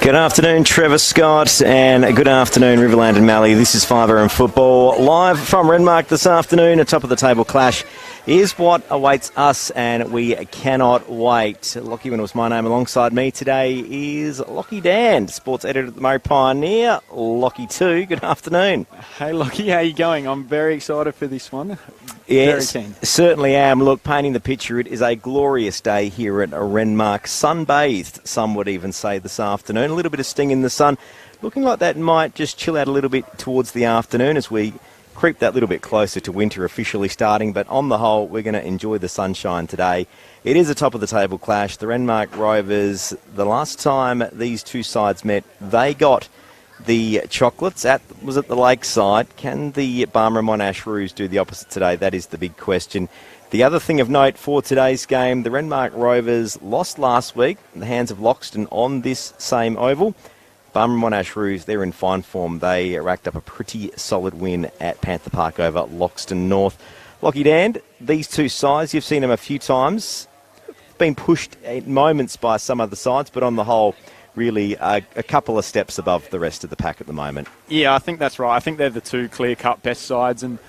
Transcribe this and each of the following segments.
Good afternoon, Trevor Scott, and good afternoon, Riverland and Mallee. This is Fiver and Football. Live from Renmark this afternoon, a top-of-the-table clash is what awaits us, and we cannot wait. Lockie, when it was my name, alongside me today is Lockie Dan, sports editor at the Murray Pioneer. Lockie too, good afternoon. Hey Lockie, how you going? I'm very excited for this one. Yes, very keen. Certainly am. Look, painting the picture, it is a glorious day here at Renmark. Sunbathed, some would even say, this afternoon. A little bit of sting in the sun. Looking like that might just chill out a little bit towards the afternoon as we creep that little bit closer to winter officially starting. But on the whole, we're going to enjoy the sunshine today. It is a top-of-the-table clash. The Renmark Rovers, the last time these two sides met, they got the chocolates was at the lakeside. Can the Barmera Monash Roos do the opposite today? That is the big question. The other thing of note for today's game, the Renmark Rovers lost last week in the hands of Loxton on this same oval. Barmera Monash Roos, they're in fine form. They racked up a pretty solid win at Panther Park over Loxton North. Lockie Dan, these two sides, you've seen them a few times. Been pushed at moments by some other sides, but on the whole, really a couple of steps above the rest of the pack at the moment. Yeah, I think that's right. I think they're the two clear-cut best sides, and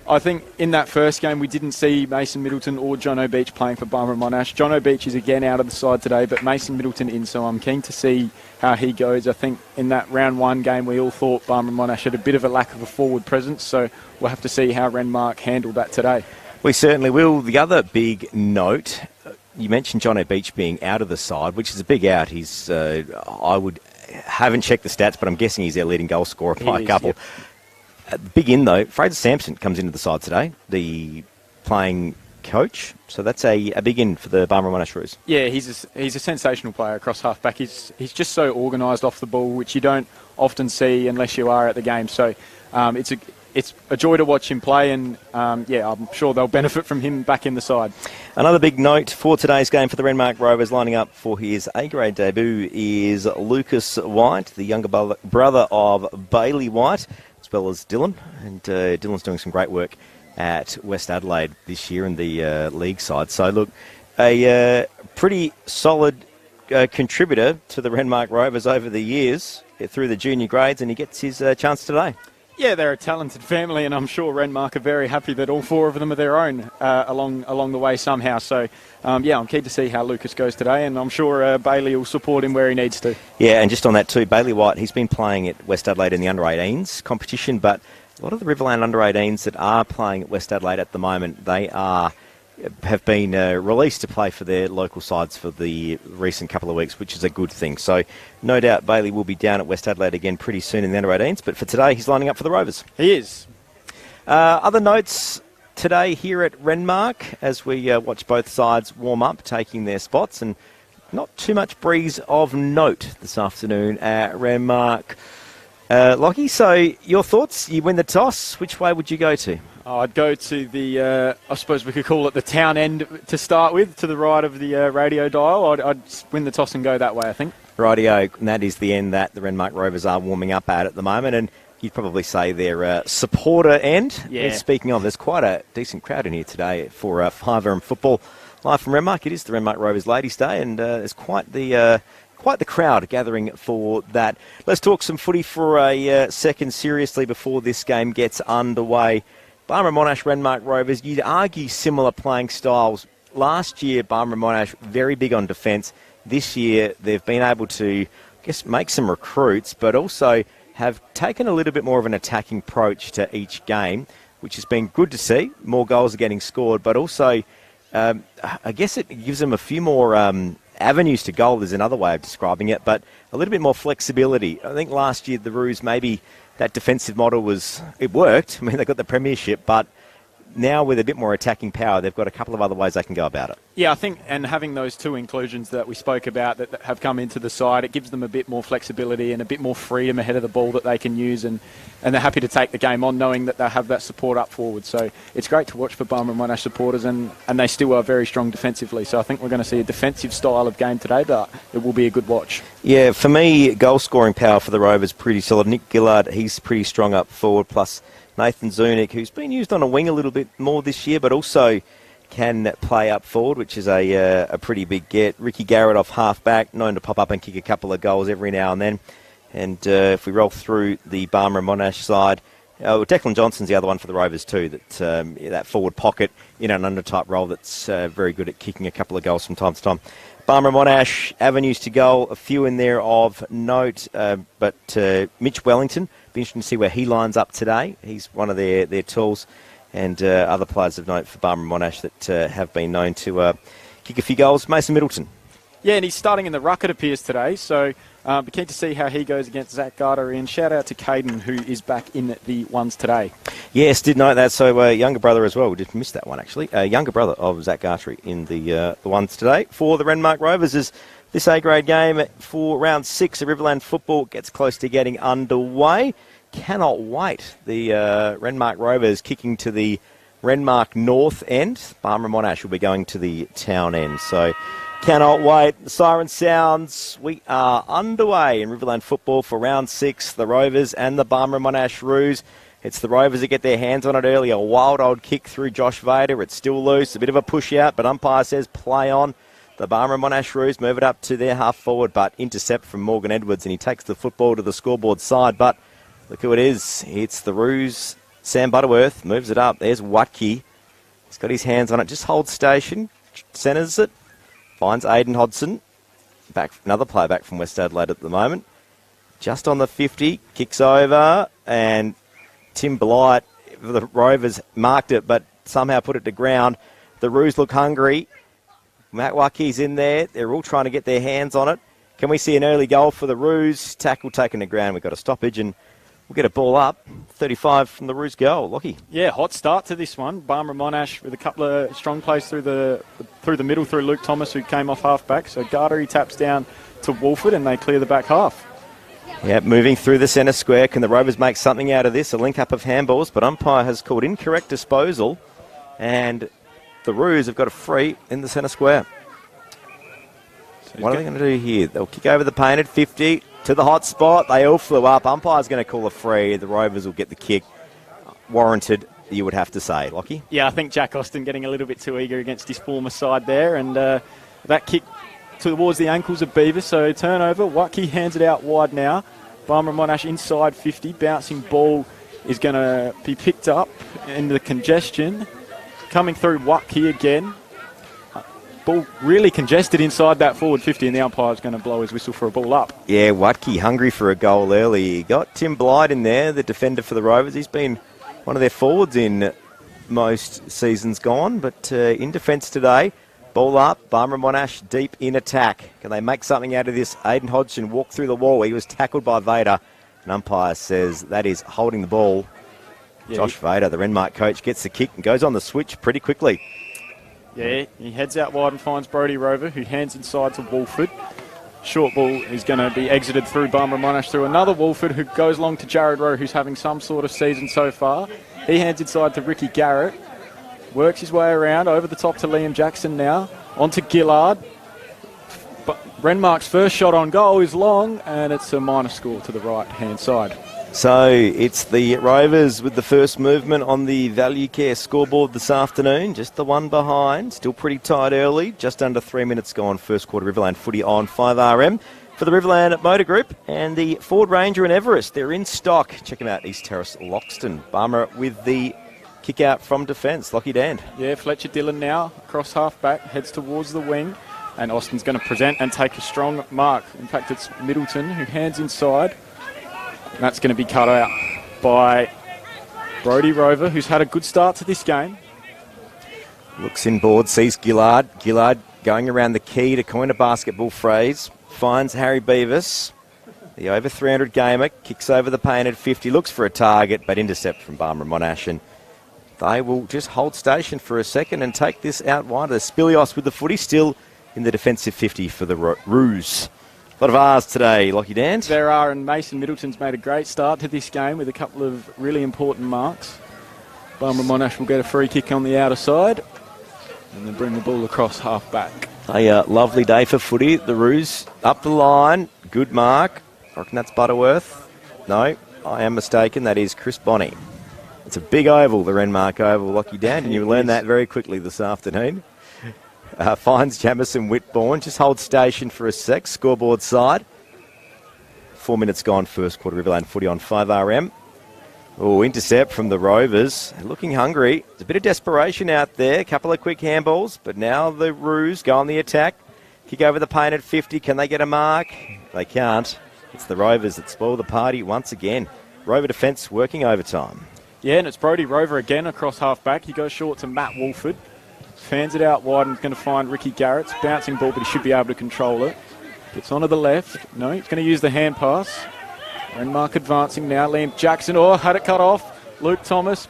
I think in that first game we didn't see Mason Middleton or John O'Beach playing for Barmera Monash. John O'Beach is again out of the side today, but Mason Middleton in, so I'm keen to see how he goes. I think in that round one game we all thought Barmera Monash had a bit of a lack of a forward presence, so we'll have to see how Renmark handled that today. We certainly will. The other big note, you mentioned John O'Beach being out of the side, which is a big out. He's, haven't checked the stats, but I'm guessing he's their leading goal scorer by a couple. Yep. Big in, though, Fraser Sampson comes into the side today, the playing coach. So that's a big in for the Barmera Monash Roos. Yeah, he's a sensational player across halfback. He's just so organised off the ball, which you don't often see unless you are at the game. So it's a joy to watch him play, and I'm sure they'll benefit from him back in the side. Another big note for today's game for the Renmark Rovers lining up for his A-grade debut is Lucas White, the younger brother of Bailey White, as well as Dylan. And Dylan's doing some great work at West Adelaide this year in the league side. So, look, a pretty solid contributor to the Renmark Rovers over the years through the junior grades, and he gets his chance today. Yeah, they're a talented family, and I'm sure Renmark are very happy that all four of them are their own along the way somehow. So, I'm keen to see how Lucas goes today, and I'm sure Bailey will support him where he needs to. Yeah, and just on that too, Bailey White, he's been playing at West Adelaide in the under-18s competition, but a lot of the Riverland under-18s that are playing at West Adelaide at the moment, they have been released to play for their local sides for the recent couple of weeks, which is a good thing. So no doubt Bailey will be down at West Adelaide again pretty soon in the under-18s, but for today he's lining up for the Rovers. He is. Other notes today here at Renmark as we watch both sides warm up, taking their spots, and not too much breeze of note this afternoon at Renmark. Lockie, so your thoughts? You win the toss. Which way would you go to? I'd go to the, I suppose we could call it the town end to start with, to the right of the radio dial. I'd win the toss and go that way, I think. Rightio, and that is the end that the Renmark Rovers are warming up at the moment, and you'd probably say their supporter end. Yeah. And speaking of, there's quite a decent crowd in here today for Fiver and Football. Live from Renmark, it is the Renmark Rovers Ladies' Day, and there's quite the crowd gathering for that. Let's talk some footy for a second seriously before this game gets underway. Barmera Monash, Renmark Rovers, you'd argue similar playing styles. Last year, Barmera Monash, very big on defence. This year, they've been able to, make some recruits, but also have taken a little bit more of an attacking approach to each game, which has been good to see. More goals are getting scored, but also, I guess it gives them a few more avenues to goal is another way of describing it, but a little bit more flexibility. I think last year the Roos, maybe that defensive model it worked. I mean, they got the premiership, but now with a bit more attacking power, they've got a couple of other ways they can go about it. Yeah, I think, and having those two inclusions that we spoke about that have come into the side, it gives them a bit more flexibility and a bit more freedom ahead of the ball that they can use, and they're happy to take the game on knowing that they have that support up forward. So it's great to watch for Barmera Monash supporters, and they still are very strong defensively. So I think we're going to see a defensive style of game today, but it will be a good watch. Yeah, for me, goal scoring power for the Rovers pretty solid. Nick Gillard, he's pretty strong up forward, plus Nathan Zunic, who's been used on a wing a little bit more this year, but also can play up forward, which is a pretty big get. Ricky Garrett off half-back, known to pop up and kick a couple of goals every now and then. And if we roll through the Barmera Monash side, Declan Johnson's the other one for the Rovers too, that forward pocket in an under-type role that's very good at kicking a couple of goals from time to time. Barmera Monash, avenues to goal, a few in there of note, but Mitch Wellington, be interesting to see where he lines up today. He's one of their tools, and other players of note for Barmera Monash that have been known to kick a few goals. Mason Middleton. Yeah, and he's starting in the ruck, it appears, today, so be keen to see how he goes against Zach Garter, and shout out to Caden, who is back in the ones today. Yes, did note that. So younger brother as well. We did miss that one, actually. Younger brother of Zach Garter in the ones today. For the Renmark Rovers is this A-grade game for round 6 of Riverland football gets close to getting underway. Cannot wait. The Renmark Rovers kicking to the Renmark North end. Barmera Monash will be going to the town end. So cannot wait. The siren sounds. We are underway in Riverland football for round 6. The Rovers and the Barmera Monash Roos. It's the Rovers that get their hands on it early. A wild old kick through Josh Vader. It's still loose. A bit of a push out, but umpire says play on. The Barmera Monash Roos move it up to their half forward, but intercept from Morgan Edwards, and he takes the football to the scoreboard side. But look who it is. It's the Roos. Sam Butterworth moves it up. There's Watke. He's got his hands on it. Just holds station. Centres it. Finds Aidan Hodson. Another player back from West Adelaide at the moment. Just on the 50. Kicks over. And Tim Blight, the Rovers, marked it, but somehow put it to ground. The Roos look hungry. Matt Wake's in there. They're all trying to get their hands on it. Can we see an early goal for the Roos? Tackle taken to ground. We've got a stoppage, and we'll get a ball up. 35 from the Roos goal. Lockie. Yeah, hot start to this one. Barmera Monash with a couple of strong plays through the middle through Luke Thomas, who came off half-back. So Garter, he taps down to Wolford, and they clear the back half. Yeah, moving through the centre square. Can the Rovers make something out of this? A link-up of handballs, but umpire has called incorrect disposal, and the Roos have got a free in the centre square. So what are they going to do here? They'll kick over the painted 50 to the hot spot. They all flew up. Umpire's going to call a free. The Rovers will get the kick. Warranted, you would have to say. Lockie? Yeah, I think Jack Austin getting a little bit too eager against his former side there, and that kick towards the ankles of Beaver. So turnover. Watke hands it out wide now. Barmera Monash inside 50. Bouncing ball is going to be picked up in the congestion. Coming through Watke again. Ball really congested inside that forward 50, and the umpire's going to blow his whistle for a ball up. Yeah, Watke hungry for a goal early. He got Tim Blight in there, the defender for the Rovers. He's been one of their forwards in most seasons gone, but in defence today. Ball up, Barmera Monash deep in attack. Can they make something out of this? Aidan Hodgson walked through the wall. He was tackled by Vader. An umpire says that is holding the ball. Yeah. Josh Vader, the Renmark coach, gets the kick and goes on the switch pretty quickly. Yeah, he heads out wide and finds Brodie Rover, who hands inside to Wolford. Short ball is going to be exited through Barmera Monash through another Wolford, who goes along to Jared Rowe, who's having some sort of season so far. He hands inside to Ricky Garrett. Works his way around, over the top to Liam Jackson now. On to Gillard. But Renmark's first shot on goal is long, and it's a minor score to the right-hand side. So it's the Rovers with the first movement on the Value Care scoreboard this afternoon. Just the one behind. Still pretty tight early. Just under 3 minutes gone. First quarter Riverland footy on 5RM. For the Riverland Motor Group and the Ford Ranger and Everest, they're in stock. Check them out, East Terrace, Loxton. Barmera with the kick out from defence. Lockie Dan. Yeah, Fletcher Dillon now across half-back, heads towards the wing. And Austin's going to present and take a strong mark. In fact, it's Middleton who hands inside. And that's going to be cut out by Brodie Rover, who's had a good start to this game. Looks inboard, sees Gillard. Gillard going around the key to coin a basketball phrase. Finds Harry Beavis. The over 300 gamer kicks over the painted 50. Looks for a target, but intercept from Barmera Monash. And they will just hold station for a second and take this out wide. The Spilios with the footy still in the defensive 50 for the Roos. A lot of R's today, Lockie Dan. There are, and Mason Middleton's made a great start to this game with a couple of really important marks. Barmera Monash will get a free kick on the outer side and then bring the ball across half-back. A lovely day for footy. The Roos up the line. Good mark. I reckon that's Butterworth. No, I am mistaken. That is Chris Bonney. It's a big oval, the Renmark Oval, Lockie Dan, and you learn that very quickly this afternoon. Finds Jamison Whitbourne. Just hold station for a sec. Scoreboard side. 4 minutes gone, first quarter. Riverland footy on 5RM. Oh, intercept from the Rovers. Looking hungry. There's a bit of desperation out there. A couple of quick handballs, but now the Roos go on the attack. Kick over the paint at 50. Can they get a mark? They can't. It's the Rovers that spoil the party once again. Rover defence working overtime. Yeah, and it's Brodie Rover again across half-back. He goes short to Matt Wolford. Fans it out wide and is going to find Ricky Garrett. It's bouncing ball, but he should be able to control it. Gets onto the left. No, he's going to use the hand pass. Renmark advancing now. Liam Jackson. Oh, had it cut off. Luke Thomas.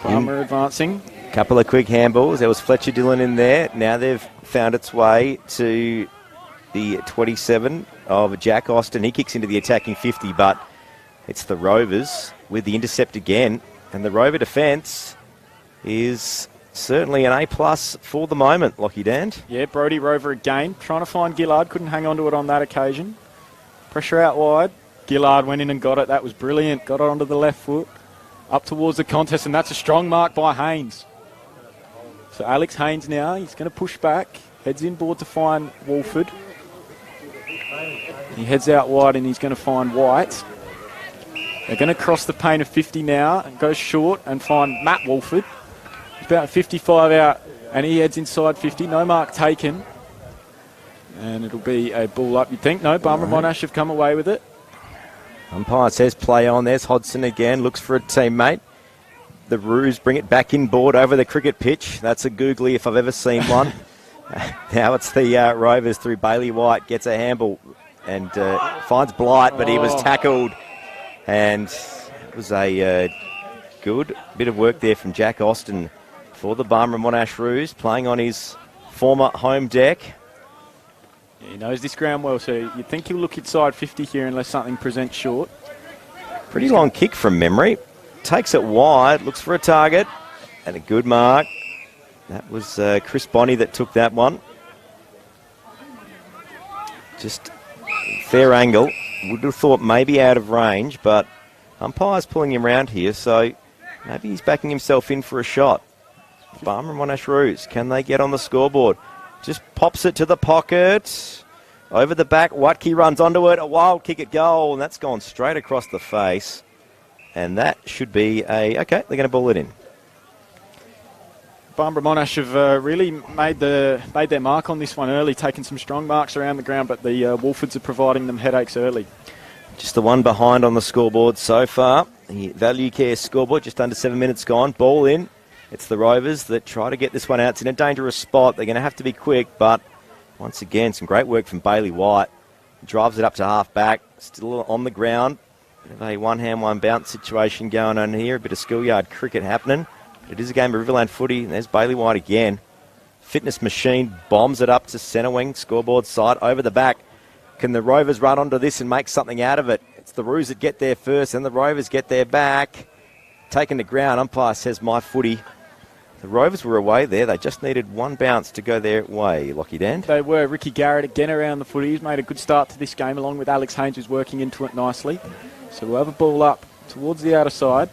Barmera advancing. Couple of quick handballs. There was Fletcher Dillon in there. Now they've found its way to the 27 of Jack Austin. He kicks into the attacking 50, but it's the Rovers with the intercept again. And the Rover defence is certainly an A+ for the moment, Lockie Dand. Yeah, Brodie Rover again. Trying to find Gillard. Couldn't hang on to it on that occasion. Pressure out wide. Gillard went in and got it. That was brilliant. Got it onto the left foot. Up towards the contest, and that's a strong mark by Haynes. So Alex Haynes now, he's going to push back. Heads inboard to find Wolford. He heads out wide and he's going to find White. They're going to cross the paint of 50 now and go short and find Matt Wolford. He's about 55 out and he heads inside 50. No mark taken. And it'll be a ball up, you'd think. No, Barmera Monash have come away with it. Umpire says play on. There's Hodson again. Looks for a teammate. The Roos bring it back inboard over the cricket pitch. That's a googly if I've ever seen one. Now it's the Rovers through Bailey White. Gets a handball and finds Blight, but he was tackled. And it was a good bit of work there from Jack Austin for the Barmera Monash Roos, playing on his former home deck. Yeah, he knows this ground well, so you'd think he'll look inside 50 here unless something presents short. Pretty long kick from memory. Takes it wide, looks for a target, and a good mark. That was Chris Bonney that took that one. Just fair angle. Would have thought maybe out of range, but umpire's pulling him around here, so maybe he's backing himself in for a shot. Barmera Monash Roos, can they get on the scoreboard? Just pops it to the pocket. Over the back, Watke runs onto it. A wild kick at goal, and that's gone straight across the face. And that should be okay, they're going to ball it in. Barmera Monash have really made their mark on this one early, taking some strong marks around the ground, but the Wolfords are providing them headaches early. Just the one behind on the scoreboard so far. The Value Care scoreboard, just under 7 minutes gone. Ball in. It's the Rovers that try to get this one out. It's in a dangerous spot. They're going to have to be quick, but once again, some great work from Bailey White. Drives it up to half-back, still on the ground. Bit of a one-hand, one-bounce situation going on here. A bit of schoolyard cricket happening. But it is a game of Riverland footy, and there's Bailey White again. Fitness machine bombs it up to centre wing, scoreboard side, over the back. Can the Rovers run onto this and make something out of it? It's the Roos that get there first, and the Rovers get there back. Taking the ground, umpire says my footy. The Rovers were away there. They just needed one bounce to go their way, Lockie Dand. They were. Ricky Garrett again around the footy. He's made a good start to this game, along with Alex Haynes, who's working into it nicely. So we'll have a ball up towards the outer side.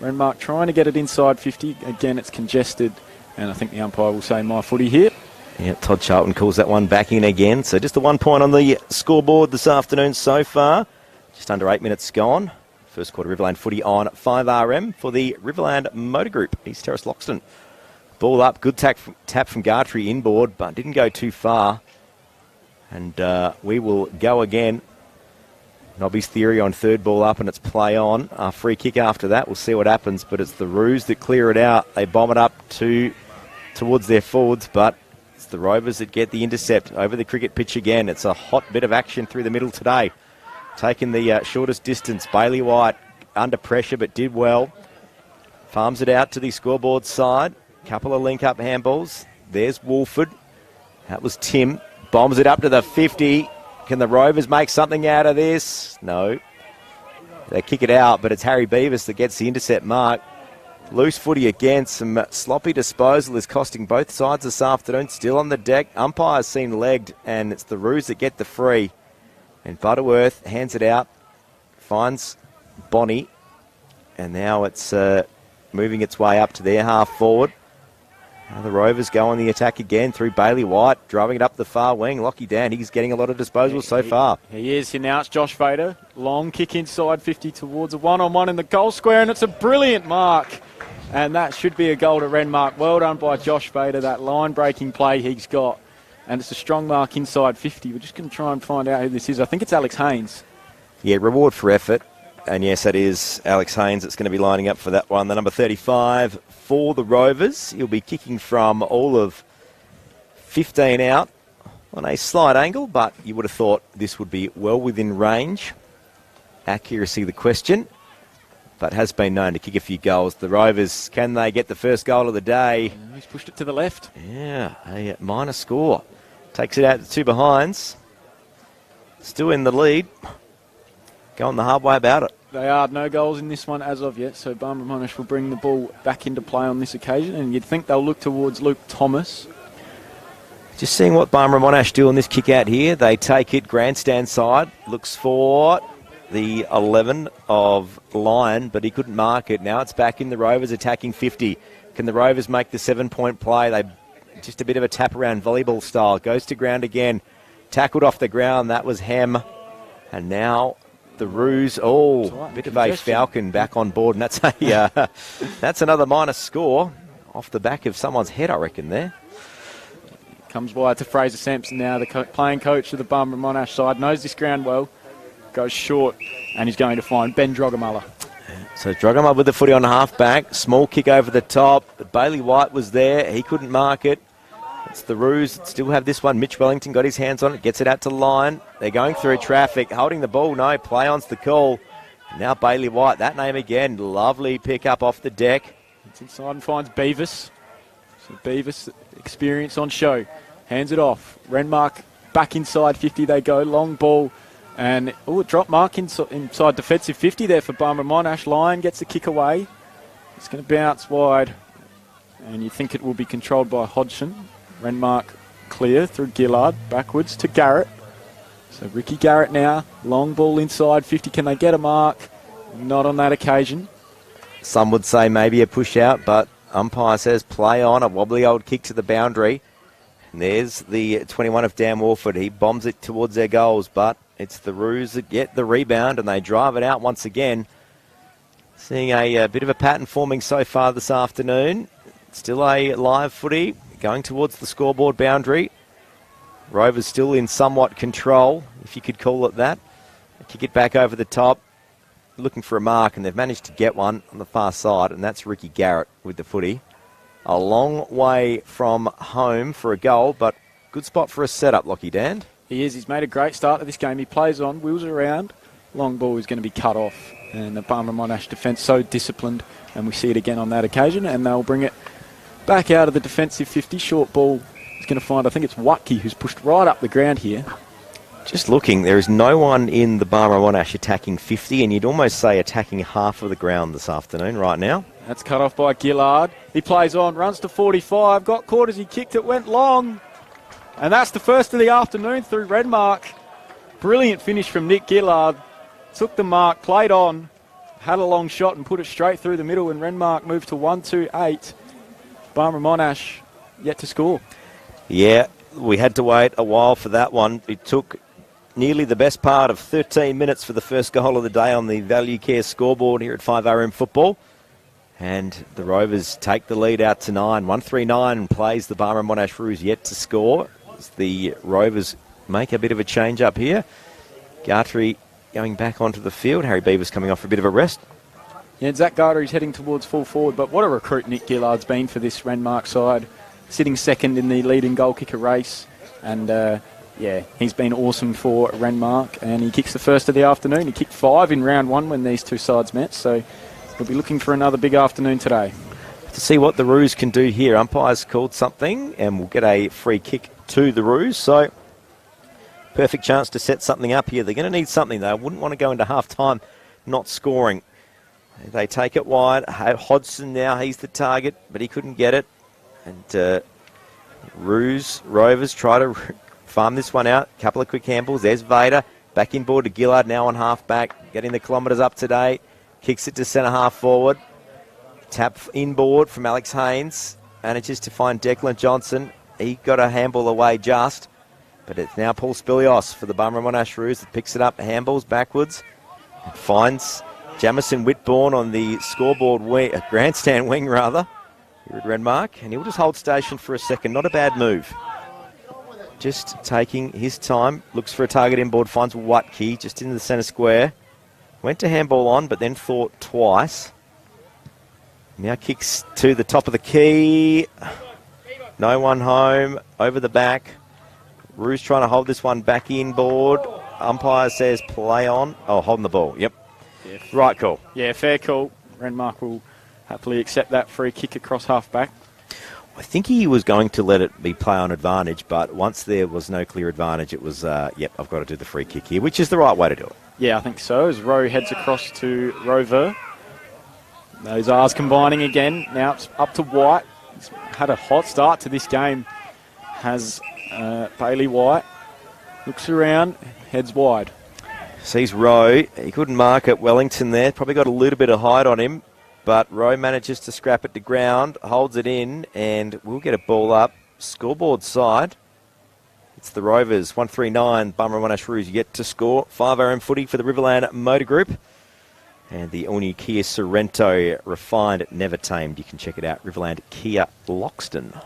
Renmark trying to get it inside 50. Again, it's congested, and I think the umpire will say my footy here. Yeah, Todd Charlton calls that one back in again. So just the 1 point on the scoreboard this afternoon so far. Just under 8 minutes gone. First quarter Riverland footy on 5RM for the Riverland Motor Group, East Terrace Loxton. Ball up, good tap from Gartree inboard, but didn't go too far. And we will go again. Nobby's theory on third ball up, and it's play on. Free kick after that, we'll see what happens, but it's the Roos that clear it out. They bomb it up towards their forwards, but it's the Rovers that get the intercept over the cricket pitch again. It's a hot bit of action through the middle today. Taking the shortest distance, Bailey White under pressure but did well. Farms it out to the scoreboard side. Couple of link-up handballs. There's Wolford. That was Tim. Bombs it up to the 50. Can the Rovers make something out of this? No. They kick it out, but it's Harry Beavis that gets the intercept mark. Loose footy again. Some sloppy disposal is costing both sides this afternoon. Still on the deck. Umpire's seen legged, and it's the Roos that get the free. And Butterworth hands it out. Finds Bonney. And now it's moving its way up to their half forward. Now the Rovers go on the attack again through Bailey White, driving it up the far wing. Lockie Dan, he's getting a lot of disposals so far. He is. Now it's Josh Vader. Long kick inside 50 towards a one-on-one in the goal square, and it's a brilliant mark. And that should be a goal to Renmark. Well done by Josh Vader, that line-breaking play he's got. And it's a strong mark inside 50. We're just going to try and find out who this is. I think it's Alex Haynes. Yeah, reward for effort. And yes, that is Alex Haynes that's going to be lining up for that one. The number 35 for the Rovers. He'll be kicking from all of 15 out on a slight angle, but you would have thought this would be well within range. Accuracy the question, but has been known to kick a few goals. The Rovers, can they get the first goal of the day? He's pushed it to the left. Yeah, a minor score. Takes it out to two behinds. Still in the lead. Going the hard way about it. They are. No goals in this one as of yet, so Barmera Monash will bring the ball back into play on this occasion, and you'd think they'll look towards Luke Thomas. Just seeing what Barmera Monash do on this kick out here. They take it grandstand side. Looks for the 11 of Lyon, but he couldn't mark it. Now it's back in the Rovers attacking 50. Can the Rovers make the 7-point play? They just a bit of a tap around volleyball style. Goes to ground again. Tackled off the ground. That was Hem. And now the Roos, a bit of a falcon back on board, and that's a that's another minus score off the back of someone's head, I reckon, there. Comes wide to Fraser Sampson now, the playing coach of the Barmera Monash side. Knows this ground well, goes short, and he's going to find Ben Drogamala. So Drogamala with the footy on half back, small kick over the top. But Bailey White was there, he couldn't mark it. It's the Roos that still have this one. Mitch Wellington got his hands on it, gets it out to Lyon. They're going through traffic, holding the ball. No, play on's the call. Now Bailey White, that name again. Lovely pick up off the deck. It's inside and finds Beavis. So Beavis, experience on show. Hands it off. Renmark back inside 50 they go. Long ball. And a drop mark inside defensive 50 there for Barmera Monash. Lyon gets the kick away. It's going to bounce wide. And you think it will be controlled by Hodgson. Renmark clear through Gillard, backwards to Garrett. So Ricky Garrett now, long ball inside 50. Can they get a mark? Not on that occasion. Some would say maybe a push out, but umpire says play on. A wobbly old kick to the boundary. And there's the 21 of Dan Warford. He bombs it towards their goals, but it's the Roos that get the rebound and they drive it out once again. Seeing a bit of a pattern forming so far this afternoon. Still a live footy. Going towards the scoreboard boundary. Rovers still in somewhat control, if you could call it that. Kick it back over the top. Looking for a mark, and they've managed to get one on the far side, and that's Ricky Garrett with the footy. A long way from home for a goal, but good spot for a setup, Lockie Dan. He is. He's made a great start to this game. He plays on, wheels around. Long ball is going to be cut off. And the Barmera Monash defence so disciplined, and we see it again on that occasion, and they'll bring it back out of the defensive 50. Short ball is going to find, I think it's Watke, who's pushed right up the ground here. Just looking, there is no one in the Barmera Monash attacking 50, and you'd almost say attacking half of the ground this afternoon right now. That's cut off by Gillard. He plays on, runs to 45, got caught as he kicked it, went long. And that's the first of the afternoon through Renmark. Brilliant finish from Nick Gillard. Took the mark, played on, had a long shot and put it straight through the middle, and Renmark moved to 1-2-8. Barmera Monash yet to score. Yeah, we had to wait a while for that one. It took nearly the best part of 13 minutes for the first goal of the day on the Value Care scoreboard here at 5RM Football. And the Rovers take the lead out to 9. 1-3-9 plays the Barmera Monash Roos yet to score. As the Rovers make a bit of a change up here. Gartry going back onto the field. Harry Beavis coming off for a bit of a rest. Yeah, Zach Gartry's heading towards full forward, but what a recruit Nick Gillard's been for this Renmark side. Sitting second in the leading goal kicker race. And, he's been awesome for Renmark. And he kicks the first of the afternoon. He kicked 5 in round 1 when these two sides met. So we'll be looking for another big afternoon today. To see what the Roos can do here. Umpire's called something, and we'll get a free kick to the Roos. So perfect chance to set something up here. They're going to need something, though. I wouldn't want to go into half-time not scoring. They take it wide. Hodgson now, he's the target, but he couldn't get it. And Rovers try to farm this one out. Couple of quick handballs. There's Vader. Back in board to Gillard now on half-back. Getting the kilometres up today. Kicks it to centre half forward. Tap inboard from Alex Haynes. Manages to find Declan Johnson. He got a handball away just. But it's now Paul Spilios for the Barmera Monash Roos that picks it up. Handballs backwards. Finds Jamison Whitbourne on the scoreboard wing, grandstand wing rather, here at Renmark. And he'll just hold station for a second. Not a bad move. Just taking his time. Looks for a target inboard. Finds Watkey just in the centre square. Went to handball on, but then thought twice. Now kicks to the top of the key. No one home. Over the back. Roos trying to hold this one back inboard. Umpire says play on. Oh, holding the ball. Yep. Yeah, right call. Yeah, fair call. Renmark will happily accept that free kick across half-back. I think he was going to let it be play on advantage, but once there was no clear advantage, it was, yep, I've got to do the free kick here, which is the right way to do it. Yeah, I think so. As Rowe heads across to Rover. Those R's combining again. Now it's up to White. He's had a hot start to this game. Has Bailey White. Looks around, heads wide. Sees Rowe. He couldn't mark it. Wellington there. Probably got a little bit of height on him. But Rowe manages to scrap it to ground, holds it in, and we'll get a ball up. Scoreboard side. It's the Rovers, 139. Barmera Monash Roos yet to score. 5RM footy for the Riverland Motor Group. And the all-new Kia Sorrento, refined, never tamed. You can check it out, Riverland Kia Loxton.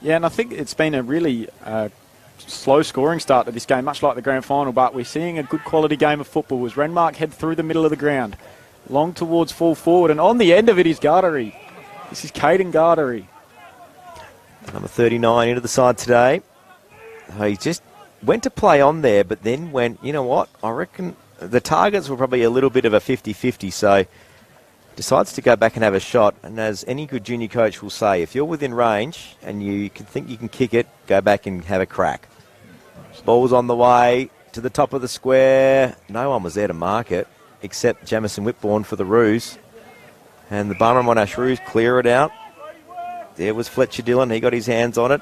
Yeah, and I think it's been a really slow scoring start to this game, much like the grand final, but we're seeing a good quality game of football as Renmark head through the middle of the ground. Long towards full forward, and on the end of it is Gardery. This is Caden Gardery. Number 39 into the side today. He just went to play on there, but then went, you know what, I reckon the targets were probably a little bit of a 50-50, so decides to go back and have a shot. And as any good junior coach will say, if you're within range and you can think you can kick it, go back and have a crack. Ball's on the way to the top of the square. No one was there to mark it, except Jamison Whitbourne for the Roos. And the Barmera Monash Roos clear it out. There was Fletcher Dillon. He got his hands on it.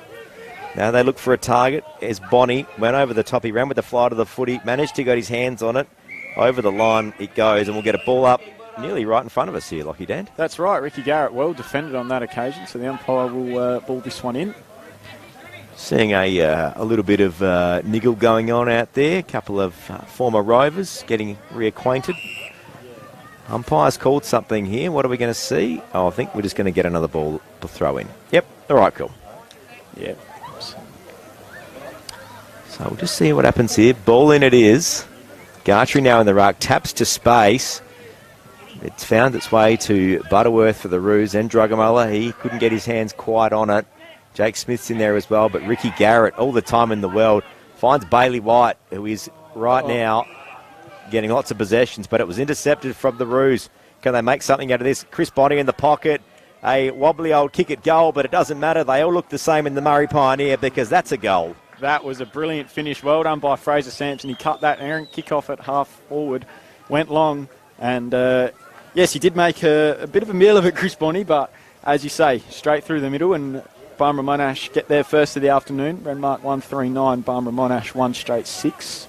Now they look for a target. As Bonnie went over the top. He ran with the fly to the footy. Managed to get his hands on it. Over the line it goes. And we'll get a ball up nearly right in front of us here, Lockie Dan. That's right. Ricky Garrett well defended on that occasion. So the umpire will ball this one in. Seeing a little bit of niggle going on out there. A couple of former Rovers getting reacquainted. Umpire's called something here. What are we going to see? Oh, I think we're just going to get another ball to throw in. Yep, all right, cool. Yeah. So we'll just see what happens here. Ball in it is. Gartry now in the ruck. Taps to space. It's found its way to Butterworth for the Roos and Drugamulla. He couldn't get his hands quite on it. Jake Smith's in there as well, but Ricky Garrett, all the time in the world, finds Bailey White, who is right now getting lots of possessions, but it was intercepted from the Roos. Can they make something out of this? Chris Bonnie in the pocket. A wobbly old kick at goal, but it doesn't matter. They all look the same in the Murray Pioneer because that's a goal. That was a brilliant finish. Well done by Fraser Sampson. He cut that errant kick off at half forward, went long, and yes, he did make a bit of a meal of it, Chris Bonnie, but as you say, straight through the middle, and Barmera Monash get there first of the afternoon. Renmark 139, Barmera Monash 1 straight 6.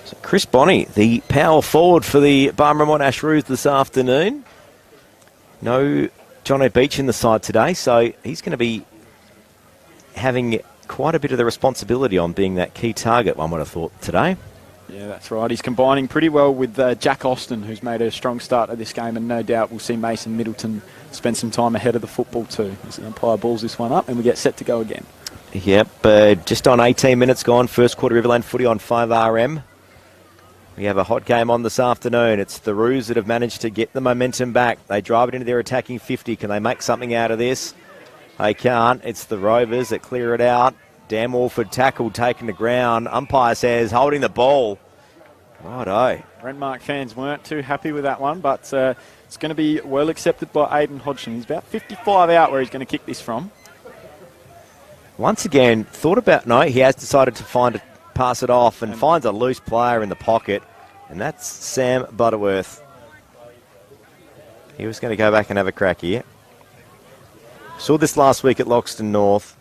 So Chris Bonnie, the power forward for the Barmera Monash Roos this afternoon. No John O'Beach in the side today, so he's going to be having quite a bit of the responsibility on being that key target, one would have thought, today. Yeah, that's right. He's combining pretty well with Jack Austin, who's made a strong start to this game, and no doubt we'll see Mason Middleton spend some time ahead of the football too. As the umpire balls this one up, and we get set to go again. Yep, just on 18 minutes gone, first quarter Riverland footy on 5RM. We have a hot game on this afternoon. It's the Roos that have managed to get the momentum back. They drive it into their attacking 50. Can they make something out of this? They can't. It's the Rovers that clear it out. Dan Walford tackled, taken to ground. Umpire says holding the ball. Righto. Renmark fans weren't too happy with that one, but it's going to be well accepted by Aidan Hodgson. He's about 55 out where he's going to kick this from. Once again, thought about, no, he has decided to pass it off and finds a loose player in the pocket, and that's Sam Butterworth. He was going to go back and have a crack here. Saw this last week at Loxton North.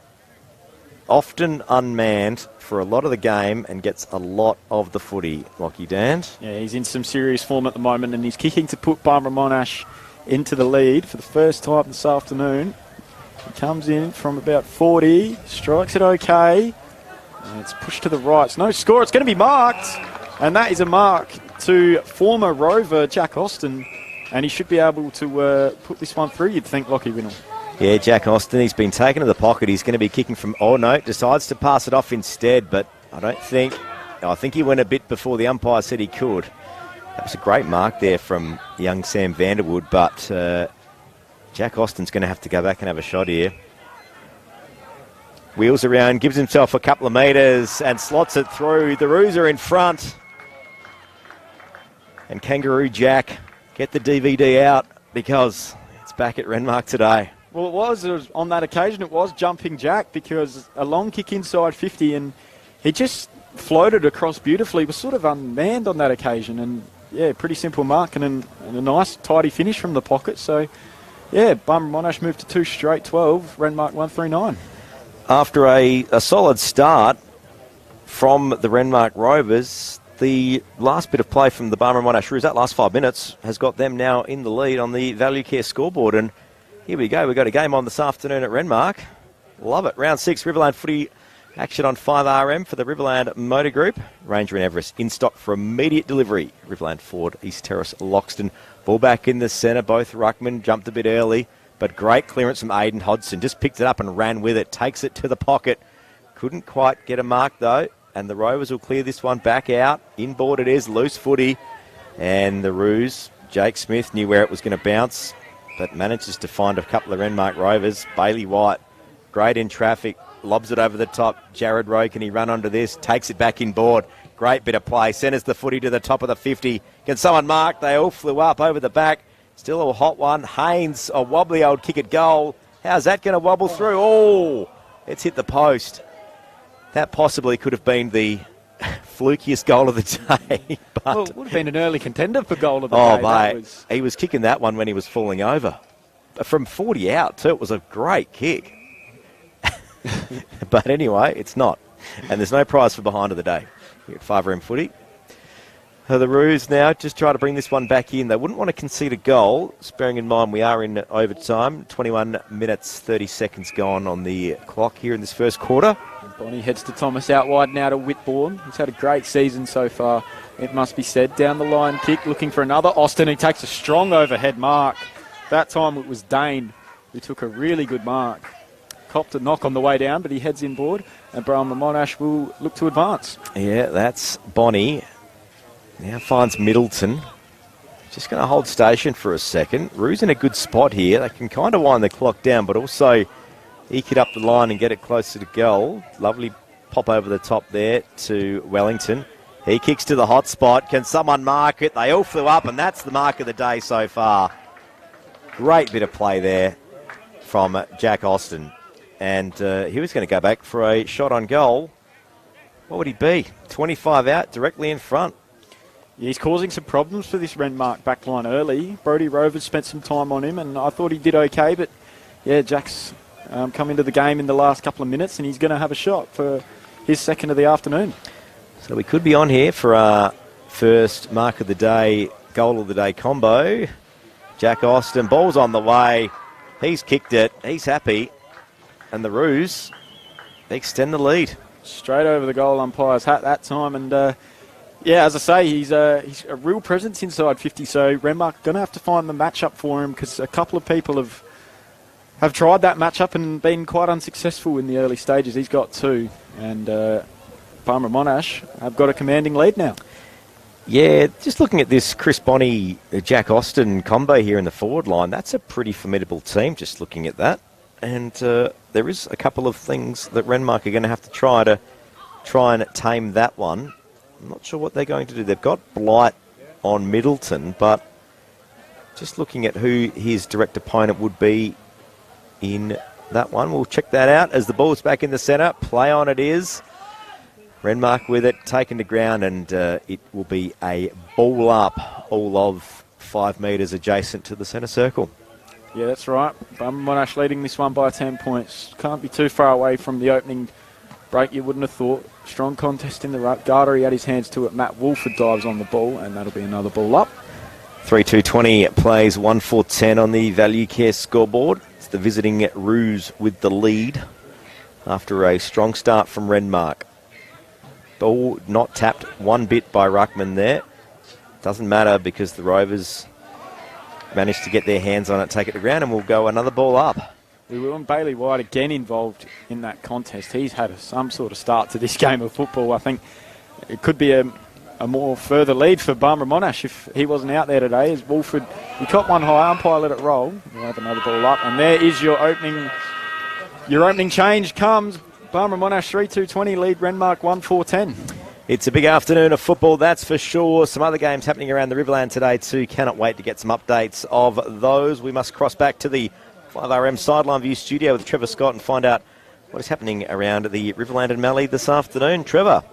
Often unmanned for a lot of the game and gets a lot of the footy, Lockie Dand. Yeah, he's in some serious form at the moment, and he's kicking to put Barmera Monash into the lead for the first time this afternoon. He comes in from about 40, strikes it okay, and it's pushed to the right. It's no score, it's going to be marked, and that is a mark to former Rover Jack Austin, and he should be able to put this one through, you'd think, Lockie Winnell. Yeah, Jack Austin, he's been taken to the pocket. He's going to be kicking from, oh no, decides to pass it off instead, but I think he went a bit before the umpire said he could. That was a great mark there from young Sam Vanderwood, but Jack Austin's going to have to go back and have a shot here. Wheels around, gives himself a couple of metres and slots it through. The Roos are in front. And Kangaroo Jack, get the DVD out because it's back at Renmark today. Well, it was on that occasion, it was Jumping Jack, because a long kick inside 50 and he just floated across beautifully. He was sort of unmanned on that occasion, and yeah, pretty simple mark and a nice tidy finish from the pocket. So yeah, Barmera Monash moved to 2 straight 12, Renmark 139. After a solid start from the Renmark Rovers, the last bit of play from the Barmera Monash Roos, that last 5 minutes, has got them now in the lead on the Value Care scoreboard. And here we go. We've got a game on this afternoon at Renmark. Love it. Round 6, Riverland footy action on 5RM for the Riverland Motor Group. Ranger and Everest in stock for immediate delivery. Riverland Ford, East Terrace, Loxton. Ball back in the centre. Both ruckmen jumped a bit early, but great clearance from Aidan Hodgson. Just picked it up and ran with it. Takes it to the pocket. Couldn't quite get a mark though. And the Rovers will clear this one back out. Inboard it is. Loose footy. And the Roos, Jake Smith, knew where it was going to bounce, but manages to find a couple of Renmark Rovers. Bailey White, great in traffic, lobs it over the top. Jared Rowe, can he run onto this? Takes it back inboard. Great bit of play. Centres the footy to the top of the 50. Can someone mark? They all flew up over the back. Still a hot one. Haynes, a wobbly old kick at goal. How's that going to wobble through? Oh, it's hit the post. That possibly could have been the flukiest goal of the day. But well, it would have been an early contender for goal of the day. Oh, mate, he was kicking that one when he was falling over. From 40 out, too. It was a great kick. But anyway, it's not. And there's no prize for behind of the day here at 5RM footy. The Roos now just try to bring this one back in. They wouldn't want to concede a goal, bearing in mind we are in overtime. 21 minutes, 30 seconds gone on the clock here in this first quarter. And Bonnie heads to Thomas out wide now to Whitbourne. He's had a great season so far, it must be said. Down the line kick, looking for another. Austin, who takes a strong overhead mark. That time it was Dane who took a really good mark. Copped a knock on the way down, but he heads inboard, and Barmera Monash will look to advance. Yeah, that's Bonnie. Now finds Middleton. Just going to hold station for a second. Roos in a good spot here. They can kind of wind the clock down, but also eke it up the line and get it closer to goal. Lovely pop over the top there to Wellington. He kicks to the hot spot. Can someone mark it? They all flew up, and that's the mark of the day so far. Great bit of play there from Jack Austin. And he was going to go back for a shot on goal. What would he be? 25 out, directly in front. Yeah, he's causing some problems for this Renmark backline early. Brodie Rovers spent some time on him, and I thought he did okay, but yeah, Jack's come into the game in the last couple of minutes, and he's going to have a shot for his second of the afternoon. So we could be on here for our first mark of the day, goal of the day combo. Jack Austin, ball's on the way. He's kicked it. He's happy. And the Roos, they extend the lead. Straight over the goal umpire's hat that time, and yeah, as I say, he's a real presence inside 50, so Renmark going to have to find the matchup for him, because a couple of people have tried that matchup and been quite unsuccessful in the early stages. He's got 2, and Barmera Monash have got a commanding lead now. Yeah, just looking at this Chris Bonnie, Jack Austin combo here in the forward line, that's a pretty formidable team, just looking at that. And there is a couple of things that Renmark are going to have to try and tame that one. I'm not sure what they're going to do. They've got Blight on Middleton, but just looking at who his direct opponent would be in that one. We'll check that out as the ball's back in the centre. Play on it is. Renmark with it, taken to ground, and it will be a ball up, all of 5 metres adjacent to the centre circle. Yeah, that's right. Barmera Monash leading this one by 10 points. Can't be too far away from the opening break you wouldn't have thought. Strong contest in the ruck. Gardner, he had his hands to it. Matt Wolford dives on the ball, and that'll be another ball up. 3-2-20 plays 1-4-10 on the Value Care scoreboard. It's the visiting Roos with the lead after a strong start from Renmark. Ball not tapped one bit by Ruckman there. Doesn't matter because the Rovers managed to get their hands on it, take it to ground, and we'll go another ball up. We want Bailey White again involved in that contest. He's had some sort of start to this game of football. I think it could be a more further lead for Barmera Monash if he wasn't out there today. As Wolford, he caught one high, umpire let it roll. We'll have another ball up, and there is your opening. Your opening change comes. Barmera Monash 3-2-20 lead Renmark 1-4-10. It's a big afternoon of football, that's for sure. Some other games happening around the Riverland today too. Cannot wait to get some updates of those. We must cross back to the 5RM Sideline View studio with Trevor Scott and find out what is happening around the Riverland and Mallee this afternoon. Trevor.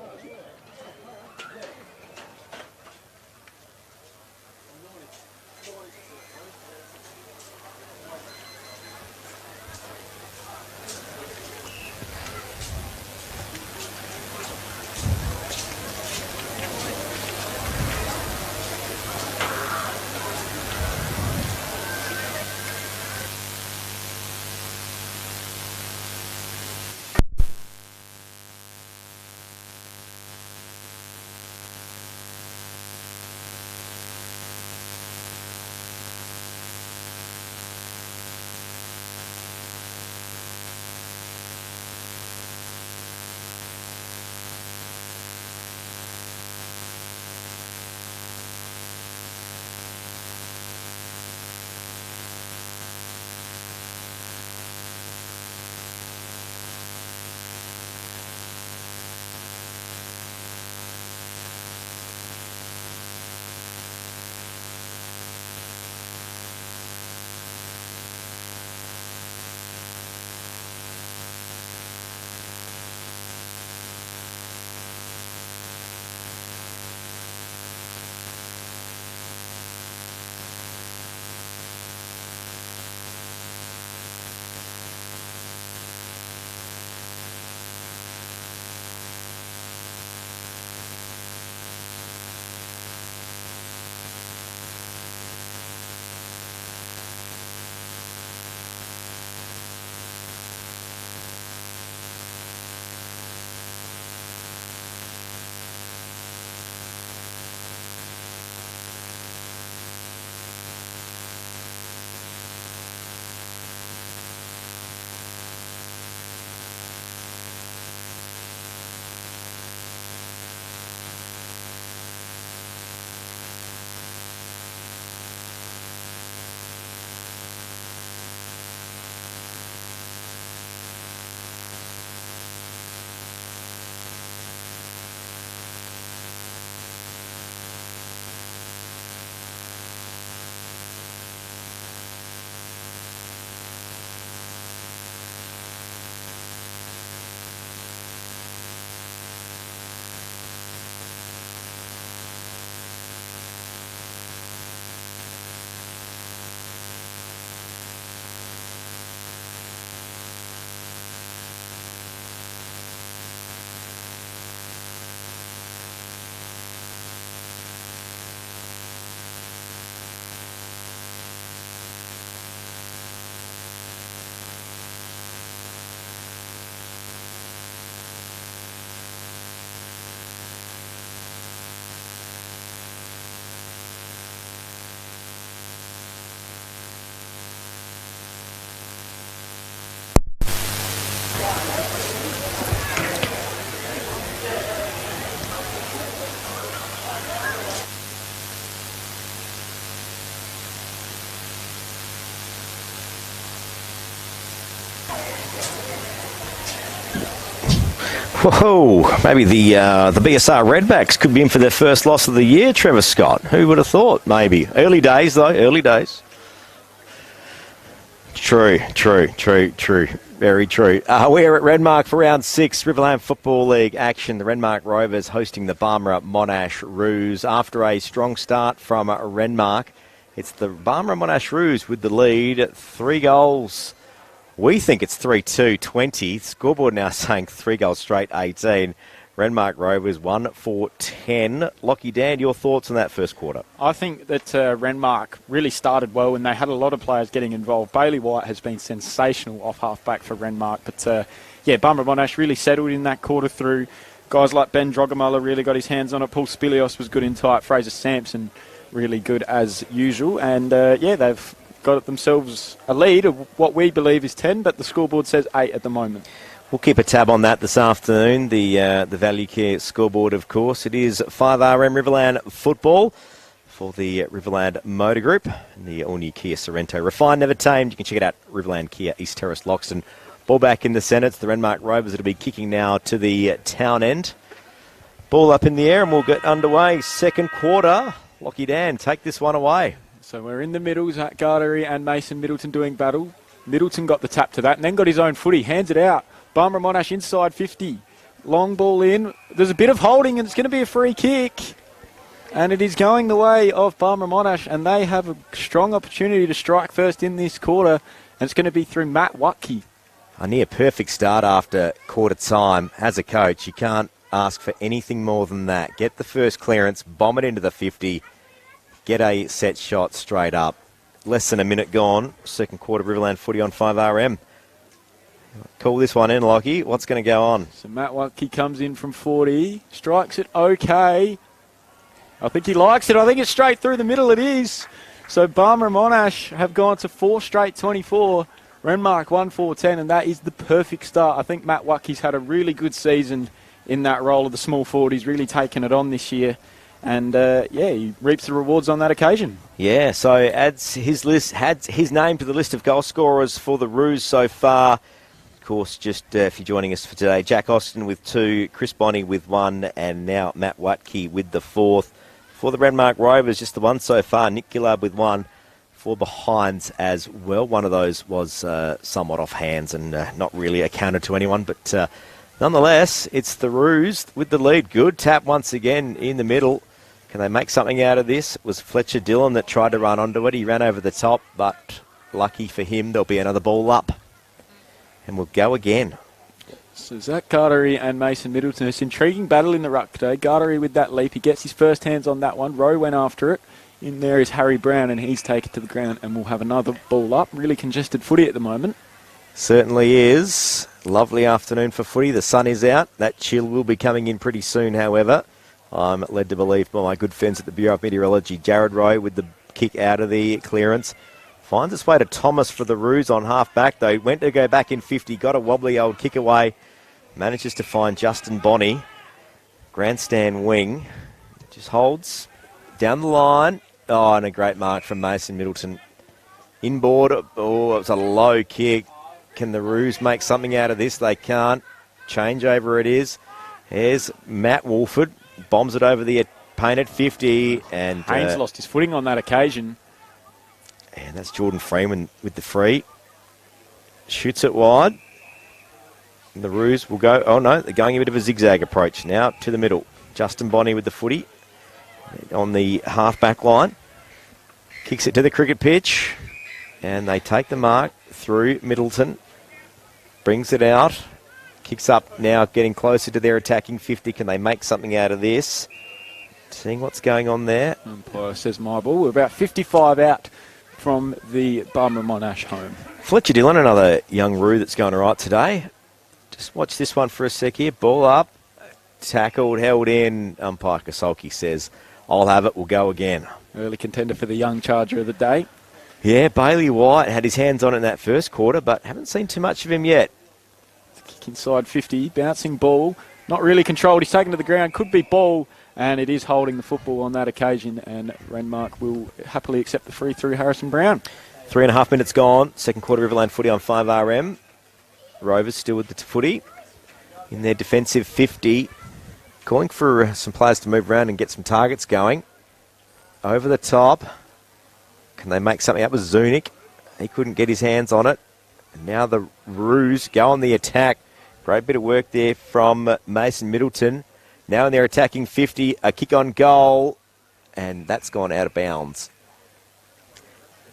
Whoa, maybe the BSR Redbacks could be in for their first loss of the year, Trevor Scott. Who would have thought, maybe. Early days, though, early days. True. Very true. We're at Renmark for round 6, Riverland Football League action. The Renmark Rovers hosting the Barmera Monash Roos. After a strong start from Renmark, it's the Barmera Monash Roos with the lead. 3 goals We think it's 3-2, 20. Scoreboard now saying 3 goals straight, 18. Renmark Rovers 1 for 10. Lockie Dan, your thoughts on that first quarter? I think that Renmark really started well and they had a lot of players getting involved. Bailey White has been sensational off half-back for Renmark. But, Barmera Monash really settled in that quarter through. Guys like Ben Drogamullah really got his hands on it. Paul Spilios was good in tight. Fraser Sampson really good as usual. And, they've got themselves a lead of what we believe is 10, but the scoreboard says 8 at the moment. We'll keep a tab on that this afternoon, the Value Care scoreboard, of course. It is 5RM Riverland football for the Riverland Motor Group and the all-new Kia Sorrento. Refined, never tamed. You can check it out, Riverland Kia, East Terrace, Loxton. Ball back in the centre. It's the Renmark Rovers that'll be kicking now to the town end. Ball up in the air and we'll get underway. Second quarter. Lockie Dan, take this one away. So we're in the middle. Zach Gardery and Mason Middleton doing battle. Middleton got the tap to that and then got his own footy. Hands it out. Barmera Monash inside 50. Long ball in. There's a bit of holding and it's going to be a free kick. And it is going the way of Barmera Monash and they have a strong opportunity to strike first in this quarter. And it's going to be through Matt Watke. A near perfect start after quarter time. As a coach, you can't ask for anything more than that. Get the first clearance, bomb it into the 50, get a set shot straight up. Less than a minute gone. Second quarter Riverland footy on 5RM. Call this one in, Lockie. What's going to go on? So Matt Watke comes in from 40, strikes it okay. I think he likes it. I think it's straight through the middle. It is. So Barmera Monash have gone to 4 straight 24. Renmark 1-4-10, and that is the perfect start. I think Matt Watke's had a really good season in that role of the small forward. He's really taken it on this year. And, he reaps the rewards on that occasion. Yeah, so adds his name to the list of goal scorers for the Roos so far. Of course, just if you're joining us for today, Jack Austin with 2, Chris Bonney with 1, and now Matt Watke with the 4th. For the Renmark Rovers, just the 1 so far. Nick Gillard with 1. 4 behinds as well. One of those was somewhat off hands and not really accounted to anyone, but nonetheless, it's the Roos with the lead. Good tap once again in the middle. Can they make something out of this? It was Fletcher Dillon that tried to run onto it. He ran over the top, but lucky for him, there'll be another ball up. And we'll go again. So Zach Gardery and Mason Middleton. It's an intriguing battle in the ruck today. Gardery with that leap. He gets his first hands on that one. Rowe went after it. In there is Harry Brown, and he's taken to the ground, and we'll have another ball up. Really congested footy at the moment. Certainly is. Lovely afternoon for footy. The sun is out. That chill will be coming in pretty soon, however. I'm led to believe by my good friends at the Bureau of Meteorology. Jared Roy with the kick out of the clearance. Finds its way to Thomas for the Roos on half-back, though. Went to go back in 50. Got a wobbly old kick away. Manages to find Justin Bonney. Grandstand wing. Just holds down the line. Oh, and a great mark from Mason Middleton. Inboard. Oh, it was a low kick. Can the Roos make something out of this? They can't. Changeover it is. Here's Matt Wolford. Bombs it over the painted 50. And Haynes lost his footing on that occasion. And that's Jordan Freeman with the free. Shoots it wide. And the Roos will go. Oh, no. They're going a bit of a zigzag approach now to the middle. Justin Bonney with the footy on the half-back line. Kicks it to the cricket pitch. And they take the mark through Middleton. Brings it out. Kicks up now, getting closer to their attacking 50. Can they make something out of this? Seeing what's going on there. Umpire says my ball. We're about 55 out from the Barmera Monash home. Fletcher Dillon, another young Roo that's going all right today. Just watch this one for a sec here. Ball up. Tackled, held in. Umpire Kasolki says, I'll have it. We'll go again. Early contender for the young charger of the day. Yeah, Bailey White had his hands on it in that first quarter, but haven't seen too much of him yet. Kick inside 50, bouncing ball. Not really controlled. He's taken to the ground. Could be ball, and it is holding the football on that occasion, and Renmark will happily accept the free through Harrison Brown. 3.5 minutes gone. Second quarter Riverland footy on 5RM. Rovers still with the footy in their defensive 50. Calling for some players to move around and get some targets going. Over the top. Can they make something up with Zunic? He couldn't get his hands on it. And now the Roos go on the attack. Great bit of work there from Mason Middleton. Now in their attacking 50. A kick on goal. And that's gone out of bounds.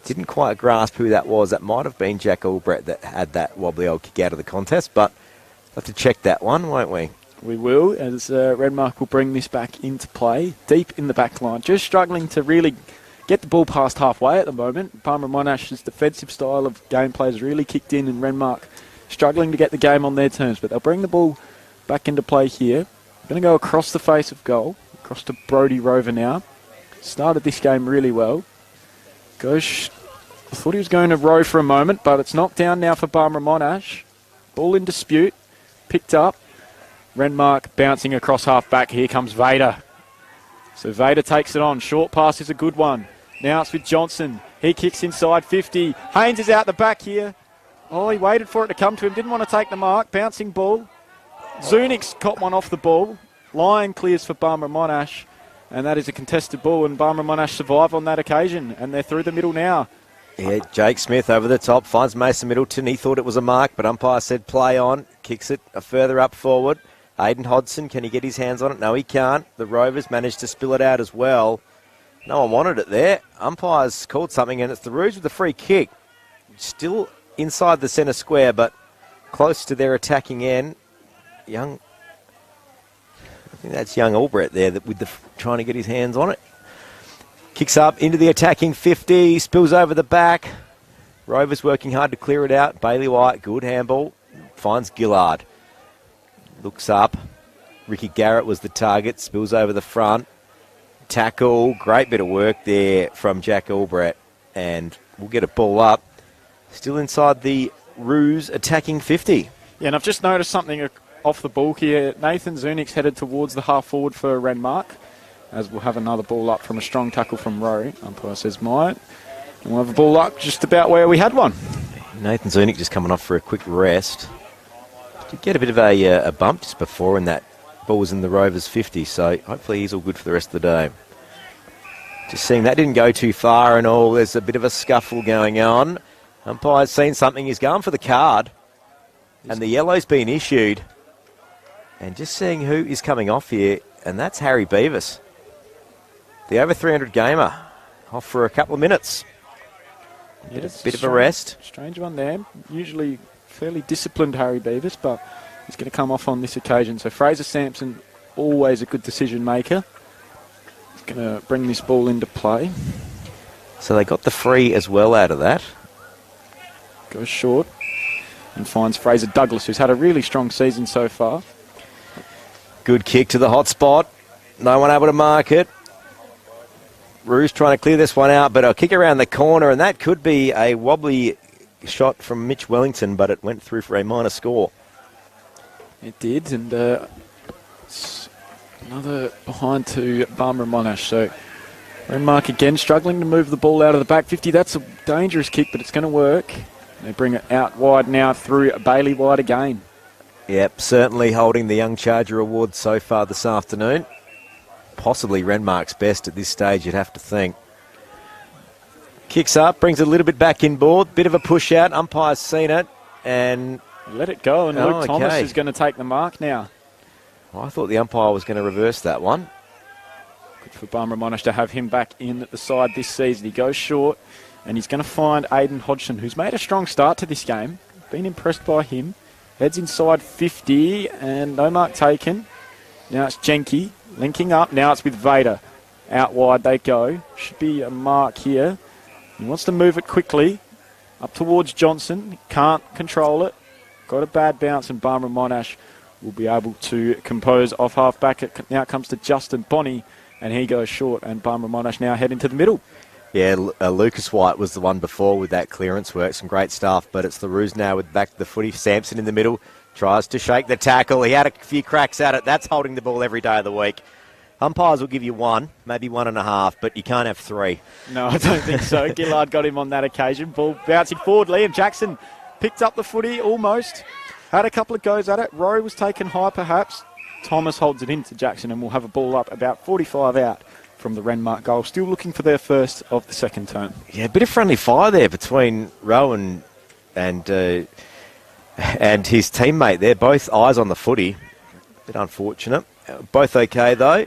Didn't quite grasp who that was. That might have been Jack Albrecht that had that wobbly old kick out of the contest, but we'll have to check that one, won't we? We will, as Renmark will bring this back into play, deep in the back line. Just struggling to really get the ball past halfway at the moment. Barmera Monash's defensive style of gameplay has really kicked in, and Renmark struggling to get the game on their terms. But they'll bring the ball back into play here. Going to go across the face of goal, across to Brodie Rover now. Started this game really well. I thought he was going to row for a moment, but it's knocked down now for Barmera Monash. Ball in dispute, picked up. Renmark bouncing across half back. Here comes Vader. So Vader takes it on. Short pass is a good one. Now it's with Johnson. He kicks inside 50. Haynes is out the back here. Oh, he waited for it to come to him. Didn't want to take the mark. Bouncing ball. Zunik's caught one off the ball. Line clears for Barmera Monash. And that is a contested ball, and Barmera Monash survive on that occasion, and they're through the middle now. Yeah, Jake Smith over the top, finds Mason Middleton. He thought it was a mark, but umpire said play on. Kicks it further up forward. Aidan Hodgson, can he get his hands on it? No, he can't. The Rovers managed to spill it out as well. No one wanted it there. Umpire's called something, and it's the Roos with the free kick. Still inside the centre square, but close to their attacking end. I think that's young Albrecht there trying to get his hands on it. Kicks up into the attacking 50, spills over the back. Rovers working hard to clear it out. Bailey White, good handball. Finds Gillard. Looks up. Ricky Garrett was the target, spills over the front. Tackle, great bit of work there from Jack Albrecht. And we'll get a ball up. Still inside the Roos attacking 50. Yeah, and I've just noticed something off the ball here. Nathan Zunik's headed towards the half forward for Renmark, as we'll have another ball up from a strong tackle from Rowe. Umpire says might. And we'll have a ball up just about where we had one. Nathan Zunik just coming off for a quick rest. Did get a bit of a bump just before, and that ball was in the Rovers 50, so hopefully he's all good for the rest of the day. Just seeing that didn't go too far and all. There's a bit of a scuffle going on. Umpire's seen something. He's going for the card, and the yellow's been issued. And just seeing who is coming off here, and that's Harry Beavis, the over 300 gamer, off for a couple of minutes. Yeah, bit of a rest. Strange one there. Usually fairly disciplined Harry Beavis, but he's going to come off on this occasion. So Fraser Sampson, always a good decision maker. He's going to bring this ball into play. So they got the free as well out of that. Goes short and finds Fraser Douglas, who's had a really strong season so far. Good kick to the hot spot. No one able to mark it. Roos trying to clear this one out, but a kick around the corner, and that could be a wobbly shot from Mitch Wellington, but it went through for a minor score. It did, and it's another behind to Barmera Monash. So Renmark again struggling to move the ball out of the back 50. That's a dangerous kick, but it's going to work. They bring it out wide now through Bailey White again. Yep, certainly holding the Young Charger Award so far this afternoon. Possibly Renmark's best at this stage, you'd have to think. Kicks up, brings it a little bit back inboard. Bit of a push out. Umpire's seen it and let it go. And Luke Thomas is going to take the mark now. I thought the umpire was going to reverse that one. Good for Barmera Monash to have him back in at the side this season. He goes short, and he's going to find Aidan Hodgson, who's made a strong start to this game. Been impressed by him. Heads inside 50, and no mark taken. Now it's Jenke linking up. Now it's with Vader. Out wide they go. Should be a mark here. He wants to move it quickly. Up towards Johnson. Can't control it. Got a bad bounce, and Barmera Monash will be able to compose off half back. It now comes to Justin Bonney, and he goes short, and Barmera Monash now head into the middle. Yeah, Lucas White was the one before with that clearance work. Some great stuff, but it's the Roos now with back to the footy. Sampson in the middle. Tries to shake the tackle. He had a few cracks at it. That's holding the ball every day of the week. Umpires will give you one, maybe 1.5, but you can't have 3. No, I don't think so. Gillard got him on that occasion. Ball bouncing forward. Liam Jackson picked up the footy almost. Had a couple of goes at it. Rowe was taken high perhaps. Thomas holds it into Jackson, and we'll have a ball up about 45 out from the Renmark goal. Still looking for their first of the second term. Yeah, a bit of friendly fire there between Rowe and his teammate there. Both eyes on the footy. A bit unfortunate. Both okay though.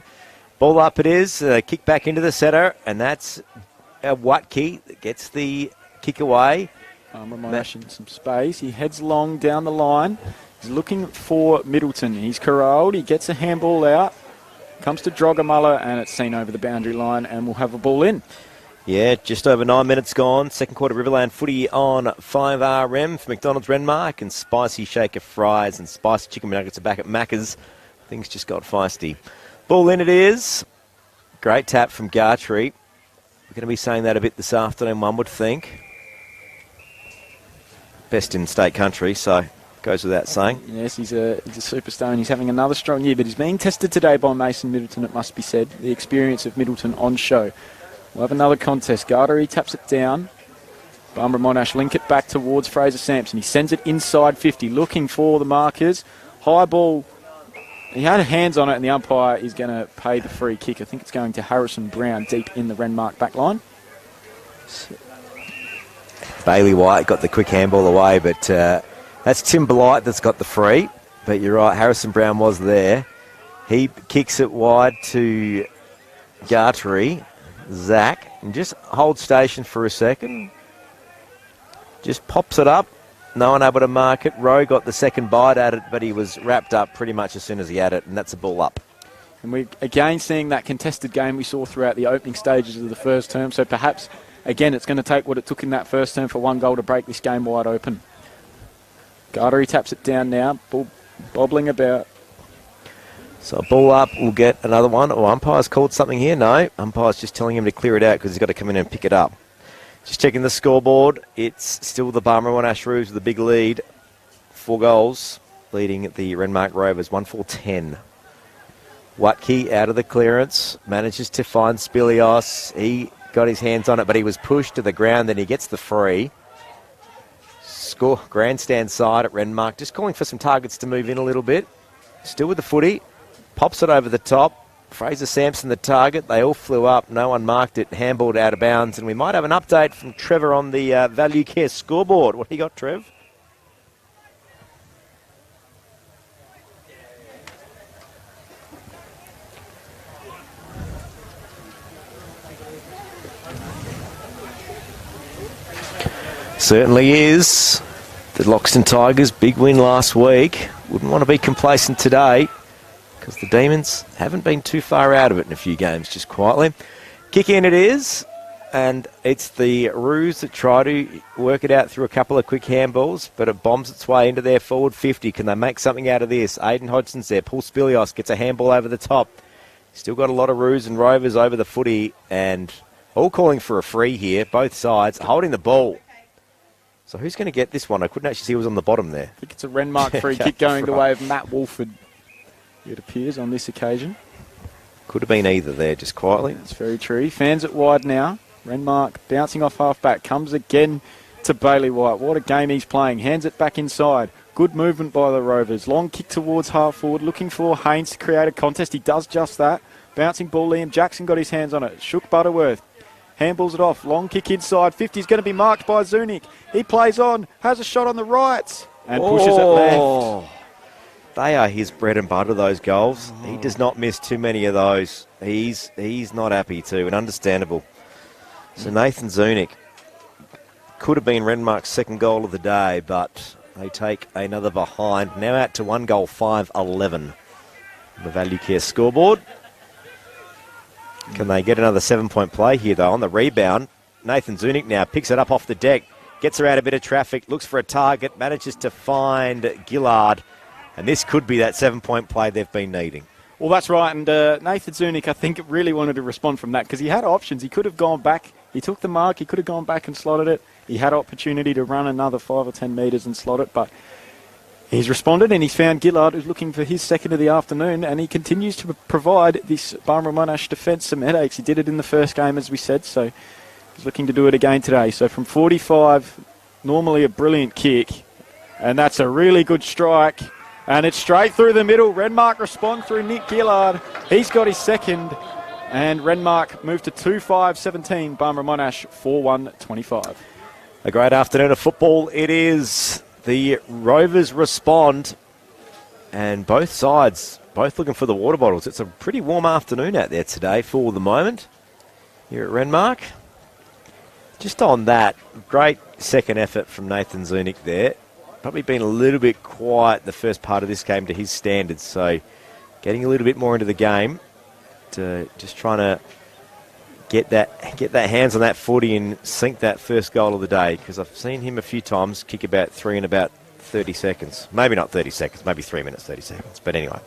Ball up it is. Kick back into the centre, and that's Watke that gets the kick away. Barmera Monash in some space. He heads long down the line. He's looking for Middleton. He's corralled. He gets a handball out. Comes to Drogamullah, and it's seen over the boundary line, and we'll have a ball in. Yeah, just over 9 minutes gone. Second quarter Riverland footy on 5RM for McDonald's Renmark, and spicy shaker fries and spicy chicken nuggets are back at Macca's. Things just got feisty. Ball in it is. Great tap from Gartree. We're going to be saying that a bit this afternoon, one would think. Best in state country, so goes without saying. Yes, he's a superstar, and he's having another strong year, but he's being tested today by Mason Middleton, it must be said. The experience of Middleton on show. We'll have another contest. Gardery taps it down. Barmera Monash link it back towards Fraser Sampson. He sends it inside 50, looking for the markers. High ball. He had hands on it, and the umpire is going to pay the free kick. I think it's going to Harrison Brown deep in the Renmark back line. Bailey White got the quick handball away, but that's Tim Blight that's got the free. But you're right, Harrison Brown was there. He kicks it wide to Gartree. Zach, and just hold station for a second. Just pops it up. No one able to mark it. Rowe got the second bite at it, but he was wrapped up pretty much as soon as he had it, and that's a ball up. And we're again seeing that contested game we saw throughout the opening stages of the first term, so perhaps, again, it's going to take what it took in that first term for one goal to break this game wide open. Gardery taps it down now, ball bobbling about. So ball up, we'll get another one. Oh, umpire's called something here. No, umpire's just telling him to clear it out because he's got to come in and pick it up. Just checking the scoreboard. It's still the Barmera Monash Rovers with a big lead. 4 goals, leading the Renmark Rovers, 1-4-10. Watke out of the clearance, manages to find Spilios. He got his hands on it, but he was pushed to the ground, then he gets the free. Score, grandstand side at Renmark, just calling for some targets to move in a little bit. Still with the footy. Pops it over the top. Fraser Sampson, the target. They all flew up. No one marked it. Handballed out of bounds. And we might have an update from Trevor on the Value Care scoreboard. What do you got, Trev? Certainly is. The Loxton Tigers, big win last week. Wouldn't want to be complacent today, because the Demons haven't been too far out of it in a few games, just quietly. Kick in it is, and it's the Roos that try to work it out through a couple of quick handballs, but it bombs its way into their forward 50. Can they make something out of this? Aidan Hodgson's there. Paul Spilios gets a handball over the top. Still got a lot of Roos and Rovers over the footy, and all calling for a free here, both sides, holding the ball. So who's going to get this one? I couldn't actually see who was on the bottom there. I think it's a Renmark free kick going the way of Matt Wolford, it appears, on this occasion. Could have been either there, just quietly. That's very true. He fans it wide now. Renmark bouncing off half-back. Comes again to Bailey White. What a game he's playing. Hands it back inside. Good movement by the Rovers. Long kick towards half-forward. Looking for Haynes to create a contest. He does just that. Bouncing ball. Liam Jackson got his hands on it. Shook Butterworth. Handballs it off. Long kick inside. 50 is going to be marked by Zunic. He plays on. Has a shot on the right. And pushes it left. They are his bread and butter, those goals. He does not miss too many of those. He's not happy too, and understandable. So Nathan Zunic could have been Renmark's second goal of the day, but they take another behind. Now out to 1 goal, 5-11. The Value Care scoreboard. Can they get another 7-point play here, though, on the rebound? Nathan Zunic now picks it up off the deck, gets around a bit of traffic, looks for a target, manages to find Gillard. And this could be that 7-point play they've been needing. Well, that's right. And Nathan Zunic, I think, really wanted to respond from that because he had options. He could have gone back. He took the mark. He could have gone back and slotted it. He had opportunity to run another 5 or 10 metres and slot it, but he's responded and he's found Gillard, who's looking for his second of the afternoon, and he continues to provide this Barmera Monash defence some headaches. He did it in the first game, as we said, so he's looking to do it again today. So from 45, normally a brilliant kick, and that's a really good strike. And it's straight through the middle. Renmark respond through Nick Gillard. He's got his second. And Renmark move to 2-5-17. Barmera Monash 4-1-25. A great afternoon of football it is. The Rovers respond. And both sides, both looking for the water bottles. It's a pretty warm afternoon out there today for the moment here at Renmark. Just on that, great second effort from Nathan Zunic there. Probably been a little bit quiet the first part of this game to his standards, so getting a little bit more into the game, to just trying to get that hands on that footy and sink that first goal of the day, because I've seen him a few times kick about 3 in about 30 seconds. Maybe not 30 seconds, maybe 3 minutes, 30 seconds. But anyway,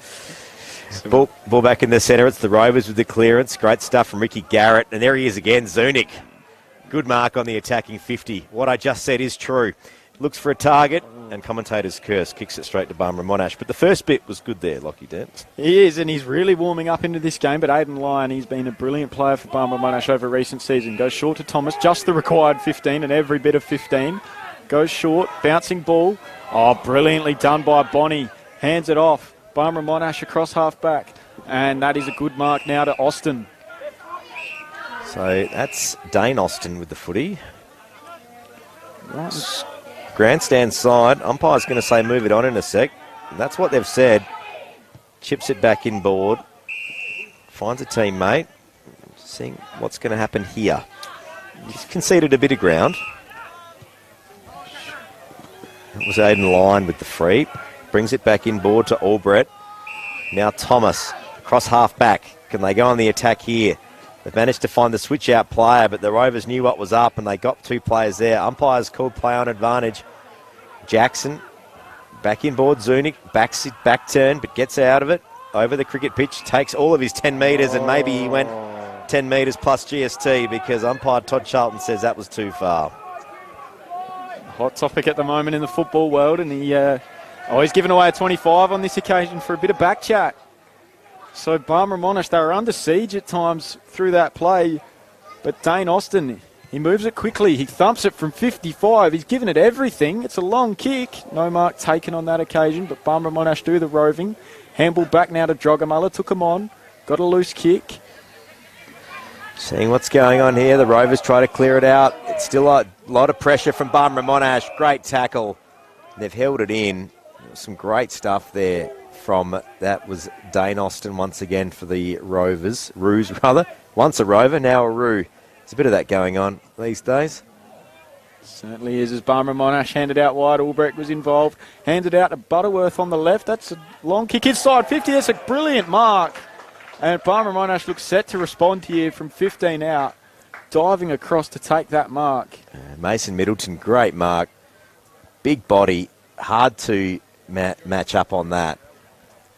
ball back in the centre. It's the Rovers with the clearance. Great stuff from Ricky Garrett. And there he is again, Zunic. Good mark on the attacking 50. What I just said is true. Looks for a target, and commentator's curse kicks it straight to Barmera Monash. But the first bit was good there, Lockie Dent. He is, and he's really warming up into this game. But Aidan Lyon, he's been a brilliant player for Barmera Monash over recent season. Goes short to Thomas, just the required 15 and every bit of 15. Goes short, bouncing ball. Oh, brilliantly done by Bonnie. Hands it off. Barmera Monash across half back. And that is a good mark now to Austin. So that's Dane Austin with the footy. Right. Grandstand side. Umpire's going to say move it on in a sec. And that's what they've said. Chips it back inboard. Finds a teammate. Seeing what's going to happen here. He's conceded a bit of ground. It was Aidan Lyon with the free. Brings it back inboard to Albrecht. Now Thomas. Across half back. Can they go on the attack here? They've managed to find the switch-out player, but the Rovers knew what was up, and they got 2 players there. Umpires called play on advantage. Jackson, back inboard. Zunic, back turn, but gets out of it. Over the cricket pitch, takes all of his 10 metres, and maybe he went 10 metres plus GST, because umpire Todd Charlton says that was too far. Hot topic at the moment in the football world, and he's given away a 25 on this occasion for a bit of back chat. So Barmera Monash, they were under siege at times through that play. But Dane Austin, he moves it quickly. He thumps it from 55. He's given it everything. It's a long kick. No mark taken on that occasion, but Barmera Monash do the roving. Handball back now to Drogamullah. Took him on. Got a loose kick. Seeing what's going on here. The Rovers try to clear it out. It's still a lot of pressure from Barmera Monash. Great tackle. They've held it in. Some great stuff there. That was Dane Austin once again for the Rovers. Roos, rather. Once a Rover, now a Roo. There's a bit of that going on these days. Certainly is, as Barmera Monash handed out wide. Albrecht was involved. Handed out to Butterworth on the left. That's a long kick inside 50. That's a brilliant mark. And Barmera Monash looks set to respond here from 15 out. Diving across to take that mark. Mason Middleton, great mark. Big body. Hard to match up on that.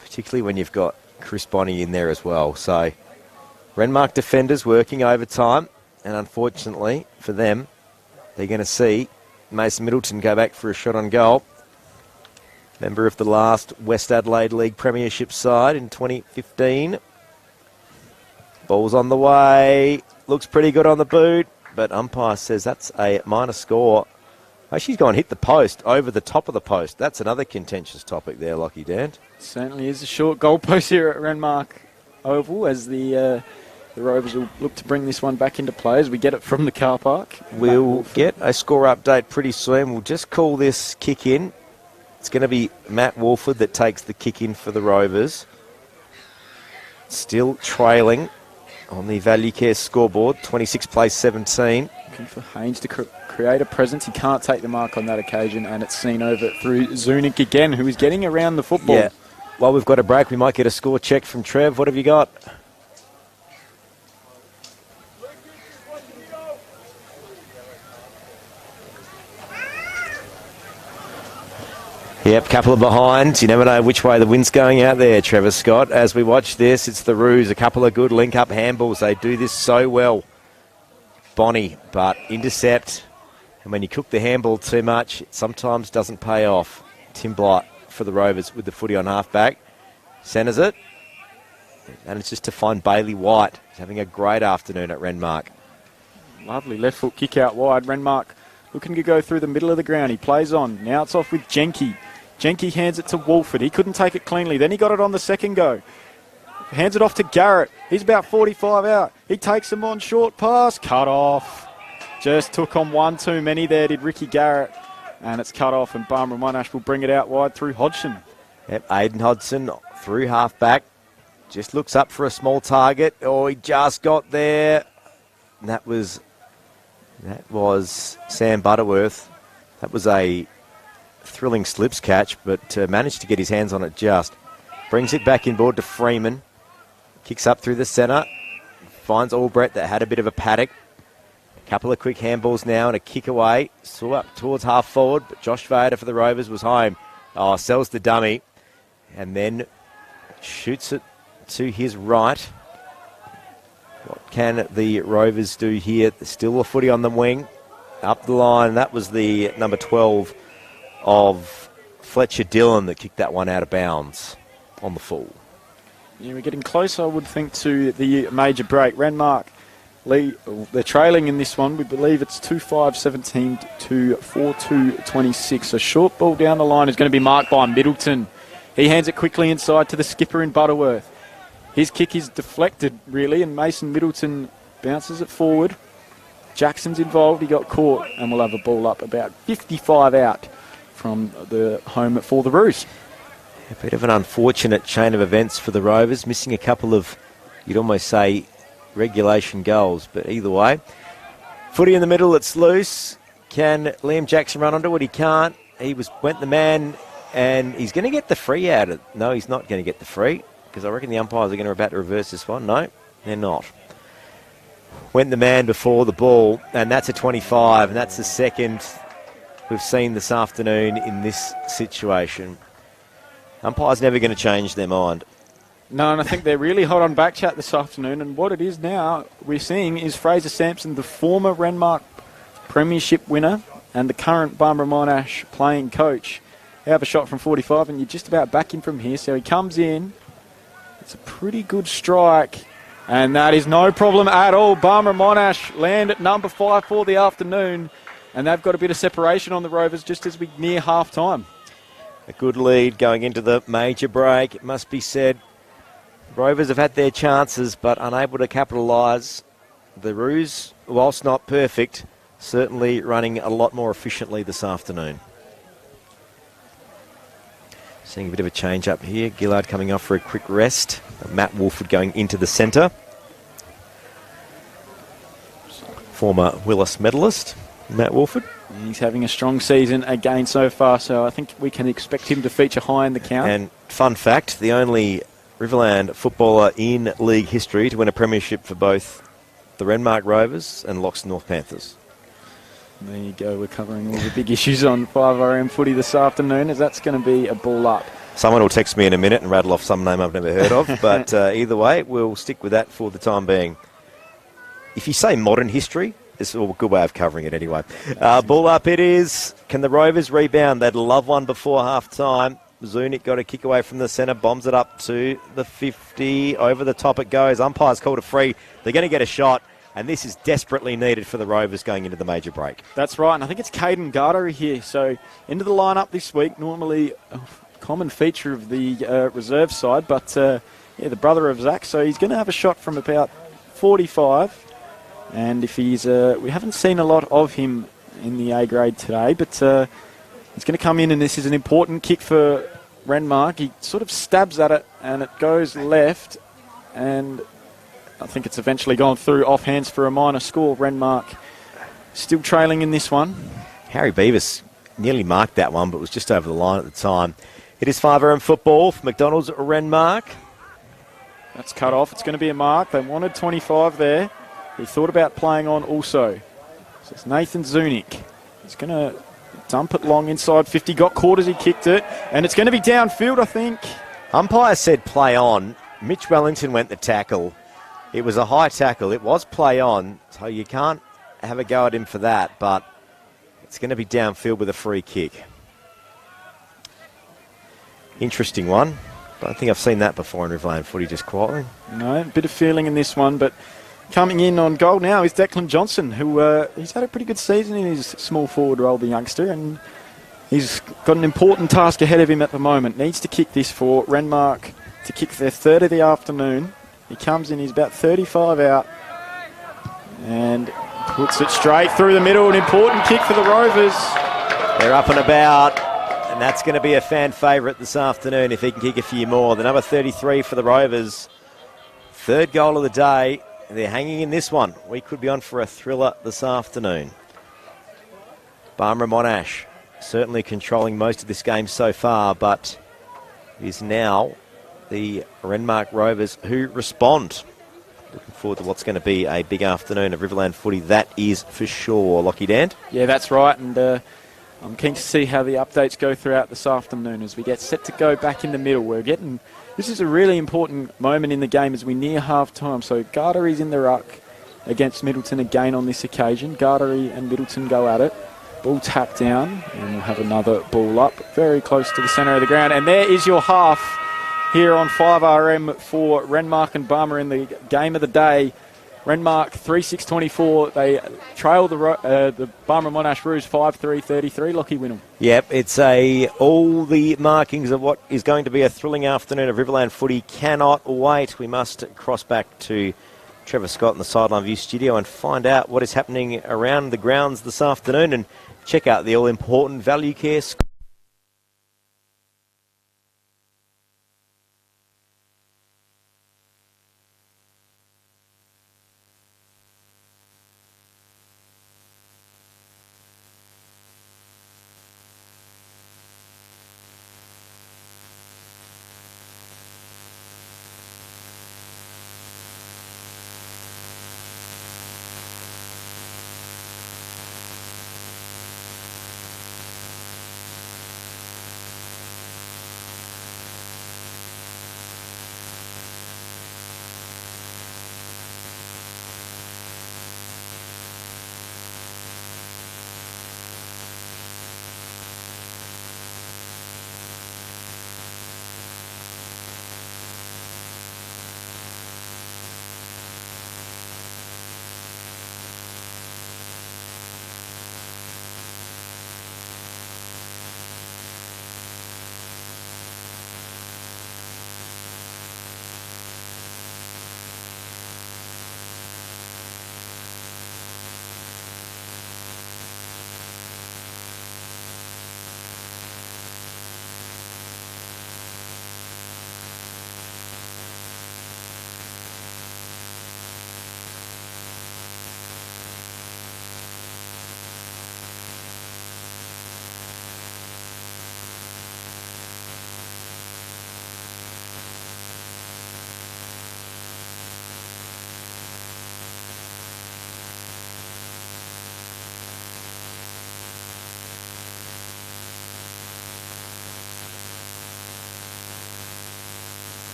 Particularly when you've got Chris Bonnie in there as well. So, Renmark defenders working overtime, and unfortunately for them, they're going to see Mason Middleton go back for a shot on goal. Member of the last West Adelaide League Premiership side in 2015. Ball's on the way. Looks pretty good on the boot, but umpire says that's a minor score. Oh, she's gone hit the post over the top of the post. That's another contentious topic there, Lockie Dant. Certainly is a short goalpost here at Renmark Oval, as the Rovers will look to bring this one back into play as we get it from the car park. We'll get a score update pretty soon. We'll just call this kick in. It's going to be Matt Wolford that takes the kick in for the Rovers. Still trailing on the Value Care scoreboard, 26 plays 17. Looking for Haynes to create a presence. He can't take the mark on that occasion, and it's seen over through Zunic again, who is getting around the football. Yeah. While we've got a break, we might get a score check from Trev. What have you got? Yep, couple of behinds. You never know which way the wind's going out there, Trevor Scott. As we watch this, it's the Roos. A couple of good link-up handballs. They do this so well. Bonnie, but intercept. And when you cook the handball too much, it sometimes doesn't pay off. Tim Blight for the Rovers with the footy on half-back. Centres it. And it's just to find Bailey White. He's having a great afternoon at Renmark. Lovely left foot kick out wide. Renmark looking to go through the middle of the ground. He plays on. Now it's off with Jenke. Jenke hands it to Wolford. He couldn't take it cleanly. Then he got it on the second go. Hands it off to Garrett. He's about 45 out. He takes him on. Short pass. Cut off. Just took on one too many there, did Ricky Garrett. And it's cut off, and Barmera Monash will bring it out wide through Hodgson. Yep, Aiden Hodgson through half-back. Just looks up for a small target. Oh, he just got there. And that was That was Sam Butterworth. That was a thrilling slips catch, but managed to get his hands on it just. Brings it back inboard to Freeman. Kicks up through the centre. Finds Albrecht that had a bit of a paddock. A couple of quick handballs now and a kick away. Saw up towards half forward, but Josh Vader for the Rovers was home. Oh, sells the dummy. And then shoots it to his right. What can the Rovers do here? Still a footy on the wing. Up the line. That was the number 12 of Fletcher Dillon that kicked that one out of bounds on the full. Yeah, we're getting close, I would think, to the major break. Renmark, they're trailing in this one. We believe it's 2-5-17 to 4-2-26. A short ball down the line is going to be marked by Middleton. He hands it quickly inside to the skipper in Butterworth. His kick is deflected, really, and Mason Middleton bounces it forward. Jackson's involved. He got caught, and we'll have a ball up about 55 out from the home for the Roos. A bit of an unfortunate chain of events for the Rovers, missing a couple of, you'd almost say, regulation goals. But either way, footy in the middle, it's loose. Can Liam Jackson run onto it? He can't. Went the man, and he's going to get the free out of it. No, he's not going to get the free, because I reckon the umpires are going to about to reverse this one. No, they're not. Went the man before the ball, and that's a 25, and that's the second we've seen this afternoon in this situation. Umpire's never going to change their mind. No, and I think they're really hot on back chat this afternoon, and what it is now we're seeing is Fraser Sampson, the former Renmark Premiership winner and the current Barmera Monash playing coach. They have a shot from 45, and you're just about back him from here, so he comes in. It's a pretty good strike, and that is no problem at all. Barmera Monash land at number 5 for the afternoon, and they've got a bit of separation on the Rovers just as we near half-time. A good lead going into the major break, it must be said. Rovers have had their chances, but unable to capitalise. The Roos, whilst not perfect, certainly running a lot more efficiently this afternoon. Seeing a bit of a change up here. Gillard coming off for a quick rest. Matt Wolford going into the centre. Former Willis medalist, Matt Wolford. He's having a strong season again so far, so I think we can expect him to feature high in the count. And fun fact, the only Riverland footballer in league history to win a premiership for both the Renmark Rovers and Loxton North Panthers. There you go, we're covering all the big issues on 5RM footy this afternoon, as that's going to be a ball up. Someone will text me in a minute and rattle off some name I've never heard of, but either way, we'll stick with that for the time being. If you say modern history, this is a good way of covering it anyway. Ball up it is. Can the Rovers rebound? They'd love one before half-time. Zunic got a kick away from the centre, bombs it up to the 50. Over the top it goes. Umpire's called a free. They're going to get a shot, and this is desperately needed for the Rovers going into the major break. That's right, and I think it's Caden Garter here. So into the lineup this week, normally a common feature of the reserve side, but the brother of Zach, so he's going to have a shot from about 45. And if he's, we haven't seen a lot of him in the A grade today, but he's going to come in, and this is an important kick for Renmark. He sort of stabs at it, and it goes left, and I think it's eventually gone through off hands for a minor score. Renmark still trailing in this one. Harry Beavis nearly marked that one, but was just over the line at the time. It is 5RM football for McDonald's Renmark. That's cut off. It's going to be a mark. They wanted 25 there. He thought about playing on also. So it's Nathan Zunic. He's going to dump it long inside 50. Got caught as he kicked it. And it's going to be downfield, I think. Umpire said play on. Mitch Wellington went the tackle. It was a high tackle. It was play on. So you can't have a go at him for that. But it's going to be downfield with a free kick. Interesting one. I don't think I've seen that before in Riverland footy, just quietly. No, a bit of feeling in this one, but coming in on goal now is Declan Johnson, who he's had a pretty good season in his small forward role, the youngster, and he's got an important task ahead of him at the moment. Needs to kick this for Renmark to kick their third of the afternoon. He comes in, he's about 35 out, and puts it straight through the middle. An important kick for the Rovers. They're up and about, and that's going to be a fan favourite this afternoon if he can kick a few more. The number 33 for the Rovers. Third goal of the day. they're hanging in this one. We could be on for a thriller this afternoon. Barmera Monash certainly controlling most of this game so far, but it is now the Renmark Rovers who respond. Looking forward to what's going to be a big afternoon of Riverland footy, that is for sure. Lockie Dan? Yeah, that's right, and I'm keen to see how the updates go throughout this afternoon as we get set to go back in the middle. This is a really important moment in the game as we near half-time. So Gartery's in the ruck against Middleton again on this occasion. Gartery and Middleton go at it. Ball tapped down, and we'll have another ball up very close to the centre of the ground. And there is your half here on 5RM for Renmark and Barmera in the game of the day. Renmark 3-6-24. They trail the Barmera Monash Roos 5-3-33. Lockie Wynnum. Yep, it's all the markings of what is going to be a thrilling afternoon of Riverland footy. Cannot wait. We must cross back to Trevor Scott in the Sideline View studio and find out what is happening around the grounds this afternoon and check out the all-important value care score.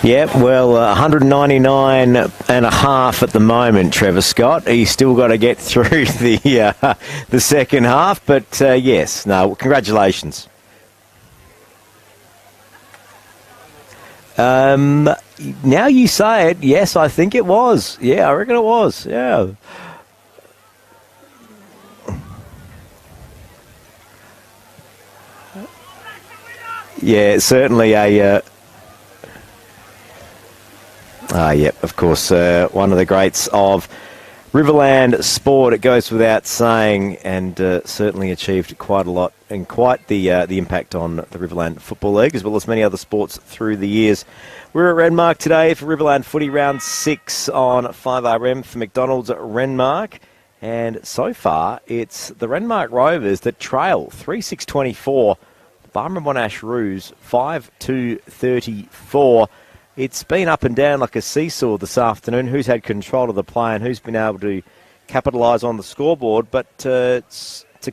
Yep, well, 199 and a half at the moment, Trevor Scott. He's still got to get through the second half, but yes, no, congratulations. Now you say it, yes, I think it was. Yeah, I reckon it was, yeah. Yeah, certainly a... yep, of course, one of the greats of Riverland sport, it goes without saying, and certainly achieved quite a lot and quite the impact on the Riverland Football League, as well as many other sports through the years. We're at Renmark today for Riverland Footy Round 6 on 5RM for McDonald's at Renmark, and so far it's the Renmark Rovers that trail 3-6-24, Barmera Monash Roos 5-2-34. It's been up and down like a seesaw this afternoon. Who's had control of the play and who's been able to capitalise on the scoreboard? But to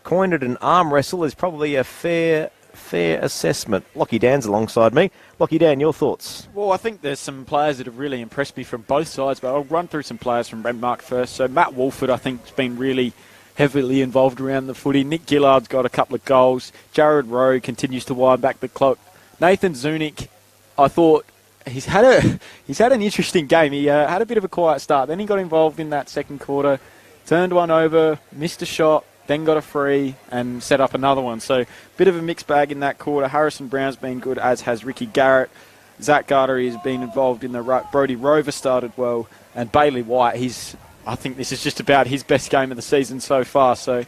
coin it an arm wrestle is probably a fair assessment. Lockie Dan's alongside me. Lockie Dan, your thoughts? Well, I think there's some players that have really impressed me from both sides, but I'll run through some players from Renmark first. So Matt Wolford, I think, has been really heavily involved around the footy. Nick Gillard's got a couple of goals. Jared Rowe continues to wind back the clock. Nathan Zunic, I thought he's had an interesting game. He had a bit of a quiet start. Then he got involved in that second quarter, turned one over, missed a shot, then got a free and set up another one. So a bit of a mixed bag in that quarter. Harrison Brown's been good, as has Ricky Garrett. Zach Gartery has been involved in the ruck. Brody Rover started well. And Bailey White, I think this is just about his best game of the season so far. So,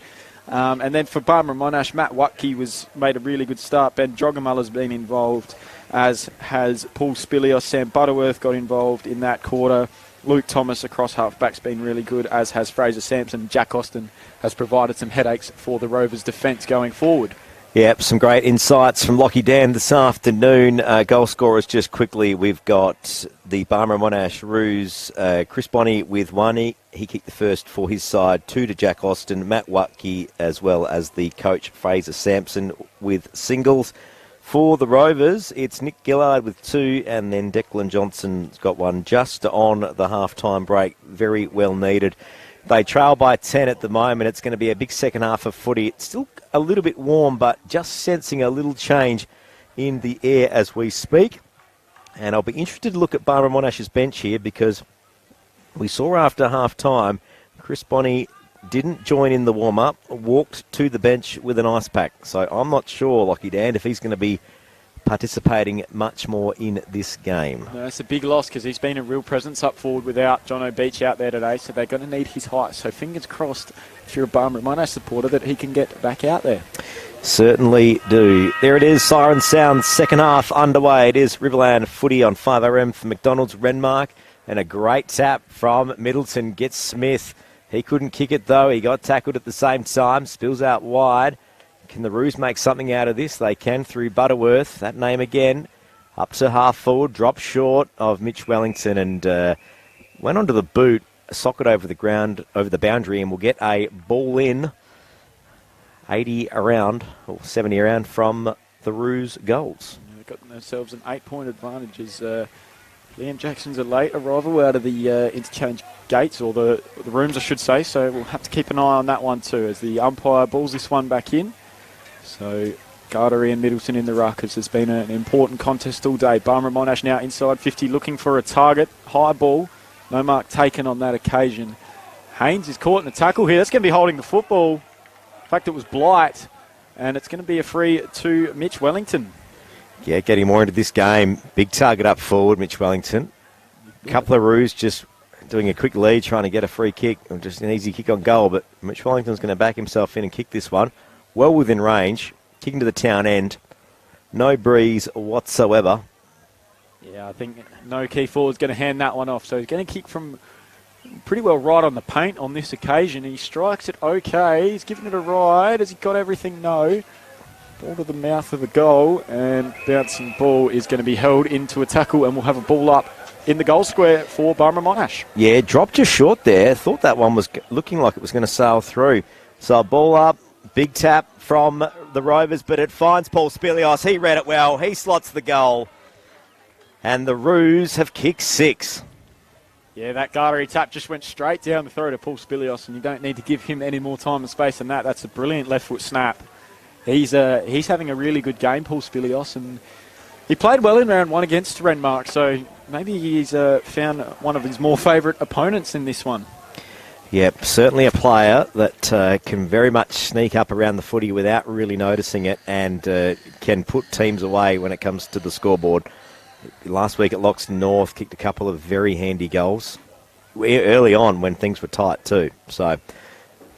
and then for Barmera Monash, Matt Watke made a really good start. Ben Drogamuller's been involved, as has Paul Spilios. Sam Butterworth got involved in that quarter. Luke Thomas across halfback's been really good, as has Fraser Sampson. Jack Austin has provided some headaches for the Rovers' defence going forward. Yep, some great insights from Lockie Dan this afternoon. Goal scorers just quickly. We've got the Barmera Monash Roos, Chris Bonney with one. He kicked the first for his side, 2 to Jack Austin, Matt Watke, as well as the coach Fraser Sampson with singles. For the Rovers, it's Nick Gillard with 2, and then Declan Johnson's got one just on the half-time break. Very well needed. They trail by 10 at the moment. It's going to be a big second half of footy. It's still a little bit warm, but just sensing a little change in the air as we speak. And I'll be interested to look at Barmera Monash's bench here, because we saw after half-time Chris Bonney didn't join in the warm-up, walked to the bench with an ice pack. So I'm not sure, Lockie Dan, if he's going to be participating much more in this game. No, it's a big loss, because he's been a real presence up forward without Jono Beach out there today, so they're going to need his height. So fingers crossed, if you're a Barmera Monash supporter, that he can get back out there. Certainly do. There it is, siren sound, second half underway. It is Riverland Footy on 5RM for McDonald's Renmark, and a great tap from Middleton gets Smith. He couldn't kick it though, he got tackled at the same time, spills out wide. Can the Roos make something out of this? They can through Butterworth, that name again. Up to half forward, dropped short of Mitch Wellington, and went onto the boot, a socket over the ground, over the boundary, and will get a ball in 80 around, or 70 around from the Roos goals. They've got themselves an 8-point advantage as Liam Jackson's a late arrival out of the interchange gates, or the rooms I should say, so we'll have to keep an eye on that one too as the umpire balls this one back in. So Gartery and Middleton in the ruck, as has been an important contest all day. Barmera Monash now inside 50 looking for a target, high ball, no mark taken on that occasion. Haynes is caught in a tackle here, that's going to be holding the football. In fact, it was Blight, and it's going to be a free to Mitch Wellington. Yeah, getting more into this game. Big target up forward, Mitch Wellington. A couple of Roos just doing a quick lead, trying to get a free kick, or just an easy kick on goal, but Mitch Wellington's going to back himself in and kick this one. Well within range, kicking to the town end. No breeze whatsoever. Yeah, I think no key forward's going to hand that one off, so he's going to kick from pretty well right on the paint on this occasion. He strikes it okay, he's giving it a ride. Has he got everything? No. Ball to the mouth of the goal, and bouncing ball is going to be held into a tackle, and we'll have a ball up in the goal square for Barmera Monash. Yeah, dropped just short there. Thought that one was looking like it was going to sail through. So ball up, big tap from the Rovers, but it finds Paul Spilios. He read it well. He slots the goal. And the Roos have kicked 6. Yeah, that Gartery tap just went straight down the throat of Paul Spilios, and you don't need to give him any more time and space than that. That's a brilliant left foot snap. He's having a really good game, Paul Spilios, and he played well in round 1 against Renmark, so maybe he's found one of his more favourite opponents in this one. Yep, certainly a player that can very much sneak up around the footy without really noticing it, and can put teams away when it comes to the scoreboard. Last week at Loxton North, kicked a couple of very handy goals early on when things were tight too. So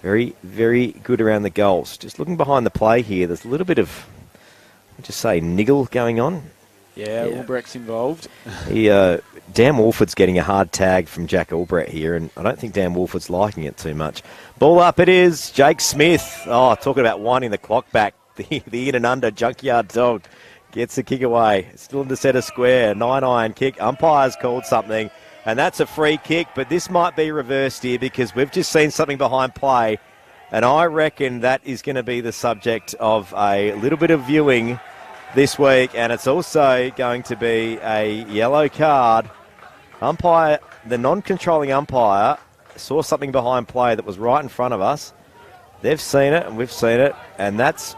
very, very good around the goals. Just looking behind the play here, there's a little bit of, I'll just say, niggle going on. Yeah. Albrecht's involved. Dan Wolford's getting a hard tag from Jack Albrecht here, and I don't think Dan Wolford's liking it too much. Ball up it is. Jake Smith. Oh, talking about winding the clock back. The in and under junkyard dog gets the kick away. Still in the centre square. 9-iron kick. Umpire's called something, and that's a free kick, but this might be reversed here because we've just seen something behind play, and I reckon that is going to be the subject of a little bit of viewing this week, and it's also going to be a yellow card. Umpire, the non-controlling umpire, saw something behind play that was right in front of us. They've seen it, and we've seen it, and that's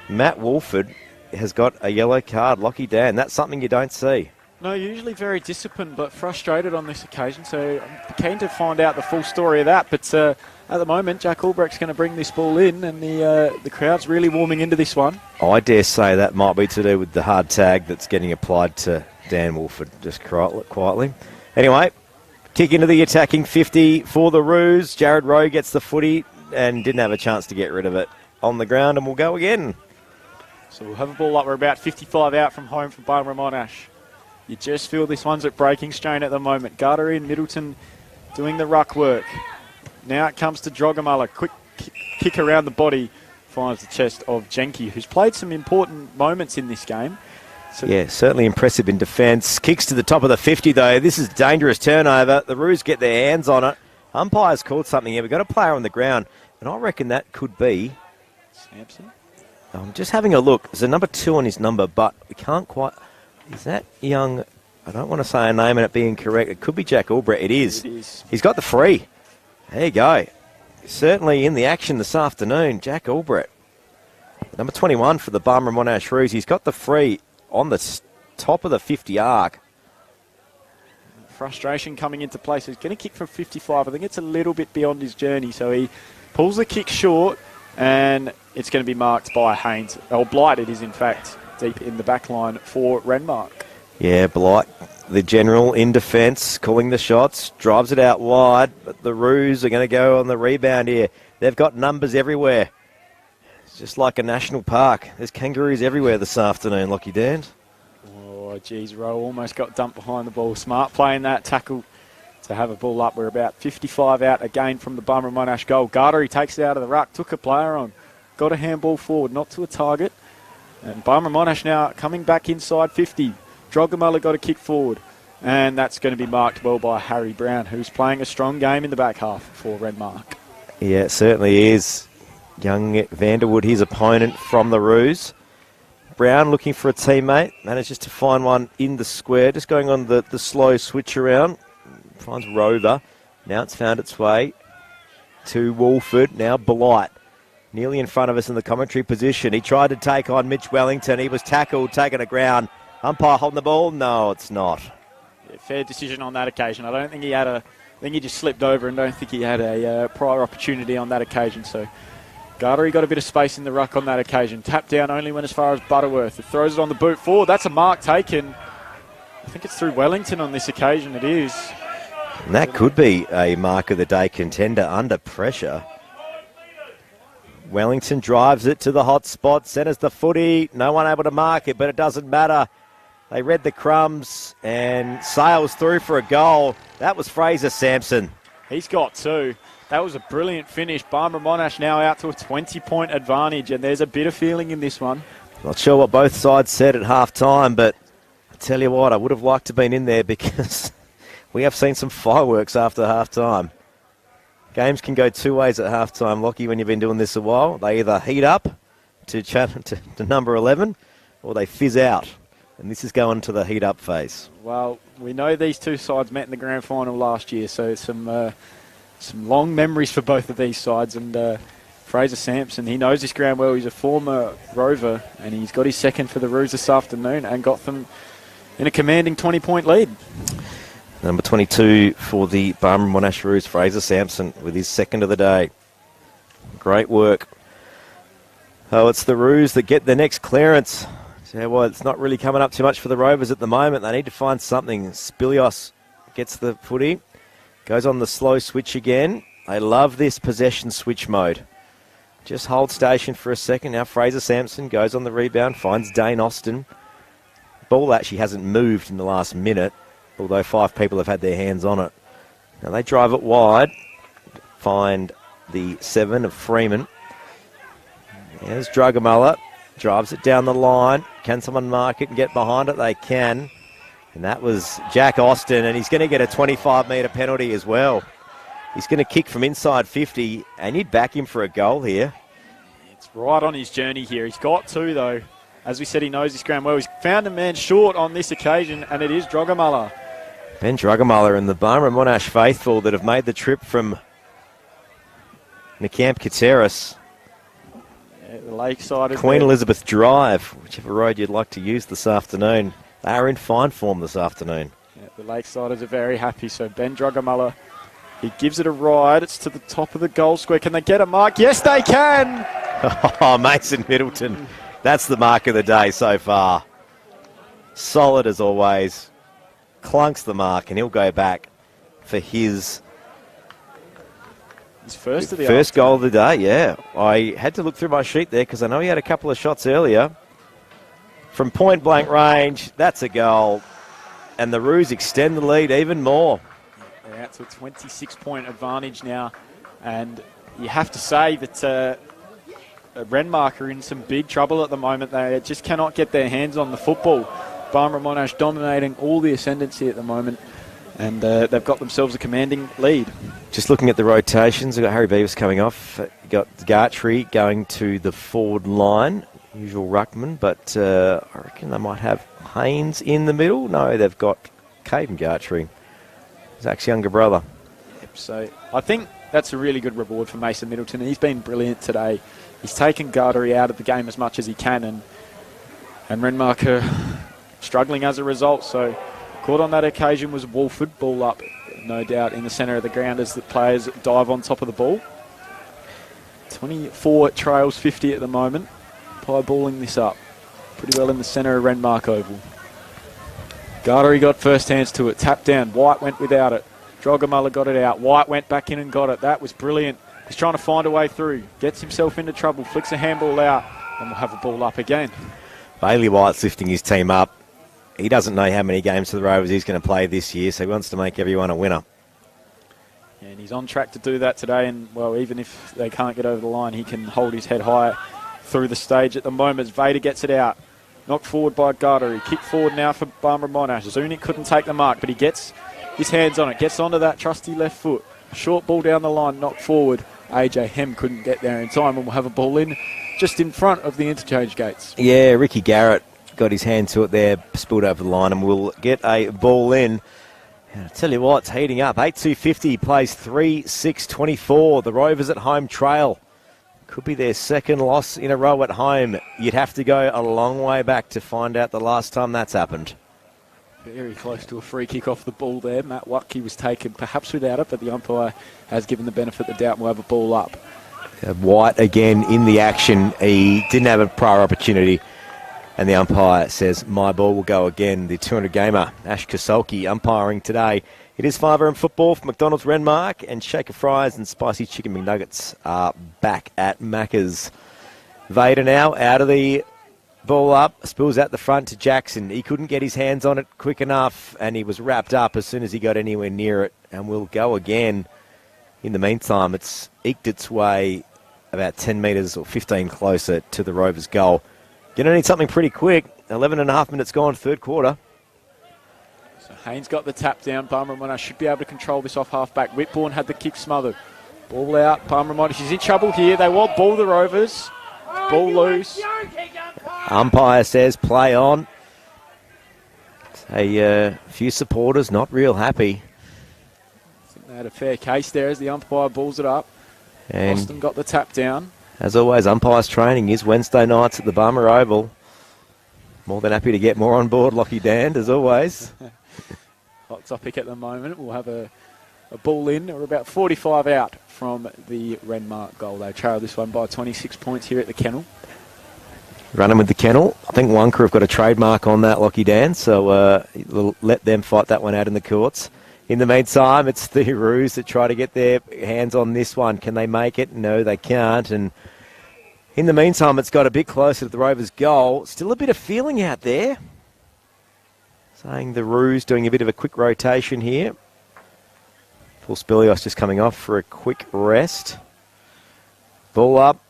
Matt Wolford has got a yellow card. Lockie Dan, that's something you don't see. No, usually very disciplined, but frustrated on this occasion, so I'm keen to find out the full story of that, but at the moment, Jack Albrecht's going to bring this ball in, and the crowd's really warming into this one. I dare say that might be to do with the hard tag that's getting applied to Dan Wolford, just quietly. Anyway, kick into the attacking 50 for the Roos. Jared Rowe gets the footy and didn't have a chance to get rid of it on the ground, and we'll go again. So we'll have a ball up. We're about 55 out from home from Barmera Monash. You just feel this one's at breaking strain at the moment. Gartery and Middleton doing the ruck work. Now it comes to Drogamala. Quick kick around the body. Finds the chest of Jenke, who's played some important moments in this game. So yeah, certainly impressive in defence. Kicks to the top of the 50, though. This is dangerous turnover. The Roos get their hands on it. Umpire's called something here. We've got a player on the ground, and I reckon that could be Sampson. I'm just having a look. There's a number 2 on his number, but we can't quite... Is that young... I don't want to say a name and it be incorrect. It could be Jack Albrecht. It is. It is. He's got the free. There you go. Certainly in the action this afternoon, Jack Albrecht. Number 21 for the Barmera Monash Roos. He's got the free on the top of the 50 arc. Frustration coming into place. He's going to kick from 55. I think it's a little bit beyond his journey, so he pulls the kick short, and it's going to be marked by Haynes. Or Blight, it is, in fact, deep in the back line for Renmark. Yeah, Blight, the general in defence, calling the shots, drives it out wide, but the Roos are going to go on the rebound here. They've got numbers everywhere. It's just like a national park. There's kangaroos everywhere this afternoon, Lockie Dan. Oh, geez, Rowe almost got dumped behind the ball. Smart playing that tackle to have a ball up. We're about 55 out again from the Barmera Monash goal. Gartery takes it out of the ruck, took a player on, got a handball forward, not to a target. And Barmera Monash now coming back inside 50. Drogamala got a kick forward, and that's going to be marked well by Harry Brown, who's playing a strong game in the back half for Renmark. Yeah, it certainly is. Young Vanderwood, his opponent from the Roos. Brown looking for a teammate, manages to find one in the square, just going on the slow switch around. Finds Rover. Now it's found its way to Wolford. Now Blight, nearly in front of us in the commentary position. He tried to take on Mitch Wellington. He was tackled, taken to ground. Umpire holding the ball? No, it's not. Yeah, fair decision on that occasion. I don't think he had I think he just slipped over and don't think he had a prior opportunity on that occasion. So Gartery got a bit of space in the ruck on that occasion. Tapped down, only went as far as Butterworth. It throws it on the boot forward. That's a mark taken. I think it's through Wellington on this occasion. It is. And that could be a mark of the day contender under pressure. Wellington drives it to the hot spot, centres the footy. No one able to mark it, but it doesn't matter. They read the crumbs and sails through for a goal. That was Fraser Sampson. He's got 2. That was a brilliant finish. Barmera Monash now out to a 20-point advantage, and there's a bit of feeling in this one. Not sure what both sides said at half-time, but I tell you what, I would have liked to have been in there because we have seen some fireworks after half-time. Games can go 2 ways at half-time, Lockie, when you've been doing this a while. They either heat up to number 11 or they fizz out. And this is going to the heat-up phase. Well, we know these two sides met in the grand final last year, so some long memories for both of these sides. And Fraser Sampson, he knows this ground well. He's a former Rover, and he's got his second for the Roos this afternoon and got them in a commanding 20-point lead. Number 22 for the Barmera Monash Roos, Fraser Sampson, with his second of the day. Great work. Oh, it's the Roos that get the next clearance. So, well, it's not really coming up too much for the Rovers at the moment. They need to find something. Spilios gets the footy. Goes on the slow switch again. They love this possession switch mode. Just hold station for a second. Now Fraser Sampson goes on the rebound, finds Dane Austin. Ball actually hasn't moved in the last minute, although 5 people have had their hands on it. Now they drive it wide. Find the 7 of Freeman. There's Drugamullah. Drives it down the line. Can someone mark it and get behind it? They can. And that was Jack Austin, and he's going to get a 25-metre penalty as well. He's going to kick from inside 50, and you'd back him for a goal here. It's right on his journey here. He's got 2, though. As we said, he knows his ground well. He's found a man short on this occasion, and it is Drugamullah. Ben Drugamullah and the Barmera Monash faithful that have made the trip from Nicamp Kateris. The Lakeside Queen Elizabeth Drive, whichever road you'd like to use this afternoon. They are in fine form this afternoon. Yeah, the Lakesiders are very happy. So Ben Drugamullah, he gives it a ride. It's to the top of the goal square. Can they get a mark? Yes, they can. Oh, Mason Middleton. That's the mark of the day so far. Solid as always. Clunks the mark, and he'll go back for his first goal of the day, yeah. I had to look through my sheet there because I know he had a couple of shots earlier. From point-blank range, that's a goal. And the Roos extend the lead even more. They're out to a 26-point advantage now. And you have to say that Renmark are in some big trouble at the moment. They just cannot get their hands on the football. Barmera Monash dominating all the ascendancy at the moment. And they've got themselves a commanding lead. Just looking at the rotations, we've got Harry Beavis coming off. We've got Gartree going to the forward line, usual ruckman, but I reckon they might have Haynes in the middle. No, they've got Caden Gartree, Zach's younger brother. Yep, so I think that's a really good reward for Mason Middleton. He's been brilliant today. He's taken Gartree out of the game as much as he can, and Renmark are struggling as a result, so... Caught on that occasion was Wolford, ball up, no doubt, in the centre of the ground as the players dive on top of the ball. 24 trails 50 at the moment. Pie balling this up pretty well in the centre of Renmark Oval. Gartery got first hands to it, tapped down. White went without it. Drugamullah got it out. White went back in and got it. That was brilliant. He's trying to find a way through. Gets himself into trouble, flicks a handball out, and we'll have a ball up again. Bailey White's lifting his team up. He doesn't know how many games for the Rovers he's going to play this year, so he wants to make everyone a winner. Yeah, and he's on track to do that today, and, well, even if they can't get over the line, he can hold his head high through the stage at the moment. Vader gets it out. Knocked forward by Gartery. Kick forward now for Barmera Monash. Zunic couldn't take the mark, but he gets his hands on it. Gets onto that trusty left foot. Short ball down the line, knocked forward. AJ Hem couldn't get there in time, and we'll have a ball in just in front of the interchange gates. Yeah, Ricky Garrett got his hand to it there, spilled over the line, and we'll get a ball in. And I tell you what, it's heating up. 8-2-50 plays 3-6-24. The Rovers at home trail. Could be their second loss in a row at home. You'd have to go a long way back to find out the last time that's happened. Very close to a free kick off the ball there. Matt Watkey was taken perhaps without it, but the umpire has given the benefit of the doubt and will have a ball up. White again in the action. He didn't have a prior opportunity. And the umpire says, my ball will go again. The 200 gamer, Ash Kosolki, umpiring today. It is 5am football for McDonald's Renmark, and Shaker Fries and Spicy Chicken McNuggets are back at Macca's. Vader now out of the ball up, spills out the front to Jackson. He couldn't get his hands on it quick enough, and he was wrapped up as soon as he got anywhere near it, and will go again. In the meantime, it's eked its way about 10 metres or 15 closer to the Rovers' goal. Going to need something pretty quick. 11 and a half minutes gone, third quarter. So Haynes got the tap down. Barmera Monash should be able to control this off half-back. Whitbourne had the kick smothered. Ball out. Barmera Monash is in trouble here. They want ball the Rovers. Ball loose. Umpire says play on. A few supporters not real happy. I think they had a fair case there as the umpire balls it up. And Austin got the tap down. as always, umpires training is Wednesday nights at the Barmera Oval. More than happy to get more on board, Lockie Dan, as always. Hot topic at the moment. We'll have a ball in. We're about 45 out from the Renmark goal. They trail this one by 26 points here at the kennel. Running with the kennel. I think one crew have got a trademark on that, Lockie Dan, so we'll let them fight that one out in the courts. In the meantime, it's the Roos that try to get their hands on this one. Can they make it? No, they can't. And in the meantime, it's got a bit closer to the Rovers' goal. Still a bit of feeling out there. Saying the Roos doing a bit of a quick rotation here. Paul Spilios just coming off for a quick rest. Ball up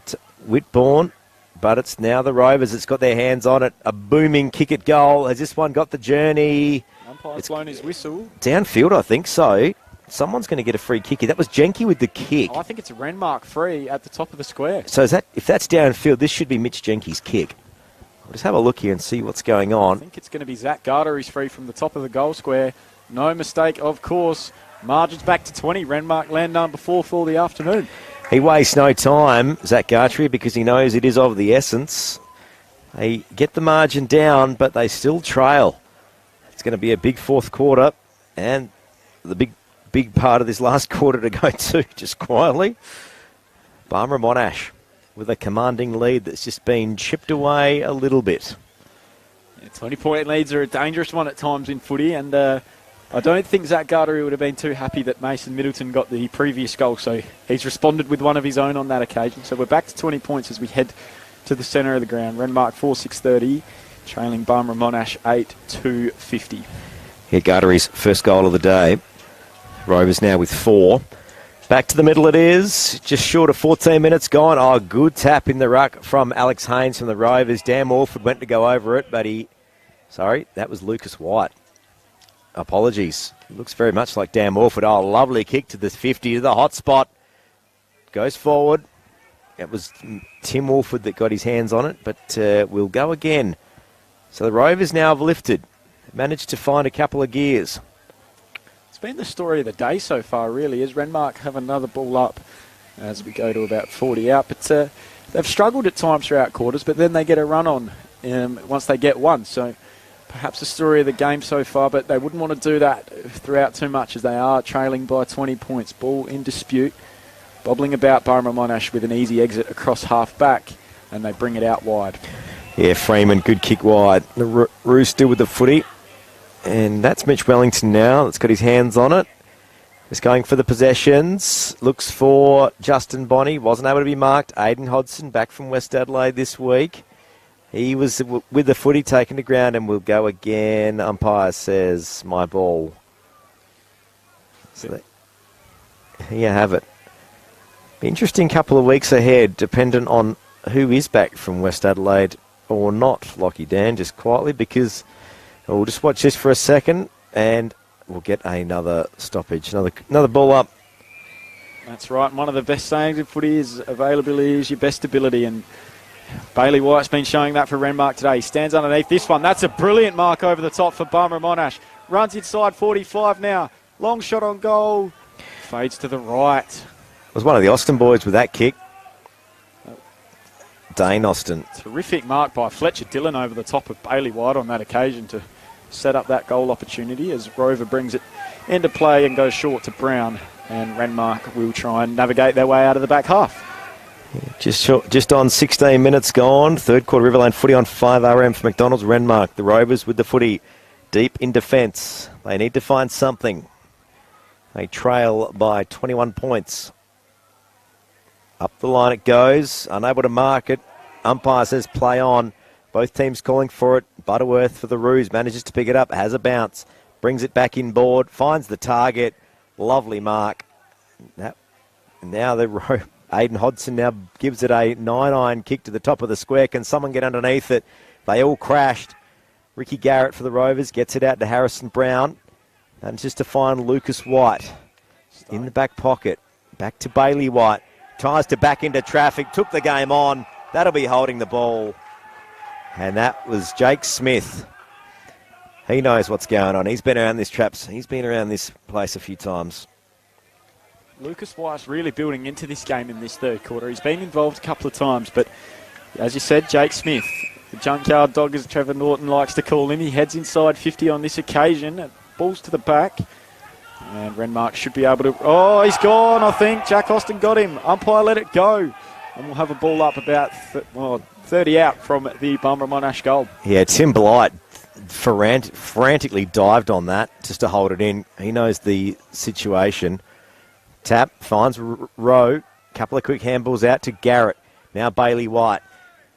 to Whitbourne. But it's now the Rovers. It's got their hands on it. A booming kick at goal. Has this one got the journey? Umpire's blown his whistle. Downfield, I think so. Someone's going to get a free kick here. That was Jenke with the kick. I think it's a Renmark free at the top of the square. So is that, if that's downfield, this should be Mitch Jenke's kick. I'll just have a look here and see what's going on. I think it's going to be Zach Garter. He's free from the top of the goal square. No mistake, of course. Margins back to 20. Renmark land number 4 for the afternoon. He wastes no time, Zach Gartry, because he knows it is of the essence. They get the margin down, but they still trail. It's going to be a big fourth quarter, and the big part of this last quarter to go to, just quietly. Barmera Monash with a commanding lead that's just been chipped away a little bit. Yeah, 20-point leads are a dangerous one at times in footy, and I don't think Zach Gartery would have been too happy that Mason Middleton got the previous goal, so he's responded with one of his own on that occasion. So we're back to 20 points as we head to the centre of the ground. Renmark 4-6-30, trailing Barmera Monash 8-2-50. Yeah, Gartery's first goal of the day. Rovers now with 4. Back to the middle it is, just short of 14 minutes gone. Oh, good tap in the ruck from Alex Haynes from the Rovers. Dan Orford went to go over it, but that was Lucas White. Apologies. It looks very much like Dan Orford. Oh, lovely kick to the 50, to the hot spot. Goes forward. It was Tim Orford that got his hands on it, but we'll go again. So the Rovers now have lifted. Managed to find a couple of gears. It's been the story of the day so far, really, as Renmark have another ball up as we go to about 40 out. But they've struggled at times throughout quarters, but then they get a run on once they get one. So perhaps the story of the game so far, but they wouldn't want to do that throughout too much as they are trailing by 20 points. Ball in dispute. Bobbling about Barmera Monash with an easy exit across half back, and they bring it out wide. Yeah, Freeman, good kick wide. The Roos still with the footy. And that's Mitch Wellington now. That's got his hands on it. He's going for the possessions. Looks for Justin Bonney. Wasn't able to be marked. Aidan Hodson back from West Adelaide this week. He was with the footy taken to ground and will go again. Umpire says, my ball. So there you have it. Interesting couple of weeks ahead, dependent on who is back from West Adelaide or not, Lockie Dan, just quietly, because we'll just watch this for a second and we'll get another stoppage. Another ball up. That's right. One of the best sayings in footy is availability is your best ability, and Bailey White's been showing that for Renmark today. He stands underneath this one. That's a brilliant mark over the top for Barmera Monash. Runs inside 45 now. Long shot on goal. Fades to the right. It was one of the Austin boys with that kick. Dane Austin. Terrific mark by Fletcher Dillon over the top of Bailey White on that occasion to set up that goal opportunity as Rover brings it into play and goes short to Brown. And Renmark will try and navigate their way out of the back half. Just on 16 minutes gone. Third quarter Riverland footy on 5RM for McDonald's. Renmark, the Rovers with the footy deep in defence. They need to find something. They trail by 21 points. Up the line it goes. Unable to mark it. Umpire says play on. Both teams calling for it. Butterworth for the Roos. Manages to pick it up. Has a bounce. Brings it back inboard. Finds the target. Lovely mark. Now the Aidan Hodson now gives it a 9-iron kick to the top of the square. Can someone get underneath it? They all crashed. Ricky Garrett for the Rovers gets it out to Harrison Brown. And just to find Lucas White in the back pocket. Back to Bailey White. Tries to back into traffic. Took the game on. That'll be holding the ball. And that was Jake Smith. He knows what's going on. He's been around this traps. He's been around this place a few times. Lucas White's really building into this game in this third quarter. He's been involved a couple of times, but as you said, Jake Smith, the junkyard dog as Trevor Norton likes to call him, he heads inside 50 on this occasion. Balls to the back. And Renmark should be able to... Oh, he's gone, I think. Jack Austin got him. Umpire let it go. And we'll have a ball up about 30 out from the Barmera Monash goal. Yeah, Tim Blight frantically dived on that just to hold it in. He knows the situation. Tap, finds Rowe. Couple of quick handballs out to Garrett. Now Bailey White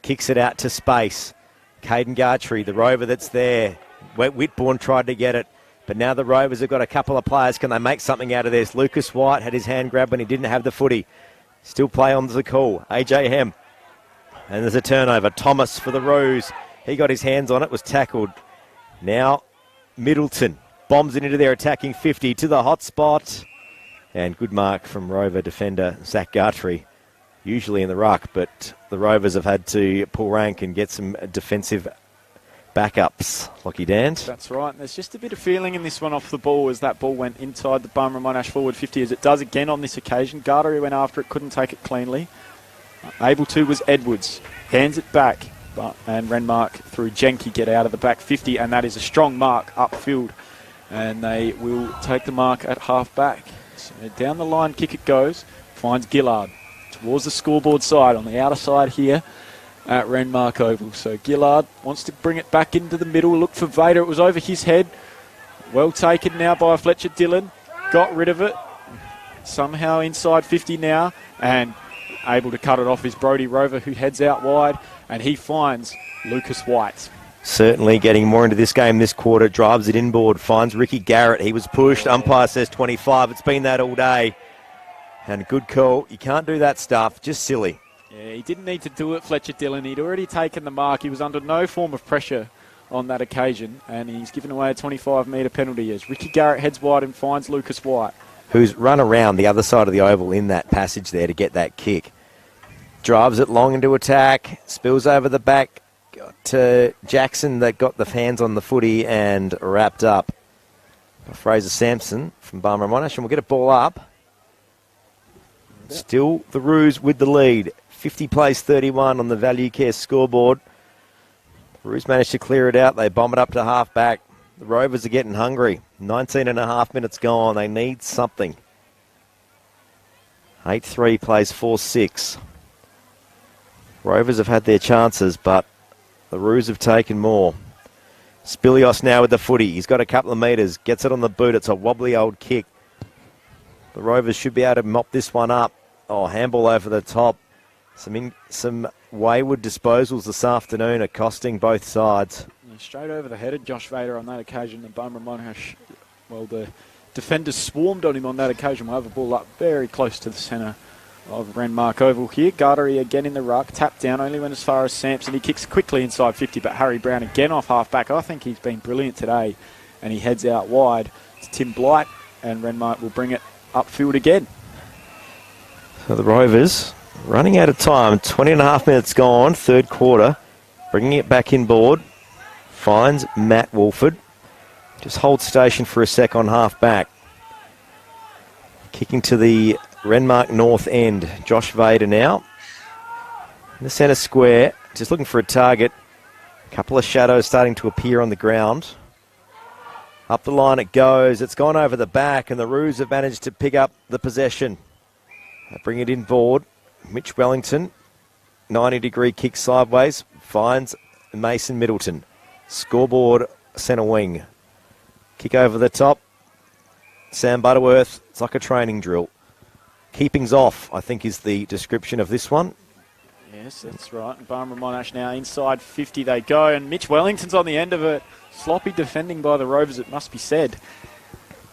kicks it out to space. Caden Gartree, the Rover that's there. Whitbourne tried to get it, but now the Rovers have got a couple of players. Can they make something out of this? Lucas White had his hand grabbed when he didn't have the footy. Still play on the call. AJ Hem. And there's a turnover. Thomas for the Rose. He got his hands on it, was tackled. Now Middleton bombs it into their attacking 50 to the hot spot. And good mark from Rover defender Zach Gartree. Usually in the ruck, but the Rovers have had to pull rank and get some defensive backups. Lockie Dand. That's right. And there's just a bit of feeling in this one off the ball as that ball went inside the Barmera Monash forward 50, as it does again on this occasion. Gartree went after it, couldn't take it cleanly. Able to was Edwards. Hands it back. And Renmark through Jenke get out of the back 50, and that is a strong mark upfield. And they will take the mark at half back. So down the line, kick it goes. Finds Gillard towards the scoreboard side on the outer side here at Renmark Oval. So Gillard wants to bring it back into the middle. Look for Vader. It was over his head. Well taken now by Fletcher Dillon. Got rid of it. Somehow inside 50 now. And able to cut it off is Brodie Rover, who heads out wide. And he finds Lucas White. Certainly getting more into this game this quarter. Drives it inboard. Finds Ricky Garrett. He was pushed. Umpire says 25. It's been that all day. And a good call. You can't do that stuff. Just silly. Yeah, he didn't need to do it, Fletcher Dillon. He'd already taken the mark. He was under no form of pressure on that occasion. And he's given away a 25-metre penalty as Ricky Garrett heads wide and finds Lucas White, who's run around the other side of the oval in that passage there to get that kick. Drives it long into attack. Spills over the back to Jackson that got the hands on the footy and wrapped up by Fraser Sampson from Barmera Monash. And we'll get a ball up. Still the Roos with the lead. 50 plays 31 on the Value Care scoreboard. The Roos managed to clear it out. They bomb it up to half back. The Rovers are getting hungry. 19 and a half minutes gone. They need something. 8-3 plays 4-6. Rovers have had their chances, but the Roos have taken more. Spilios now with the footy. He's got a couple of metres. Gets it on the boot. It's a wobbly old kick. The Rovers should be able to mop this one up. Oh, handball over the top. Some wayward disposals this afternoon are costing both sides. Yeah, straight over the head of Josh Vader on that occasion. The Barmera Monash, well, the defenders swarmed on him on that occasion. We'll have a ball up very close to the centre of Renmark Oval here. Gartree again in the ruck. Tapped down, only went as far as Sampson. He kicks quickly inside 50, but Harry Brown again off half-back. I think he's been brilliant today. And he heads out wide to Tim Blight, and Renmark will bring it upfield again. So the Rovers running out of time. 20 and a half minutes gone, third quarter. Bringing it back inboard. Finds Matt Wolford. Just hold station for a sec on half-back. Kicking to the Renmark North end. Josh Vader now. In the centre square. Just looking for a target. A couple of shadows starting to appear on the ground. Up the line it goes. It's gone over the back, and the Roos have managed to pick up the possession. They bring it inboard. Mitch Wellington, 90-degree kick sideways, finds Mason Middleton. Scoreboard centre wing. Kick over the top. Sam Butterworth, it's like a training drill. Keepings off, I think, is the description of this one. Yes, that's right. Barmera Monash now inside 50 they go, and Mitch Wellington's on the end of it. Sloppy defending by the Rovers, it must be said.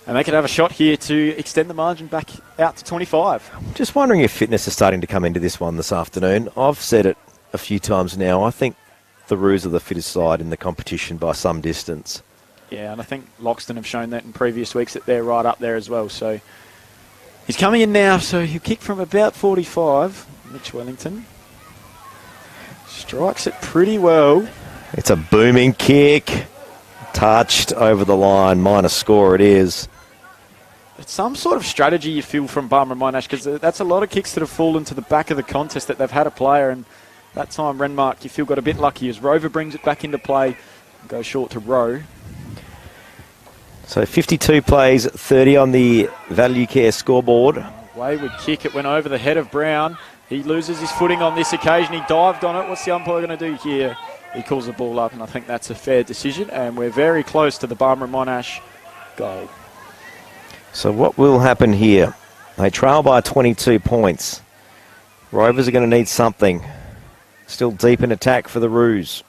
And they could have a shot here to extend the margin back out to 25. Just wondering if fitness is starting to come into this one this afternoon. I've said it a few times now. I think the Roos are the fittest side in the competition by some distance. Yeah, and I think Loxton have shown that in previous weeks that they're right up there as well. So he's coming in now, so he'll kick from about 45. Mitch Wellington strikes it pretty well. It's a booming kick. touched over the line. Minus score it is. It's some sort of strategy you feel from Barmera Monash, because that's a lot of kicks that have fallen to the back of the contest that they've had a player, and that time Renmark, you feel, got a bit lucky as Rover brings it back into play, goes short to Rowe. So 52 plays, 30 on the Value Care scoreboard. Wayward kick, it went over the head of Brown. He loses his footing on this occasion. He dived on it. What's the umpire going to do here? He calls the ball up, and I think that's a fair decision, and we're very close to the Barmera Monash goal. So what will happen here? They trail by 22 points. Rovers are going to need something. Still deep in attack for the Roos.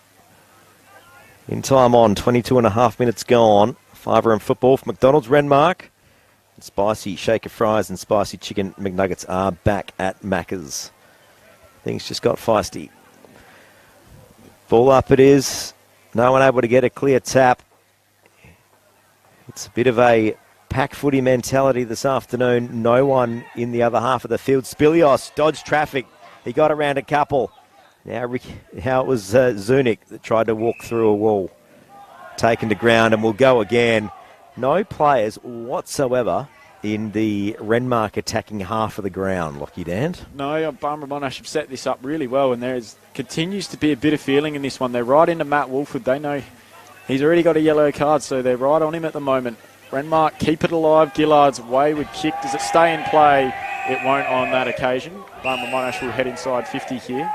In time on, 22 and a half minutes gone. Fiver and football for McDonald's Renmark. Spicy shaker fries and spicy chicken McNuggets are back at Macca's. Things just got feisty. Ball up it is. No one able to get a clear tap. It's a bit of a pack footy mentality this afternoon. No one in the other half of the field. Spilios dodged traffic. He got around a couple. Now it was Zunic that tried to walk through a wall. Taken to ground and will go again. No players whatsoever in the Renmark attacking half of the ground, Lockie Dand. No, Barmera Monash have set this up really well, and there continues to be a bit of feeling in this one. They're right into Matt Wolford. They know he's already got a yellow card, so they're right on him at the moment. Renmark keep it alive. Gillard's wayward kick. Does it stay in play? It won't on that occasion. Barmera Monash will head inside 50 here.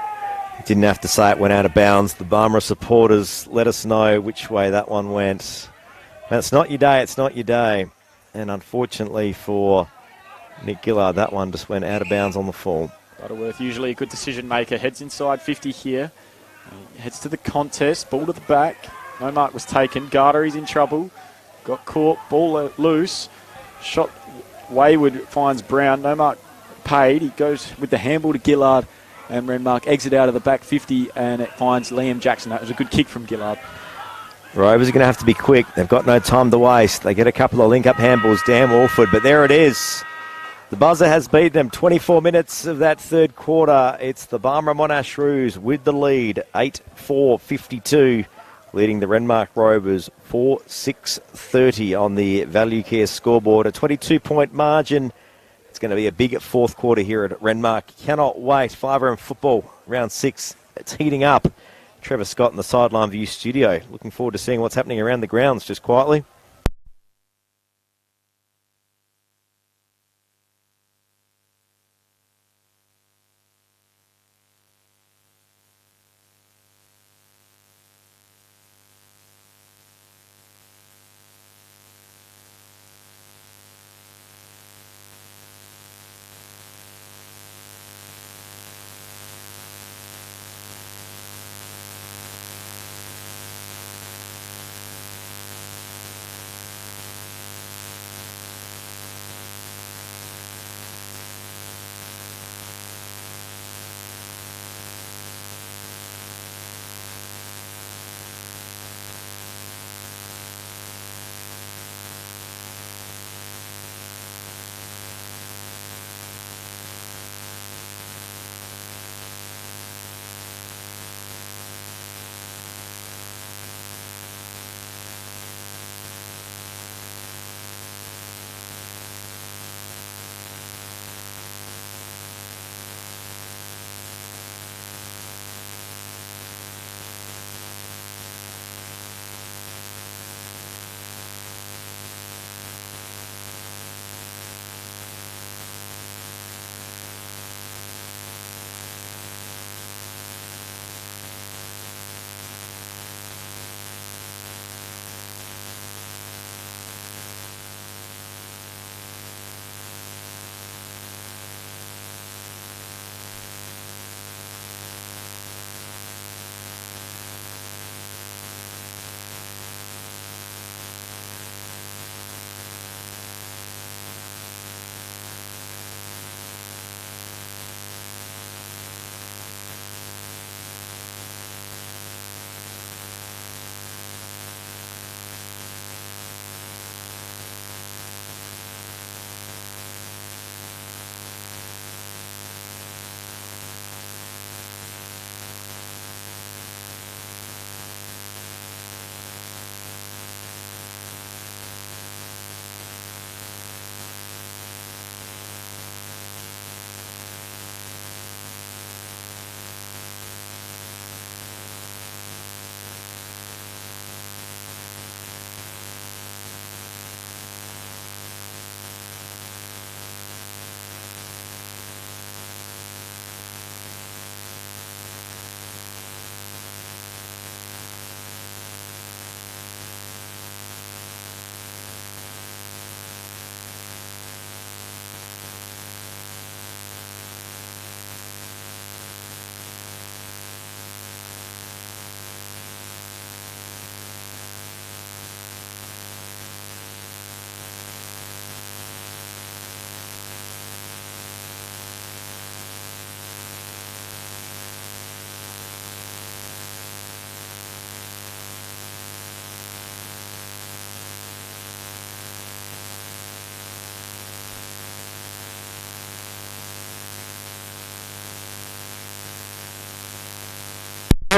Didn't have to say it went out of bounds. The Barmera supporters let us know which way that one went. Now, it's not your day, it's not your day. And unfortunately for Nick Gillard, that one just went out of bounds on the fall. Butterworth, usually a good decision maker, heads inside 50 here. He heads to the contest, ball to the back. No mark was taken. Garter is in trouble. Got caught, ball loose. Shot wayward, finds Brown. No mark paid. He goes with the handball to Gillard. And Renmark exit out of the back 50, and it finds Liam Jackson. That was a good kick from Gillard. Rovers are going to have to be quick. They've got no time to waste. They get a couple of link-up handballs down Wolford, but there it is. The buzzer has beaten them. 24 minutes of that third quarter. It's the Barmera Monash Roos with the lead, 8-4-52, leading the Renmark Rovers 4-6-30 on the Value Care scoreboard. A 22-point margin. It's going to be a big fourth quarter here at Renmark. Cannot wait. Fiver and football, round 6. It's heating up. Trevor Scott in the Sideline View studio. Looking forward to seeing what's happening around the grounds just quietly.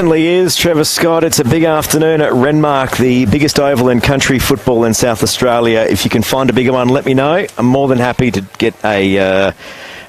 Certainly is, Trevor Scott. It's a big afternoon at Renmark, the biggest oval in country football in South Australia. If you can find a bigger one, let me know. I'm more than happy to get a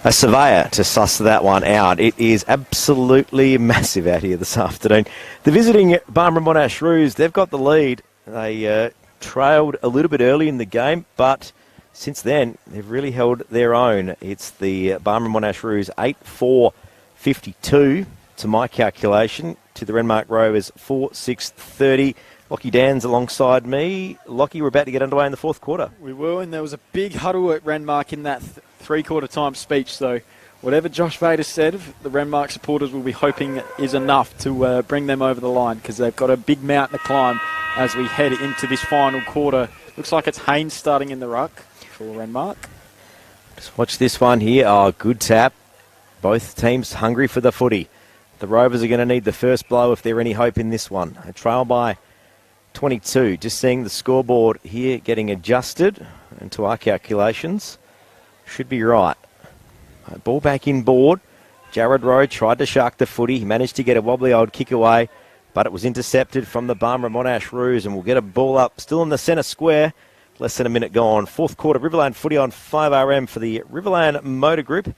surveyor to suss that one out. It is absolutely massive out here this afternoon. The visiting Barmera Monash Roos, they've got the lead. They trailed a little bit early in the game, but since then they've really held their own. It's the Barmera Monash Roos 8-4-52 to my calculation, to the Renmark Rovers 4-6-30. Lockie Dan's alongside me. Lockie, we're about to get underway in the fourth quarter. We will, and there was a big huddle at Renmark in that three-quarter time speech, so whatever Josh Vader said, the Renmark supporters will be hoping is enough to bring them over the line, because they've got a big mountain to climb as we head into this final quarter. Looks like it's Haynes starting in the ruck for Renmark. Just watch this one here. Oh, good tap. Both teams hungry for the footy. The Rovers are going to need the first blow if they're any hope in this one. A trail by 22. Just seeing the scoreboard here getting adjusted, and to our calculations, should be right. Ball back in board. Jared Rowe tried to shark the footy. He managed to get a wobbly old kick away, but it was intercepted from the Barmera Monash Roos, and we'll get a ball up still in the centre square. Less than a minute gone. Fourth quarter, Riverland footy on 5RM for the Riverland Motor Group.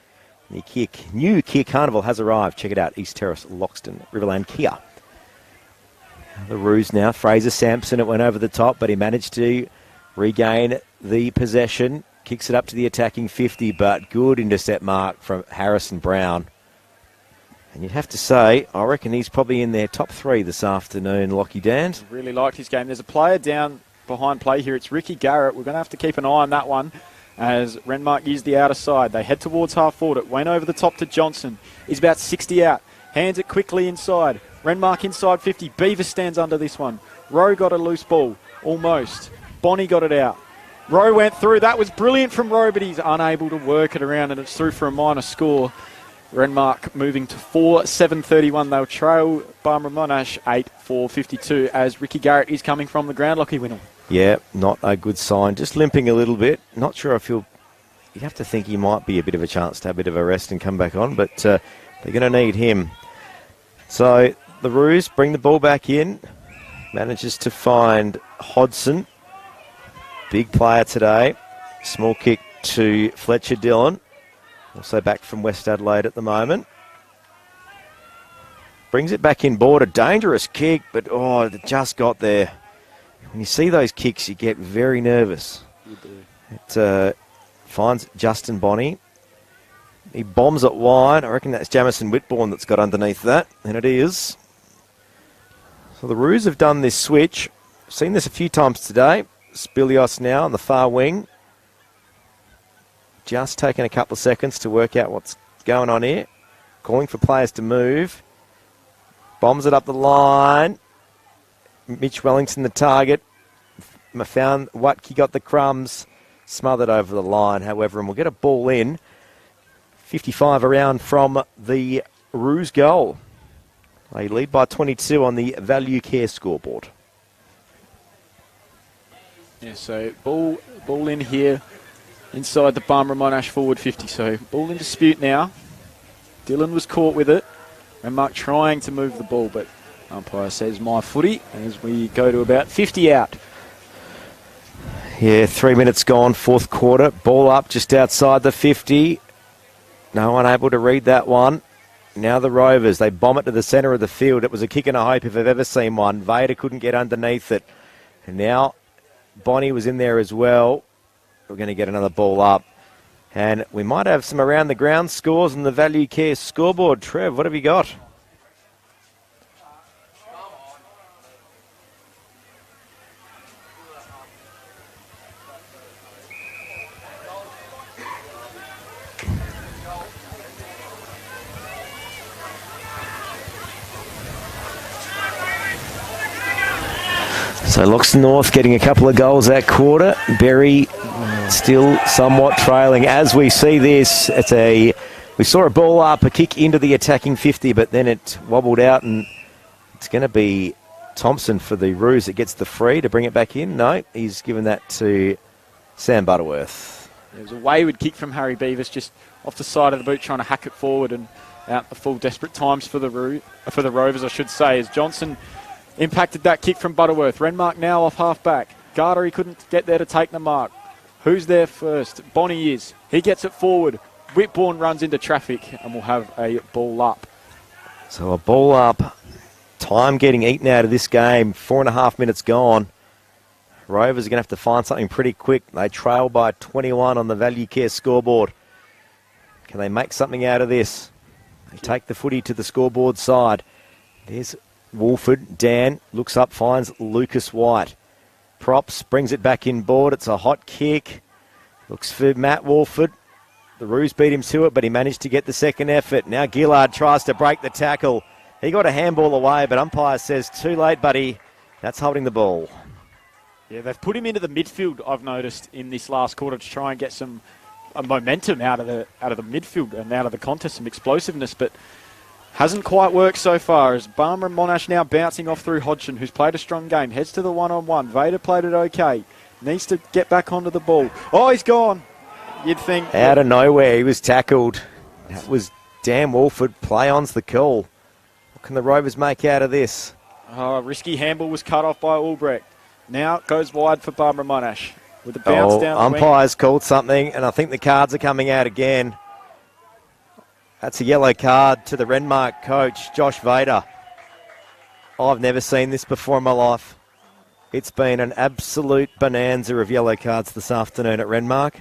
The new Kia Carnival has arrived. Check it out, East Terrace, Loxton, Riverland Kia. The Roos now, Fraser Sampson, it went over the top, but he managed to regain the possession. Kicks it up to the attacking 50, but good intercept mark from Harrison Brown. And you'd have to say, I reckon he's probably in their top three this afternoon, Lockie Dan. Really liked his game. There's a player down behind play here. It's Ricky Garrett. We're going to have to keep an eye on that one as Renmark used the outer side. They head towards half forward. It went over the top to Johnson. He's about 60 out. Hands it quickly inside. Renmark inside 50. Beaver stands under this one. Rowe got a loose ball. Almost. Bonnie got it out. Rowe went through. That was brilliant from Rowe, but he's unable to work it around, and it's through for a minor score. Renmark moving to 4-7-31. They'll trail Barmera Monash 8-4-52 as Ricky Garrett is coming from the ground. Lockie Winnell. Yeah, not a good sign. Just limping a little bit. Not sure if you have to think he might be a bit of a chance to have a bit of a rest and come back on, but they're going to need him. So the Roos bring the ball back in. Manages to find Hodson. Big player today. Small kick to Fletcher Dillon. Also back from West Adelaide at the moment. Brings it back in board. A dangerous kick, but it just got there. When you see those kicks, you get very nervous. You do. It finds Justin Bonnie. He bombs it wide. I reckon that's Jamison Whitbourne that's got underneath that, and it is. So the Roos have done this switch. Seen this a few times today. Spilios now on the far wing. Just taking a couple of seconds to work out what's going on here. Calling for players to move. Bombs it up the line. Mitch Wellington the target. Found Watke got the crumbs. Smothered over the line, however, and we'll get a ball in. 55 around from the Roos goal. They lead by 22 on the Value Care scoreboard. Yeah, so ball in here inside the Barmera Monash forward 50. So ball in dispute now. Dylan was caught with it. Renmark trying to move the ball, but umpire says my footy as we go to about 50 out. Yeah, 3 minutes gone, fourth quarter. Ball up just outside the 50. No one able to read that one. Now the Rovers, they bomb it to the centre of the field. It was a kick and a hope if I've ever seen one. Vader couldn't get underneath it. And now Bonnie was in there as well. We're going to get another ball up. And we might have some around the ground scores on the Value Care scoreboard. Trev, what have you got? So Loxton North getting a couple of goals that quarter. Berry still somewhat trailing. As we see this, we saw a ball up, a kick into the attacking 50, but then it wobbled out, and it's going to be Thompson for the Roos that gets the free to bring it back in. No, he's given that to Sam Butterworth. There was a wayward kick from Harry Beavis just off the side of the boot trying to hack it forward, and out the full. Desperate times for the Rovers, I should say, as Johnson impacted that kick from Butterworth. Renmark now off half-back. Garter, he couldn't get there to take the mark. Who's there first? Bonnie is. He gets it forward. Whitbourne runs into traffic and will have a ball up. So a ball up. Time getting eaten out of this game. 4.5 minutes gone. Rovers are going to have to find something pretty quick. They trail by 21 on the Value Care scoreboard. Can they make something out of this? They take the footy to the scoreboard side. There's Wolford. Dan looks up, finds Lucas White. Props, brings it back in board. It's a hot kick. Looks for Matt Wolford. The Roos beat him to it, but he managed to get the second effort. Now Gillard tries to break the tackle. He got a handball away, but umpire says, too late, buddy. That's holding the ball. Yeah, they've put him into the midfield, I've noticed, in this last quarter to try and get some momentum out of the midfield and out of the contest, some explosiveness, but hasn't quite worked so far, as Barmera Monash now bouncing off through Hodgson, who's played a strong game, heads to the one-on-one. Vader played it okay. Needs to get back onto the ball. Oh, he's gone. You'd think. Out of nowhere, he was tackled. That was Dan Wolford. Play on's the call. What can the Rovers make out of this? Oh, risky handball was cut off by Albrecht. Now it goes wide for Barmera Monash with a bounce down the wing. Umpire's called something, and I think the cards are coming out again. That's a yellow card to the Renmark coach, Josh Vader. I've never seen this before in my life. It's been an absolute bonanza of yellow cards this afternoon at Renmark.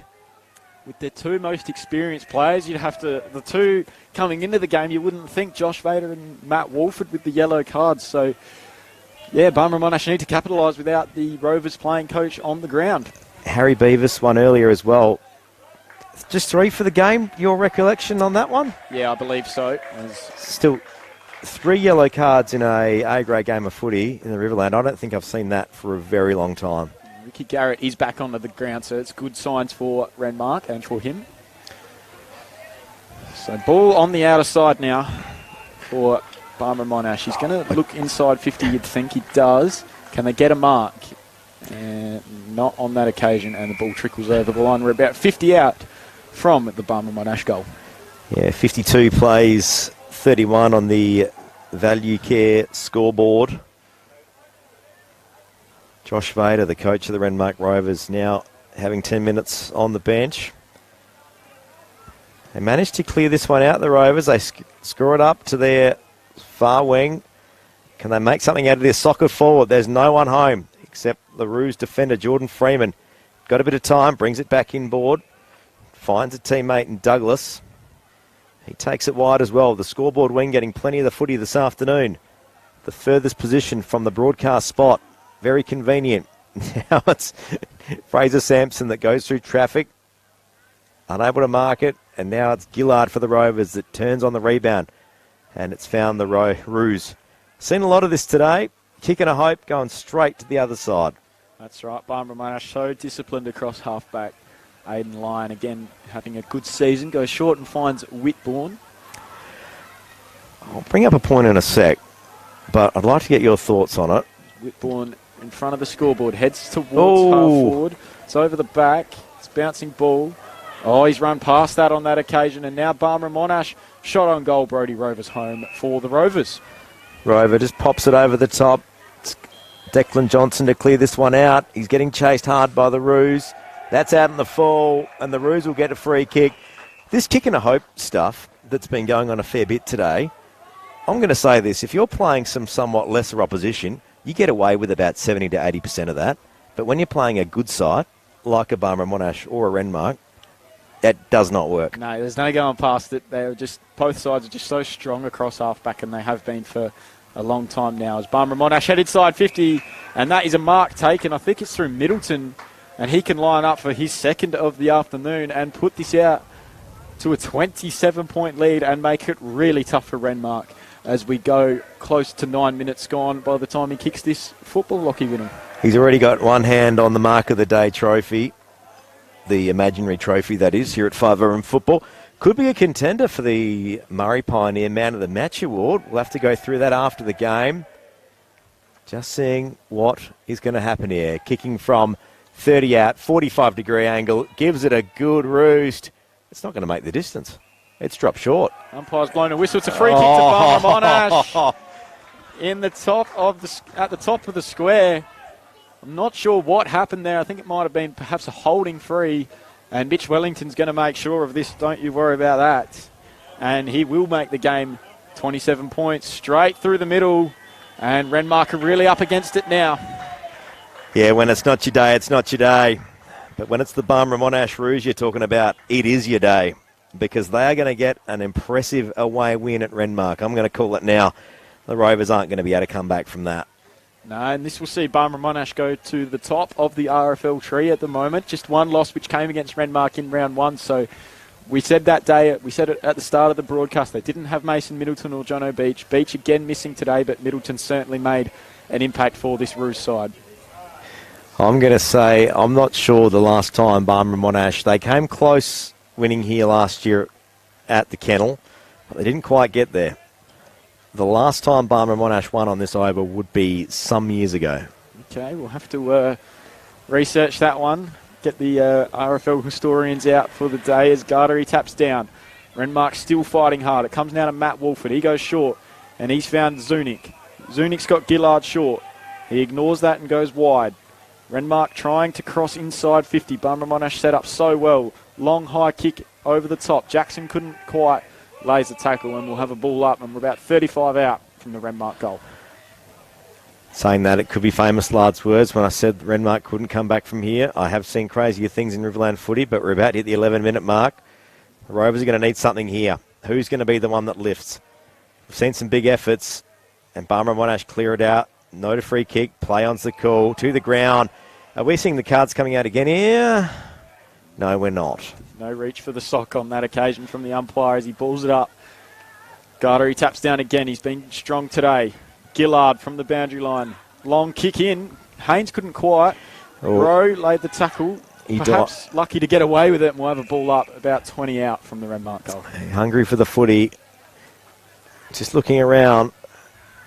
With their two most experienced players, you'd have to, the two coming into the game, you wouldn't think Josh Vader and Matt Wolford with the yellow cards. So, yeah, Barmera Monash need to capitalise without the Rovers playing coach on the ground. Harry Beavis won earlier as well. Just 3 for the game, your recollection on that one? Yeah, I believe so. Still 3 yellow cards in a A-grade game of footy in the Riverland. I don't think I've seen that for a very long time. Ricky Garrett is back onto the ground, so it's good signs for Renmark and for him. So ball on the outer side now for Barmera Monash. He's going to look inside 50, you'd think he does. Can they get a mark? And not on that occasion, and the ball trickles over the line. We're about 50 out from the Barmera Monash goal. Yeah, 52 plays, 31 on the Value Care scoreboard. Josh Vader, the coach of the Renmark Rovers, now having 10 minutes on the bench. They managed to clear this one out, the Rovers. They score it up to their far wing. Can they make something out of this? Socket forward. There's no one home except the Roos defender, Jordan Freeman. Got a bit of time, brings it back inboard. Finds a teammate in Douglas. He takes it wide as well. The scoreboard wing getting plenty of the footy this afternoon. The furthest position from the broadcast spot. Very convenient. Now it's Fraser Sampson that goes through traffic. Unable to mark it. And now it's Gillard for the Rovers that turns on the rebound. And it's found the Roos. Seen a lot of this today. Kick and a hope going straight to the other side. That's right. Barmera Monash so disciplined across half-back. Aidan Lyon again having a good season. Goes short and finds Whitbourne. I'll bring up a point in a sec, but I'd like to get your thoughts on it. Whitbourne in front of the scoreboard. Heads towards half forward. It's over the back. It's bouncing ball. Oh, he's run past that on that occasion. And now Barmera Monash shot on goal. Brodie Rovers home for the Rovers. Rover just pops it over the top. It's Declan Johnson to clear this one out. He's getting chased hard by the Roos. That's out in the fall, and the Roos will get a free kick. This kick and a hope stuff that's been going on a fair bit today, I'm going to say this. If you're playing some somewhat lesser opposition, you get away with about 70 to 80% of that. But when you're playing a good side, like a Barmera Monash or a Renmark, that does not work. No, there's no going past it. They're just, both sides are just so strong across half-back, and they have been for a long time now. As Barmera Monash head inside 50, and that is a mark taken. I think it's through Middleton, and he can line up for his second of the afternoon and put this out to a 27-point lead and make it really tough for Renmark as we go close to 9 minutes gone by the time he kicks this football, Lockie Vinham. He's already got one hand on the Mark of the Day trophy, the imaginary trophy that is, here at 5RM Football. Could be a contender for the Murray Pioneer Man of the Match award. We'll have to go through that after the game. Just seeing what is going to happen here. Kicking from 30 out, 45-degree angle, gives it a good roost. It's not going to make the distance. It's dropped short. Umpire's blown a whistle. It's a free kick to Barmera Monash at the top of the square. I'm not sure what happened there. I think it might have been perhaps a holding free. And Mitch Wellington's going to make sure of this. Don't you worry about that. And he will make the game 27 points straight through the middle. And Renmark are really up against it now. Yeah, when it's not your day, it's not your day. But when it's the Barmera Monash Rouge you're talking about, it is your day. Because they are going to get an impressive away win at Renmark. I'm going to call it now. The Rovers aren't going to be able to come back from that. No, and this will see Barmera Monash go to the top of the RFL tree at the moment. Just one loss, which came against Renmark in round one. So we said that day, we said it at the start of the broadcast, they didn't have Mason Middleton or Jono Beach. Beach again missing today, but Middleton certainly made an impact for this Rouge side. I'm going to say, I'm not sure the last time Barmera Monash, they came close winning here last year at the Kennel, but they didn't quite get there. The last time Barmera Monash won on this oval would be some years ago. Okay, we'll have to research that one. Get the RFL historians out for the day as Gardery taps down. Renmark still fighting hard. It comes now to Matt Wolford. He goes short, and he's found Zunic. Zunic's got Gillard short. He ignores that and goes wide. Renmark trying to cross inside 50. Barmera Monash set up so well. Long high kick over the top. Jackson couldn't quite lays the tackle, and we'll have a ball up, and we're about 35 out from the Renmark goal. Saying that, it could be famous last words when I said Renmark couldn't come back from here. I have seen crazier things in Riverland footy, but we're about to hit the 11-minute mark. The Rovers are going to need something here. Who's going to be the one that lifts? We've seen some big efforts, and Barmera Monash clear it out. No to free kick, play on's the call, to the ground. Are we seeing the cards coming out again here? No, we're not. No reach for the sock on that occasion from the umpire as he balls it up. Gardery taps down again. He's been strong today. Gillard from the boundary line. Long kick in. Haynes couldn't quite. Rowe laid the tackle. Perhaps lucky to get away with it, and we'll have a ball up about 20 out from the Renmark goal. Hungry for the footy. Just looking around.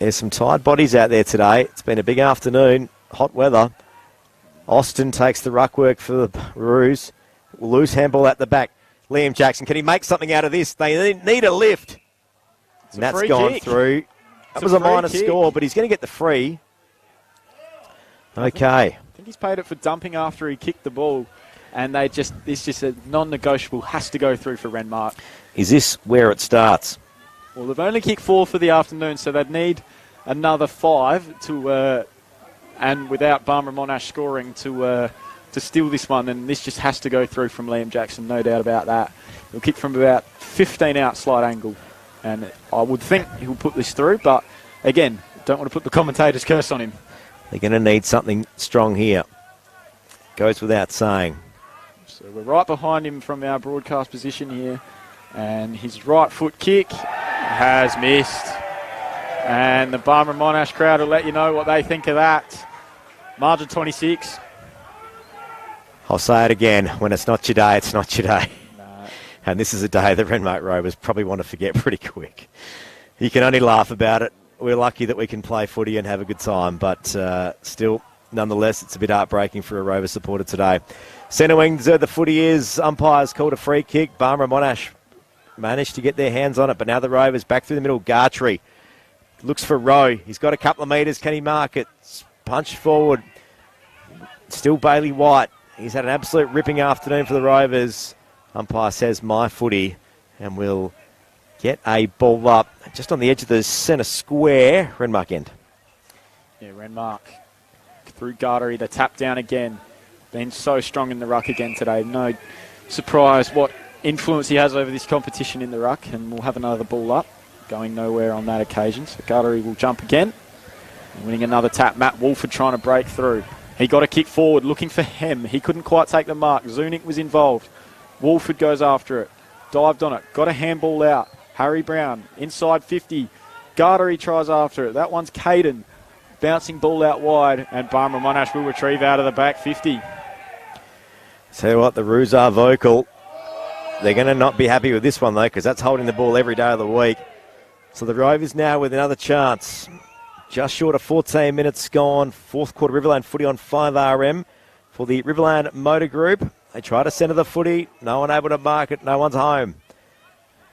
There's some tired bodies out there today. It's been a big afternoon. Hot weather. Austin takes the ruck work for the Rouge. Loose handball at the back. Liam Jackson, can he make something out of this? They need a lift. And that's gone through. That was a minor score, but he's going to get the free. Okay. I think he's paid it for dumping after he kicked the ball. And this just a non-negotiable, has to go through for Renmark. Is this where it starts? Well, they've only kicked 4 for the afternoon, so they'd need another 5 to, and without Barmera Monash scoring to steal this one, and this just has to go through from Liam Jackson, no doubt about that. He'll kick from about 15 out slight angle, and I would think he'll put this through, but again, don't want to put the commentator's curse on him. They're going to need something strong here. Goes without saying. So we're right behind him from our broadcast position here, and his right foot kick has missed. And the Barmera Monash crowd will let you know what they think of that. Margin 26. I'll say it again. When it's not your day, it's not your day. No. And this is a day that Renmark Rovers probably want to forget pretty quick. You can only laugh about it. We're lucky that we can play footy and have a good time, but still, nonetheless, it's a bit heartbreaking for a Rovers supporter today. Centre wing, where the footy is. Umpires called a free kick. Barmera Monash managed to get their hands on it, but now the Rovers back through the middle. Gartrey looks for Rowe. He's got a couple of metres. Can he mark it? Punch forward. Still Bailey White. He's had an absolute ripping afternoon for the Rovers. Umpire says my footy, and we'll get a ball up just on the edge of the centre square. Renmark end. Yeah, Renmark through Gardery. The tap down again. Been so strong in the ruck again today. No surprise what influence he has over this competition in the ruck, and we'll have another ball up. Going nowhere on that occasion. So Gardery will jump again. Winning another tap. Matt Wolford trying to break through. He got a kick forward, looking for Hem. He couldn't quite take the mark. Zunic was involved. Wolford goes after it. Dived on it. Got a handball out. Harry Brown, inside 50. Gardery tries after it. That one's Caden. Bouncing ball out wide, and Barmera Monash will retrieve out of the back 50. Tell you what, the Roos are vocal. They're going to not be happy with this one, though, because that's holding the ball every day of the week. So the Rovers now with another chance. Just short of 14 minutes gone. Fourth quarter Riverland footy on 5RM for the Riverland Motor Group. They try to centre the footy. No one able to mark it. No one's home.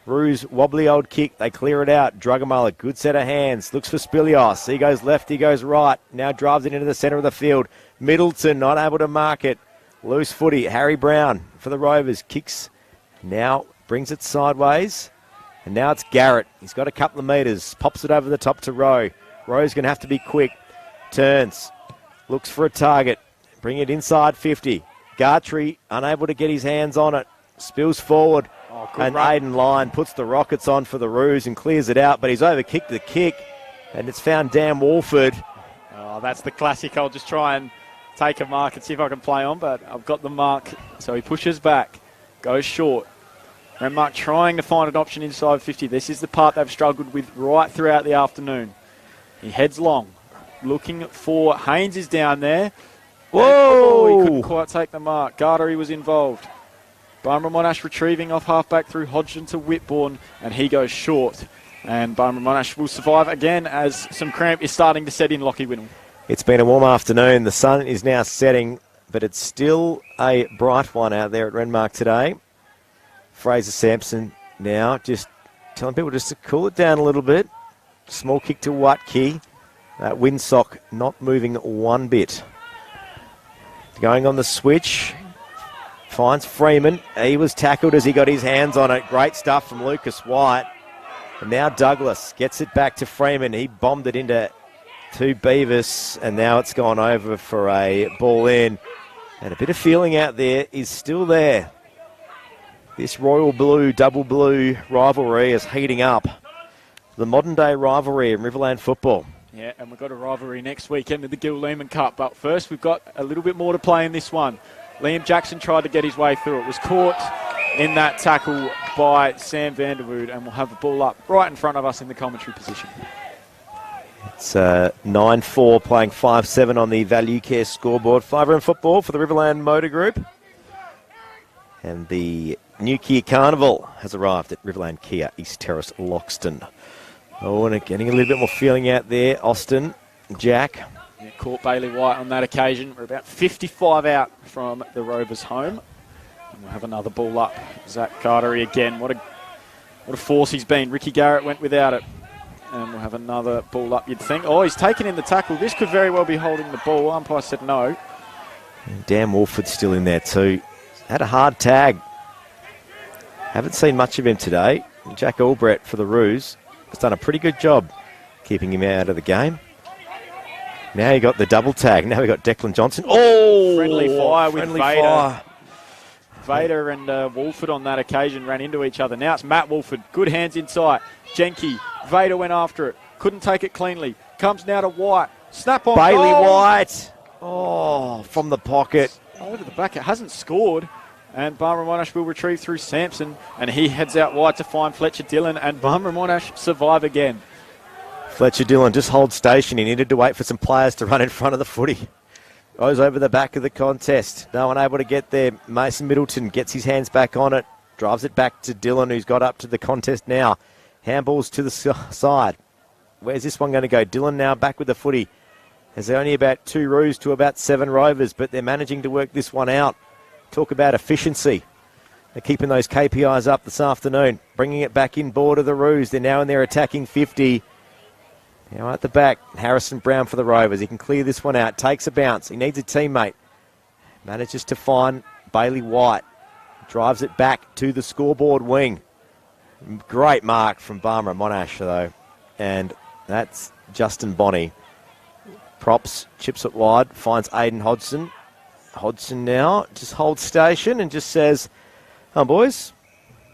Ruse, wobbly old kick. They clear it out. Drugamullah, good set of hands. Looks for Spilios. He goes left, he goes right. Now drives it into the centre of the field. Middleton not able to mark it. Loose footy. Harry Brown for the Rovers. Kicks. Now brings it sideways. And now it's Garrett. He's got a couple of metres. Pops it over the top to Rowe. Rowe's going to have to be quick. Turns. Looks for a target. Bring it inside 50. Gartree unable to get his hands on it. Spills forward. And Aidan Lyon puts the rockets on for the Roos and clears it out, but he's overkicked the kick, and it's found Dan Walford. Oh, that's the classic. I'll just try and take a mark and see if I can play on, but I've got the mark. So he pushes back, goes short. Renmark trying to find an option inside 50. This is the part they've struggled with right throughout the afternoon. He heads long, looking for Haynes is down there. Whoa! He couldn't quite take the mark. Gartery was involved. Barmera Monash retrieving off halfback through Hodgson to Whitbourne, and he goes short. And Barmera Monash will survive again as some cramp is starting to set in Lockie Whittle. It's been a warm afternoon. The sun is now setting, but it's still a bright one out there at Renmark today. Fraser Sampson now just telling people just to cool it down a little bit. Small kick to Watke. That windsock not moving one bit. Going on the switch. Finds Freeman. He was tackled as he got his hands on it. Great stuff from Lucas White. And now Douglas gets it back to Freeman. He bombed it into Beavis, and now it's gone over for a ball in. And a bit of feeling out there is still there. This Royal Blue, Double Blue rivalry is heating up. The modern day rivalry in Riverland football. Yeah, and we've got a rivalry next weekend in the Gil Lehman Cup. But first, we've got a little bit more to play in this one. Liam Jackson tried to get his way through it. Was caught in that tackle by Sam Vanderwood, and we'll have the ball up right in front of us in the commentary position. It's 9-4 playing 5-7 on the Value Care scoreboard. 5-round football for the Riverland Motor Group. And the new Kia Carnival has arrived at Riverland Kia, East Terrace, Loxton. Oh, and getting a little bit more feeling out there. Austin, Jack. Yeah, caught Bailey White on that occasion. We're about 55 out from the Rovers home. And we'll have another ball up. Zach Cartery again. What a force he's been. Ricky Garrett went without it. And we'll have another ball up, you'd think. Oh, he's taken in the tackle. This could very well be holding the ball. Umpire said no. And Dan Wolford's still in there too. Had a hard tag. Haven't seen much of him today. Jack Albrecht for the Roos has done a pretty good job keeping him out of the game. Now you got the double tag. Now we got Declan Johnson. Oh! Friendly fire with friendly Vader. fire. Vader and Wolford on that occasion ran into each other. Now it's Matt Wolford. Good hands inside. Jenke. Vader went after it. Couldn't take it cleanly. Comes now to White. Snap on Bailey goal. White. Oh, from the pocket. Over the back. It hasn't scored. And Barmera Monash will retrieve through Sampson. And he heads out wide to find Fletcher Dillon. And Barmera Monash survive again. Fletcher Dillon just hold station. He needed to wait for some players to run in front of the footy. Goes over the back of the contest. No one able to get there. Mason Middleton gets his hands back on it. Drives it back to Dillon, who's got up to the contest now. Handballs to the side. Where's this one going to go? Dillon now back with the footy. There's only about 2 Roos to about 7 Rovers, but they're managing to work this one out. Talk about efficiency. They're keeping those KPIs up this afternoon. Bringing it back in board of the Roos. They're now in their attacking 50. Now at the back, Harrison Brown for the Rovers. He can clear this one out. Takes a bounce. He needs a teammate. Manages to find Bailey White. Drives it back to the scoreboard wing. Great mark from Barmera Monash, though. And that's Justin Bonney. Props, chips it wide, finds Aidan Hodgson. Hodgson now just holds station and just says, oh, boys,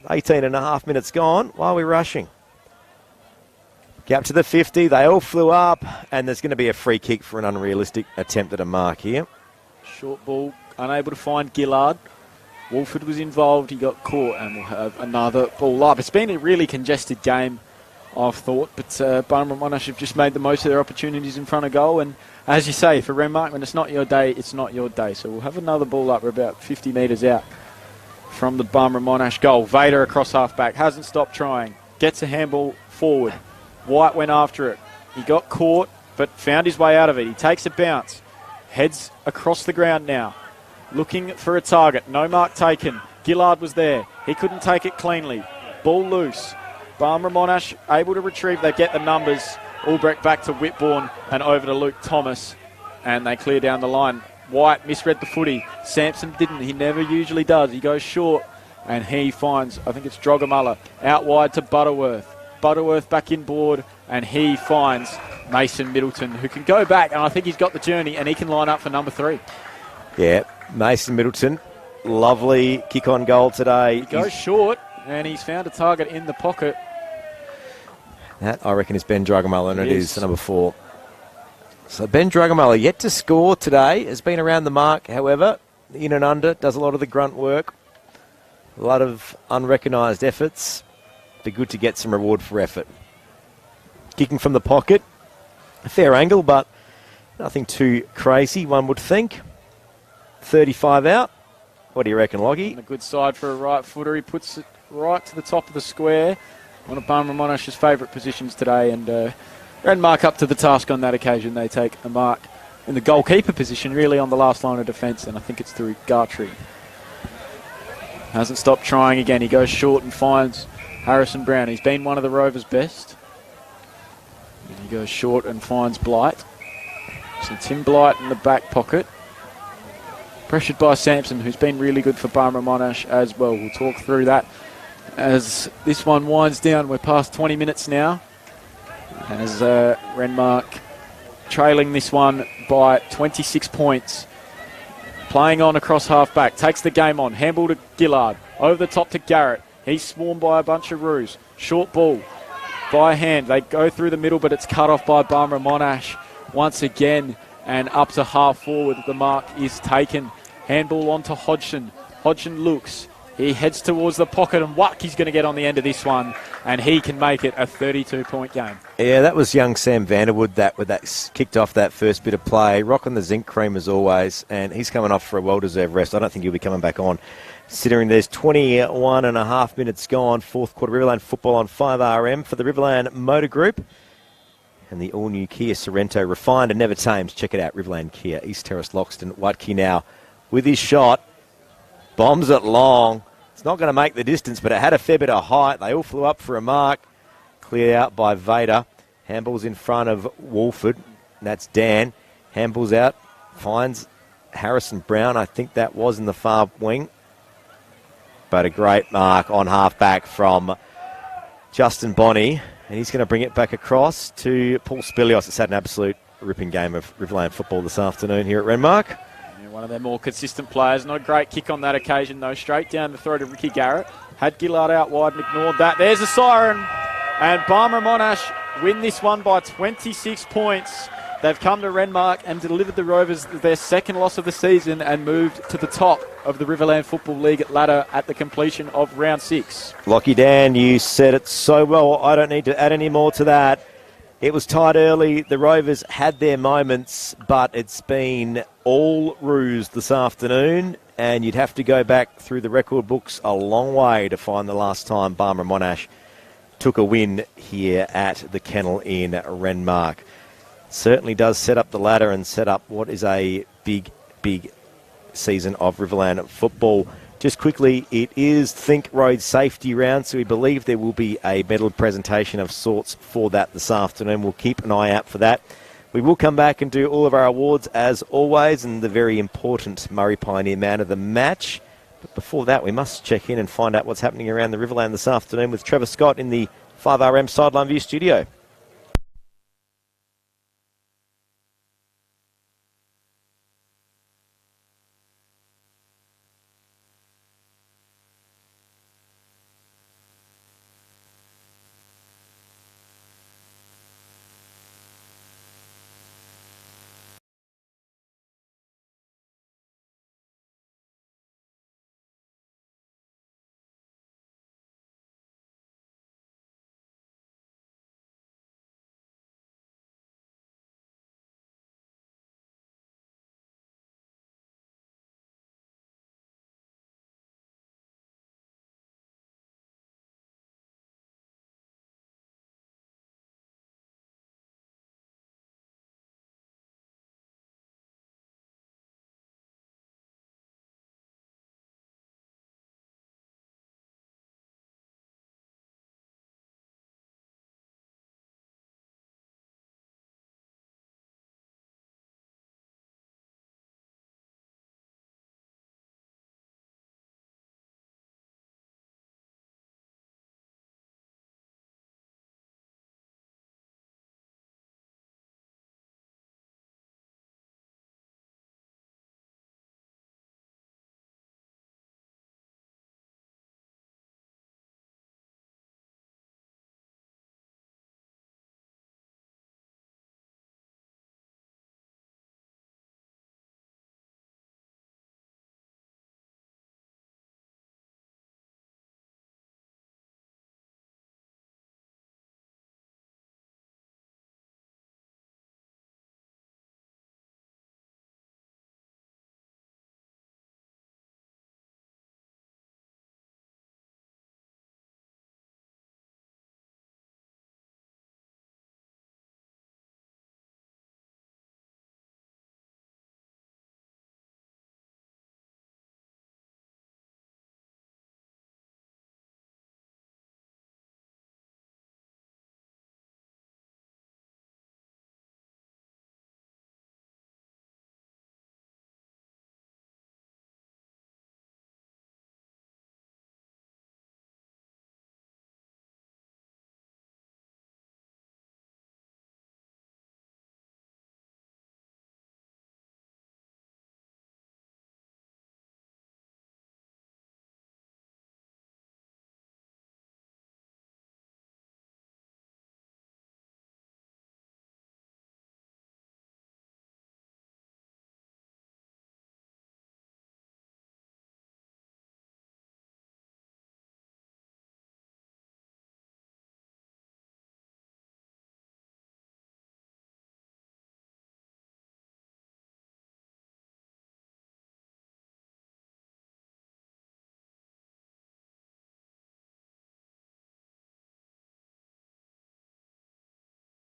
18 and a half minutes gone. Why are we rushing? Get up to the 50. They all flew up, and there's going to be a free kick for an unrealistic attempt at a mark here. Short ball, unable to find Gillard. Wolford was involved. He got caught, and we'll have another ball up. It's been a really congested game, I've thought, but Barmera Monash have just made the most of their opportunities in front of goal. And as you say, for Renmark, when it's not your day, it's not your day. So we'll have another ball up. We're about 50 metres out from the Barmera Monash goal. Vader across half-back, hasn't stopped trying. Gets a handball forward. White went after it. He got caught, but found his way out of it. He takes a bounce. Heads across the ground now. Looking for a target. No mark taken. Gillard was there. He couldn't take it cleanly. Ball loose. Barmera Monash able to retrieve. They get the numbers. Albrecht back to Whitbourne and over to Luke Thomas. And they clear down the line. White misread the footy. Sampson didn't. He never usually does. He goes short and he finds, I think it's Drogamullah, out wide to Butterworth. Butterworth back inboard and he finds Mason Middleton, who can go back, and I think he's got the journey and he can line up for number 3. Yeah, Mason Middleton, lovely kick on goal today. He goes short and he's found a target in the pocket. That, I reckon, is Ben Drogamullah, and it is number 4. So Ben Drogamullah, yet to score today, has been around the mark, however, in and under, does a lot of the grunt work. A lot of unrecognised efforts. Be good to get some reward for effort. Kicking from the pocket. A fair angle, but nothing too crazy, one would think. 35 out. What do you reckon, Loggy? A good side for a right footer. He puts it right to the top of the square. One of Barmera Monash's favourite positions today, and Renmark up to the task on that occasion. They take a mark in the goalkeeper position, really on the last line of defence, and I think it's through Gartree. Hasn't stopped trying again. He goes short and finds Harrison Brown. He's been one of the Rovers' best. And he goes short and finds Blight. So Tim Blight in the back pocket. Pressured by Sampson, who's been really good for Barmera Monash as well. We'll talk through that as this one winds down. We're past 20 minutes now. As Renmark trailing this one by 26 points. Playing on across half-back. Takes the game on. Handball to Gillard. Over the top to Garrett. He's swarmed by a bunch of Roos. Short ball by hand. They go through the middle, but it's cut off by Barmera Monash once again. And up to half forward, the mark is taken. Handball on to Hodgson. Hodgson looks. He heads towards the pocket, and Wack, he's going to get on the end of this one, and he can make it a 32-point game. Yeah, that was young Sam Vanderwood that kicked off that first bit of play. Rocking the zinc cream as always, and he's coming off for a well-deserved rest. I don't think he'll be coming back on. Considering there's 21 and a half minutes gone, fourth quarter Riverland football on 5RM for the Riverland Motor Group. And the all-new Kia Sorrento, refined and never tamed. Check it out, Riverland Kia, East Terrace, Loxton. Watke now with his shot. Bombs it long. It's not going to make the distance, but it had a fair bit of height. They all flew up for a mark. Cleared out by Vader. Handball's in front of Wolford. And that's Dan. Handball's out. Finds Harrison Brown. I think that was in the far wing. But a great mark on half-back from Justin Bonney. And he's going to bring it back across to Paul Spilios. It's had an absolute ripping game of Riverland football this afternoon here at Renmark. One of their more consistent players. Not a great kick on that occasion, though. Straight down the throw to Ricky Garrett. Had Gillard out wide and ignored that. There's a siren. And Barmera Monash win this one by 26 points. They've come to Renmark and delivered the Rovers their second loss of the season and moved to the top of the Riverland Football League ladder at the completion of round 6. Lockie Dan, you said it so well. I don't need to add any more to that. It was tight early. The Rovers had their moments, but it's been all ruse this afternoon, and you'd have to go back through the record books a long way to find the last time Barmera Monash took a win here at the Kennel in Renmark. Certainly does set up the ladder and set up what is a big, big season of Riverland football. Just quickly, it is Think Road Safety Round, so we believe there will be a medal presentation of sorts for that this afternoon. We'll keep an eye out for that. We will come back and do all of our awards as always, and the very important Murray Pioneer Man of the Match. But before that, we must check in and find out what's happening around the Riverland this afternoon with Trevor Scott in the 5RM Sideline View studio.